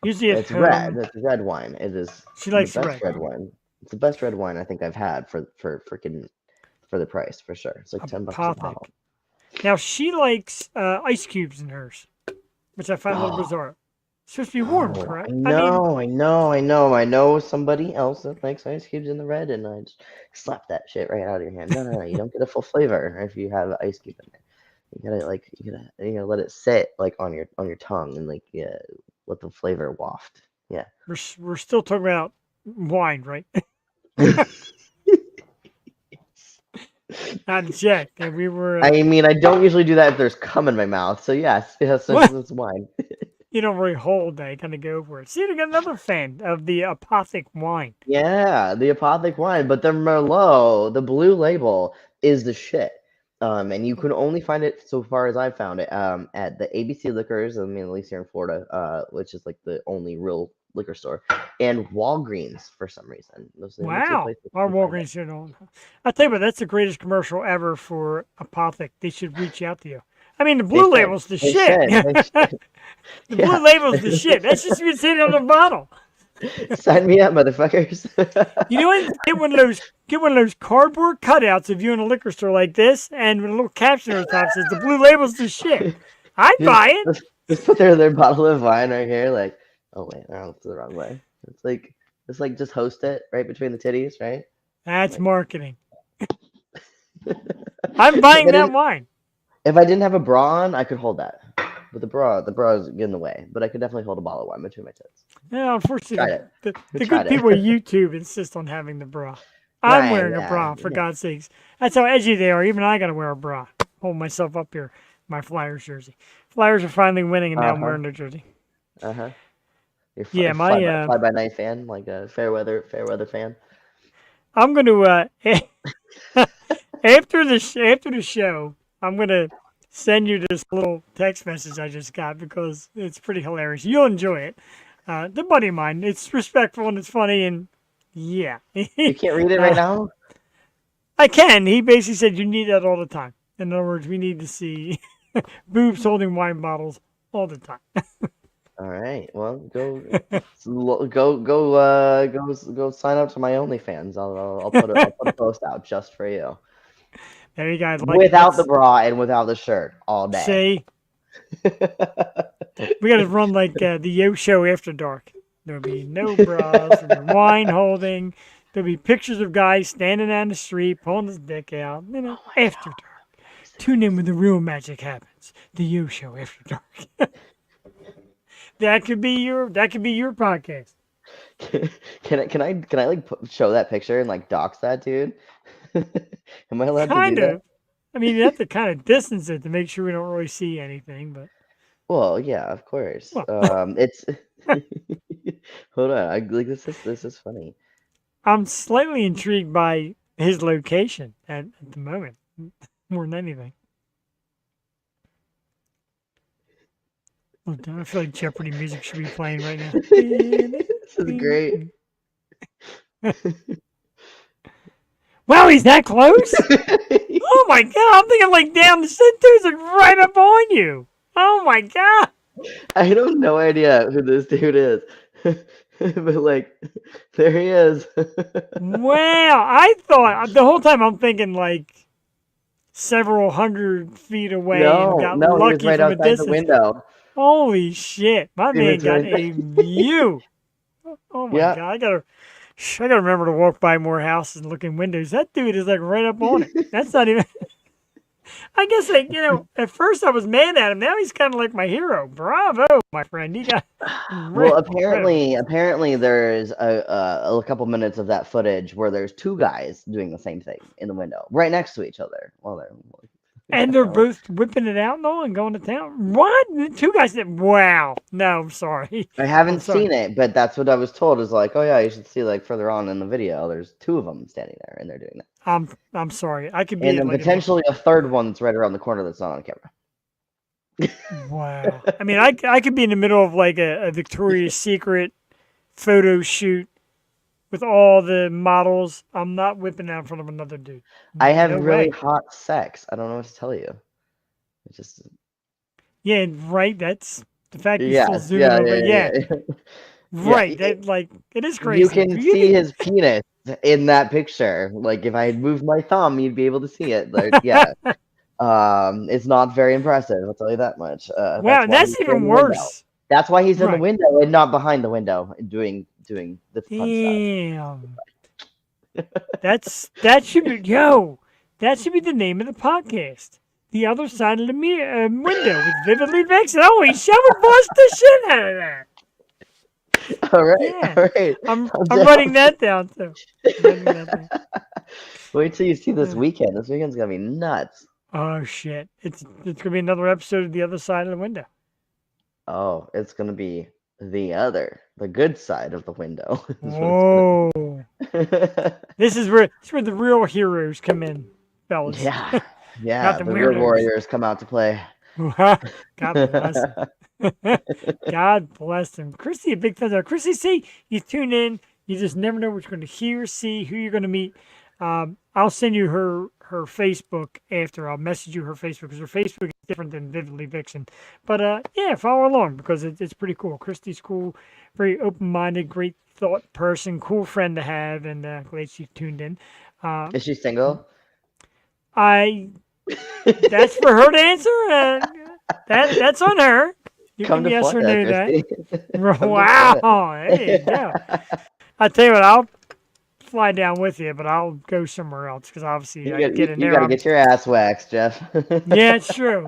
Usually at
it's red.
home.
It's red wine. It is
She
the
likes the
best
red.
red wine. It's the best red wine I think I've had for freaking for the price for sure. It's like $10 a bottle.
Apothic. Now she likes ice cubes in hers, which I find a little bizarre. It's supposed to be warm,
Oh,
correct?
I
I mean,
know, I know, I know. I know somebody else that likes ice cubes in the red, and I just slap that shit right out of your hand. No, no, no. You don't get a full flavor if you have ice cube in there. You gotta let it sit like on your tongue and like let the flavor waft. Yeah.
we're still talking about wine, right? I had to check, and we were.
I mean, I don't usually do that if there's cum in my mouth. So yes, yes,
What?
it's wine.
You don't really hold that. You kind of go for it. See, we got another fan of the Apothic wine.
Yeah, the Apothic wine, but the Merlot, the blue label, is the shit. And you can only find it, so far as I've found it, at the ABC Liquors, I mean, at least here in Florida, which is like the only real liquor store, and Walgreens for some reason. Those are the only two
Wow,
places you
our
can find it.
Walgreens should own. I tell you what, that's the greatest commercial ever for Apothic. They should reach out to you. I mean, the
They
blue
should.
label's the
They
shit.
should. They should.
The
Yeah.
blue label's the shit. That's just been sitting on the bottle.
Sign me up, motherfuckers.
You know what? Get one of those cardboard cutouts of you in a liquor store like this, and with a little caption over the top says the blue label's the shit. I'd
Just,
buy it.
just put their bottle of wine right here, like, oh wait, I looked the wrong way. It's like just host it right between the titties, right?
That's
Like,
marketing. I'm buying that wine.
If I didn't have a bra on, I could hold that. But the bra is in the way. But I could definitely hold a bottle of wine between my tits.
Yeah, unfortunately,
Tried it.
the
Tried
good
it.
people at YouTube insist on having the bra. I'm
Right,
wearing a
yeah,
bra, for
yeah.
God's sakes. That's how edgy they are. Even I got to wear a bra. Hold myself up here. My Flyers jersey. Flyers are finally winning, and now I'm
Uh-huh.
wearing their jersey.
Uh-huh. You're
Yeah, my
fly by night fan, like a fair weather fan.
I'm going to after the show, I'm going to send you this little text message I just got because it's pretty hilarious. You'll enjoy it. The buddy of mine. It's respectful and it's funny and yeah.
You can't read it right now?
I can. He basically said you need that all the time. In other words, we need to see boobs holding wine bottles all the time.
All right. Well, go sign up to my OnlyFans. I'll put a post out just for you.
There you go.
Without the bra and without the shirt all day.
See, we got to run like the Yo Show after dark. There'll be no bras, there'll be wine holding. There'll be pictures of guys standing down the street pulling his dick out. You know, after dark. Tune in when the real magic happens. The Yo Show after dark. That could be your podcast.
Can I like show that picture and like dox that dude? Am I allowed
Kind
to do
of.
that?
I mean, you have to kind of distance it to make sure we don't really see anything. But
Well, yeah, of course.
Well.
It's hold on. This is funny.
I'm slightly intrigued by his location at the moment, more than anything. Oh, I feel like Jeopardy music should be playing right now.
This is great.
Wow, he's that close? Oh my god, I'm thinking like down the dude's like right up on you. Oh my god.
I have no idea who this dude is. But like there he is.
Wow, I thought the whole time I'm thinking like several hundred feet away and got
No, he was
lucky
right
from a
outside the
distance.
window.
Holy shit, my
He
man
was
got
right
a view. Oh my
Yeah.
god, I gotta remember to walk by more houses and look in windows. That dude is like right up on it. That's not even. I guess, like, at first I was mad at him. Now he's kind of like my hero. Bravo, my friend. You got
Well,
incredible.
apparently there's a couple minutes of that footage where there's two guys doing the same thing in the window, right next to each other. Well, they're
And they're both whipping it out, though, and going to town. What? The two guys said, wow. No, I'm sorry.
I
I'm
haven't
sorry.
seen it, but that's what I was told. Is like, oh yeah, you should see like further on in the video. There's two of them standing there, and they're doing that,
I'm sorry. I could
and
be
then
like
potentially a third one that's right around the corner that's not on camera.
wow. I mean, I could be in the middle of like a Victoria's Secret photo shoot with all the models. I'm not whipping out in front of another dude.
I have
No
really
way.
hot sex. I don't know what to tell you. It's just
Yeah, right. That's the fact you still
yes,
zooming over. Yeah,
yeah. Yeah,
right. That like it is
you
crazy.
can see his penis in that picture. Like if I had moved my thumb, you'd be able to see it. Like yeah, it's not very impressive. I'll tell you that much.
Wow,
That's why
that's
he's in
even
the window.
worse.
That's why he's in the
Right.
window and not behind the window doing the fun stuff.
Damn. That should be that should be the name of the podcast. The other side of the window with vividly Vixen. Oh, he should bust the shit out of that.
All right,
Yeah,
all right.
I'm
down.
writing that down too. I'm writing that down.
Wait till you see this
Yeah.
weekend. This weekend's gonna be nuts.
Oh shit! It's gonna be another episode of the other side of the window.
Oh, it's gonna be the good side of the window. is what
Whoa!
it's gonna be.
This is where the real heroes come in, fellas.
Yeah, yeah.
Not the
The real
weirdos.
warriors come out to play.
God bless him. God bless him. Christy, a big fan of Christy. See, you tune in. You just never know what you're going to hear, see, who you're going to meet. I'll send you her Facebook after. I'll message you her Facebook because her Facebook is different than Vividly Vixen. But yeah, follow along because it's pretty cool. Christy's cool, very open-minded, great thought person, cool friend to have, and glad she tuned in.
Is she single?
That's for her to answer. That's on her. You
Come
can
to
yes or no
Florida,
that.
Christy. Come to
Wow.
Florida.
There you go. I tell you what, I'll fly down with you, but I'll go somewhere else because obviously I get in
You
there.
gotta get your ass waxed, Jeff.
Yeah, it's true.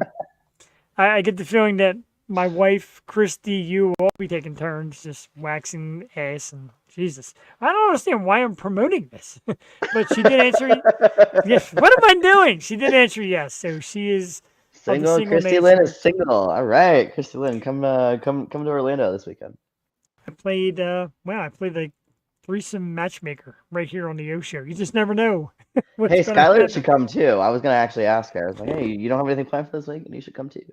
I get the feeling that my wife, Christy, you will all be taking turns just waxing ass and Jesus. I don't understand why I'm promoting this. But she did answer yes. What am I doing? She did answer yes. So she is of the
Single.
single
Christy Lynn
nature.
is single. All right, Christy Lynn, come to Orlando this weekend.
I played like threesome matchmaker right here on the O show. You just never know. What's
Hey,
gonna
Skylar
happen.
should come too. I was gonna actually ask her. I was like, hey, you don't have anything planned for this week, and you should come too.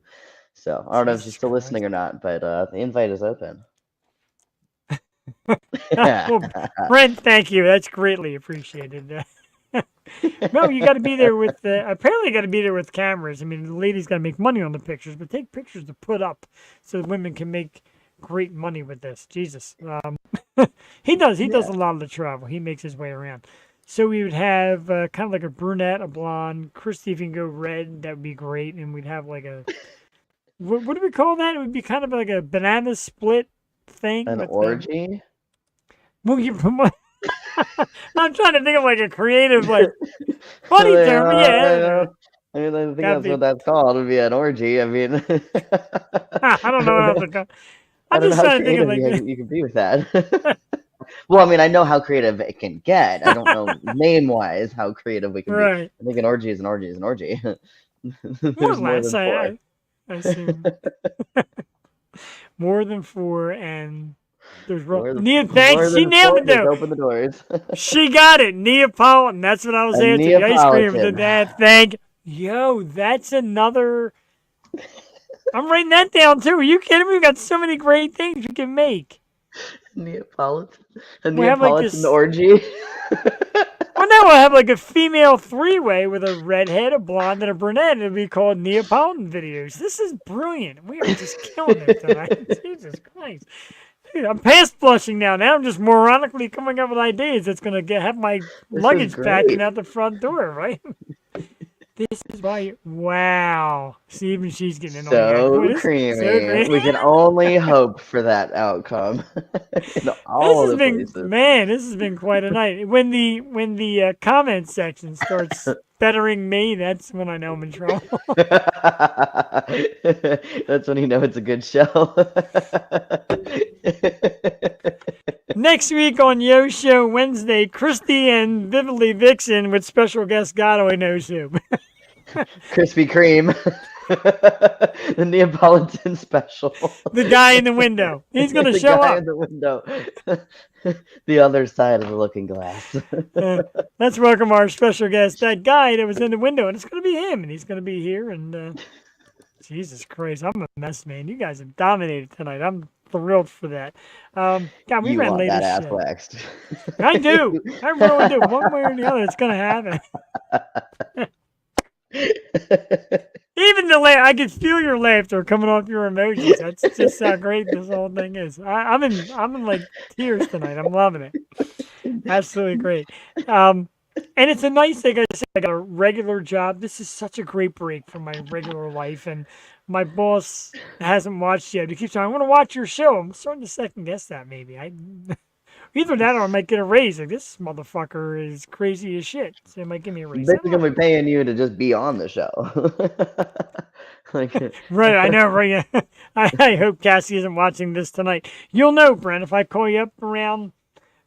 So I don't know if she's
Jesus
still
Christ.
listening or not, but the invite is open.
Well, Brent, thank you. That's greatly appreciated. No, you got to be there with. Apparently, you got to be there with cameras. I mean, the ladies got to make money on the pictures, but take pictures to put up so women can make great money with this. Jesus, he does. He does a lot of the travel. He makes his way around. So we would have kind of like a brunette, a blonde. Christy, if you can go red, that would be great. And we'd have like a what do we call that? It would be kind of like a banana split thing.
An
with,
orgy?
well, I'm trying to think of like a creative, like funny term. But yeah,
I mean, I think
Gotta
that's
be-
what that's called. It would be an orgy. I mean,
I don't know how to go.
I
I'm
don't know
just
how
trying to think of
creative
like
you can be with that. Well, I mean, I know how creative it can get. I don't know name-wise how creative we can be.
right.
I think an orgy is an orgy is an orgy.
More
There's
or
more
less,
than four.
I assume more than four, and there's
More than-
Nia.
more
Thanks, she
than
nailed
four,
it
just
though.
open the doors.
She got it. Neapolitan. That's what I was
A
answering. The ice cream.
Neapolitan.
That thing. Yo, that's another. I'm writing that down too. Are you kidding me? We got so many great things we can make.
Neapolitan. A
We have, like,
Neapolitan
this-
orgy.
Well, now we'll have like a female three-way with a redhead, a blonde, and a brunette. It'll be called Neapolitan videos. This is brilliant. We are just killing it tonight. Jesus Christ. Dude, I'm past blushing now. Now I'm just moronically coming up with ideas that's going to have my luggage
great.
packing out the front door, right? This is why. Wow. See, even she's getting in on the act.
So
Boy, this is
creamy.
so great.
We can only hope for that outcome in all
This has
the
been,
places.
man, this has been quite a night. When the comment section starts bettering me, that's when I know I'm in trouble.
That's when you know it's a good show.
Next week on Yo Show Wednesday, Christy and Vividly Vixen with special guest God only knows who.
Krispy Kreme. The Neapolitan special.
The guy in the window. He's going to
The
show
guy
up.
in the window. The other side of the looking glass.
Let's welcome our special guest, that guy that was in the window, and it's going to be him, and he's going to be here. And Jesus Christ, I'm a mess, man. You guys have dominated tonight. I'm thrilled for that. God, we
You
ran
want
late
that
as
ass
shit.
waxed.
I do. I really do. One way or the other, it's going to happen. Even the laugh, I can feel your laughter coming off your emojis. That's just how great this whole thing is. I'm in like tears tonight. I'm loving it. Absolutely great. And it's a nice thing. I got a regular job. This is such a great break from my regular life. And my boss hasn't watched yet. He keeps saying, "I want to watch your show." I'm starting to second guess that maybe. Either that or I might get a raise. Like, this motherfucker is crazy as shit. So they might give me a raise.
Basically, gonna be paying you to just be on the show. Like,
Right, I know, right? I hope Cassie isn't watching this tonight. You'll know, Brent, if I call you up around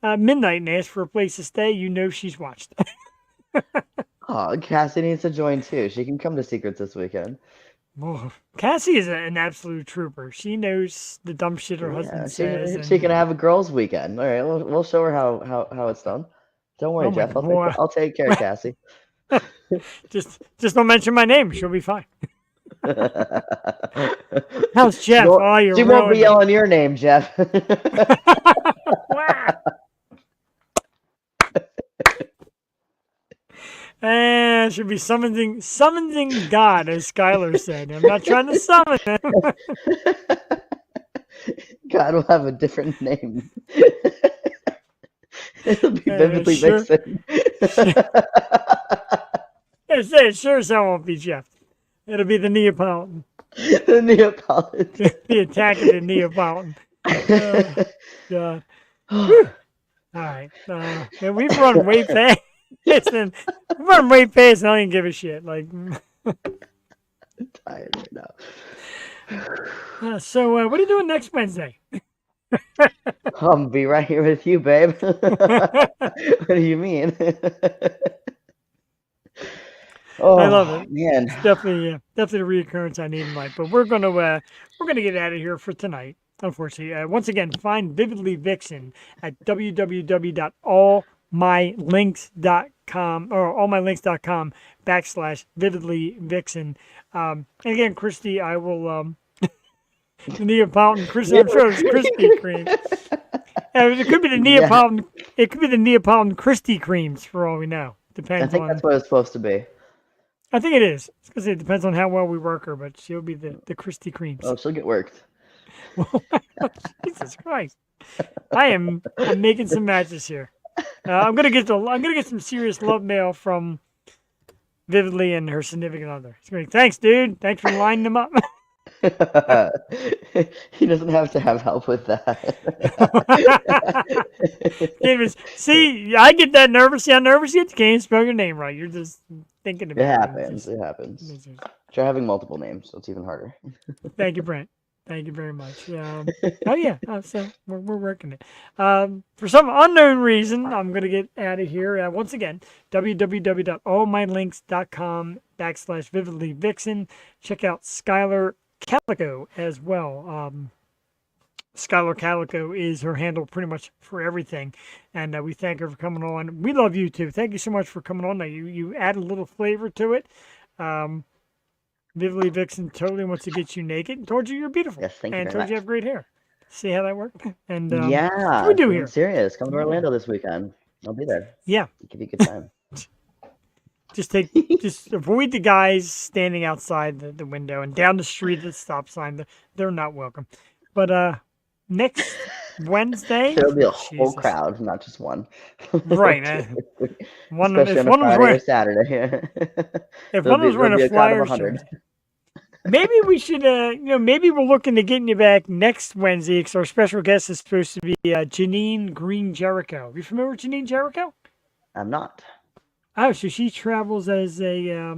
midnight and ask for a place to stay, you know she's watched.
oh, Cassie needs to join too. She can come to Secrets this weekend.
Oh, Cassie is an absolute trooper. She knows the dumb shit her husband says.
She can have a girls' weekend. All right, we'll show her how it's done. Don't worry,
Oh my
Jeff.
boy.
I'll take care of Cassie.
Just don't mention my name. She'll be fine. How's Jeff? Oh, you're
she won't be
ruining
yelling your name, Jeff.
Wow. And should be summoning God, as Skylar said. I'm not trying to summon him.
God will have a different name. It'll be Vividly
sure.
Vixen.
I say it sure as hell won't be Jeff. It'll be the Neapolitan.
The Neapolitan.
The attack of the Neapolitan. Oh, God. All right. Man, we've run way past. We've run way past, and I don't even give a shit. Like,
I'm tired right now.
so what are you doing next Wednesday?
I'll be right here with you, babe. What do you mean? Oh,
I love it.
Man.
It's definitely a reoccurrence I need in life. But we're gonna get out of here for tonight. Unfortunately, once again, find Vividly Vixen at www.allmylinks.com or allmylinks.com/Vividly Vixen. And again, Christy, I will the Neapolitan Christy. I'm sure it's Krispy Kreme. It could be the Neapolitan. Yeah. It could be the Neapolitan Krispy Kremes for all we know. Depends.
I think that's what it's supposed to be.
I think it is. It's because it depends on how well we work her, but she'll be the Krispy Kremes.
Oh, she'll get worked.
Jesus Christ! I'm making some matches here. I'm gonna get some serious love mail from Vividly and her significant other. It's gonna be, thanks, dude. Thanks for lining them up.
He doesn't have to have help with that.
See, I get that nervous. See how nervous you get? You can't even spell your name right. You're just thinking about it.
It happens. Try having multiple names, so it's even harder.
Thank you, Brent. Thank you very much. Oh yeah, so we're working it. For some unknown reason, I'm gonna get out of here. Once again, www.allmylinks.com/Vividly Vixen. Check out Skylar Calico as well. Skylar Calico is her handle pretty much for everything, and we thank her for coming on. We love you too. Thank you so much for coming on. Now you add a little flavor to it. Vividly Vixen totally wants to get you naked and told you you're beautiful.
Yes, thank you
and
very
told
much.
You have great hair. See how that worked? And
yeah,
what do we do here?
I'm serious. Come to Orlando this weekend. I'll be there.
Yeah,
give you a good time.
just avoid the guys standing outside the window and down the street at the stop sign. They're not welcome. But next Wednesday.
There'll be a whole
Jesus.
crowd, not just one.
Right.
Especially
If
on a
one was
Friday or
wearing
Saturday.
if one was
There'll
wearing a
be a crowd of
Flyers
100.
jersey, maybe we should. Maybe we're looking to getting you back next Wednesday because our special guest is supposed to be Janine Green Jericho. Are you familiar with Janine Jericho?
I'm not.
Oh, so she travels as a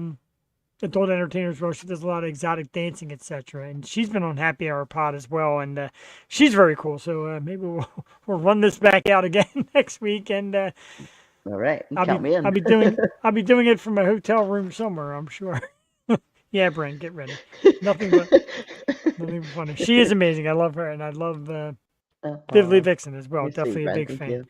adult entertainer as well. She does a lot of exotic dancing, etc. And she's been on Happy Hour Pod as well, and she's very cool. So maybe we'll run this back out again next week, and
All right, count me in.
I'll be doing it from a hotel room somewhere, I'm sure. Yeah, Brent, get ready. Nothing but funny. She is amazing. I love her, and I love Vividly Vixen as well.
You're sweet,
Definitely a
Brent.
big
Thank
fan.
you.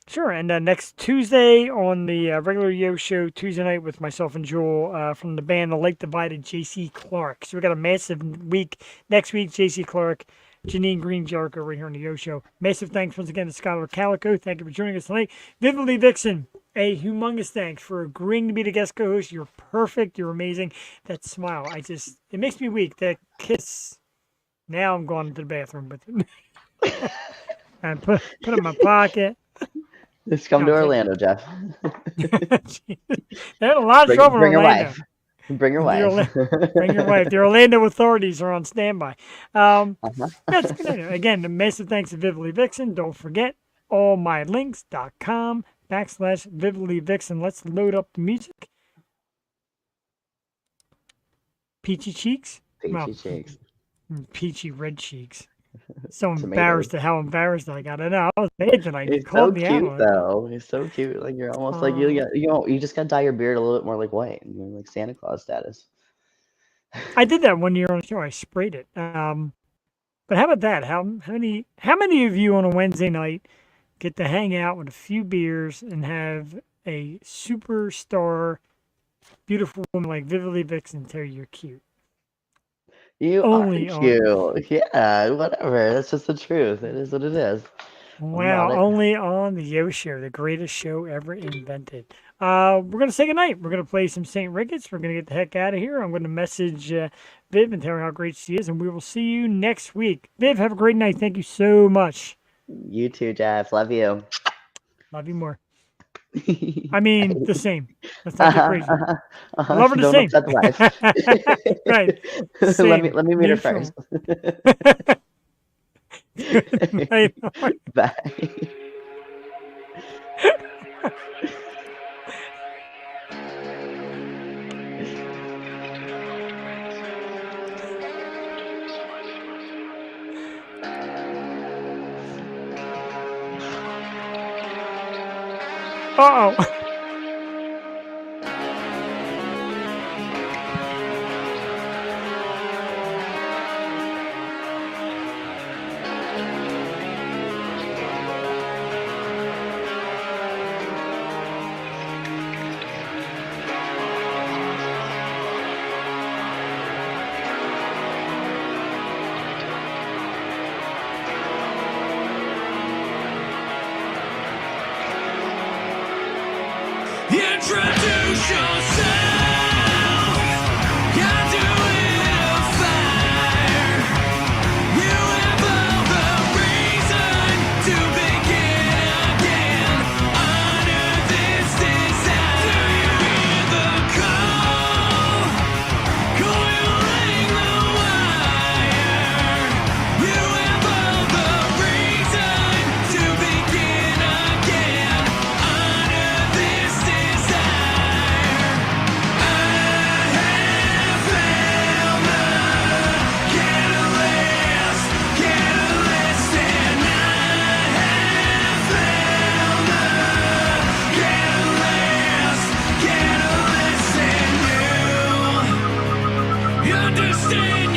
Sure, and next Tuesday on the regular Yo show, Tuesday night with myself and Jewel from the band The Lake Divided, J.C. Clark. So we got a massive week next week. J.C. Clark, Janine Green Jericho right here on the Yo show. Massive thanks once again to Skylar Calico. Thank you for joining us tonight. Vividly Vixen, a humongous thanks for agreeing to be the guest co-host. You're perfect. You're amazing. That smile, it makes me weak. That kiss. Now I'm going to the bathroom with it. And put it in my pocket.
Just come to Orlando, Jeff.
They're in a lot of trouble in
Bring your
Orlando.
wife. Bring your wife.
Bring your wife. The Orlando authorities are on standby. That's good. Again, a massive thanks to Vividly Vixen. Don't forget, allmylinks.com/Vividly Vixen. Let's load up the music. Peachy cheeks?
Peachy cheeks.
Peachy red cheeks. So
Tomatoes.
embarrassed at how embarrassed I got. I know. I was mad tonight.
He's so cute though. He's so cute. Like you're almost like you just gotta dye your beard a little bit more like white. You're like Santa Claus status.
I did that one year on the show. I sprayed it. But how about that? How many of you on a Wednesday night get to hang out with a few beers and have a superstar, beautiful woman like Vividly Vixen tell you you're cute?
You
Only
are cute. Yeah, whatever. That's just the truth. It is what it is.
Wow, only on the Yo Show, the greatest show ever invented. We're going to say goodnight. We're going to play some St. Ricketts. We're going to get the heck out of here. I'm going to message Viv and tell her how great she is, and we will see you next week. Viv, have a great night. Thank you so much.
You too, Jeff. Love you.
Love you more. I mean, the same. Let's not get crazy. Love her the
Don't
same.
upset the wife.
Right.
Let me meet her first. Bye.
Uh-oh.
Introduce yourself. You're doing a fire. You have all the reason to begin again. Honor this desire. Do you hear the call? Coiling the wire. You have all the reason to begin again. Honor this desire. Understand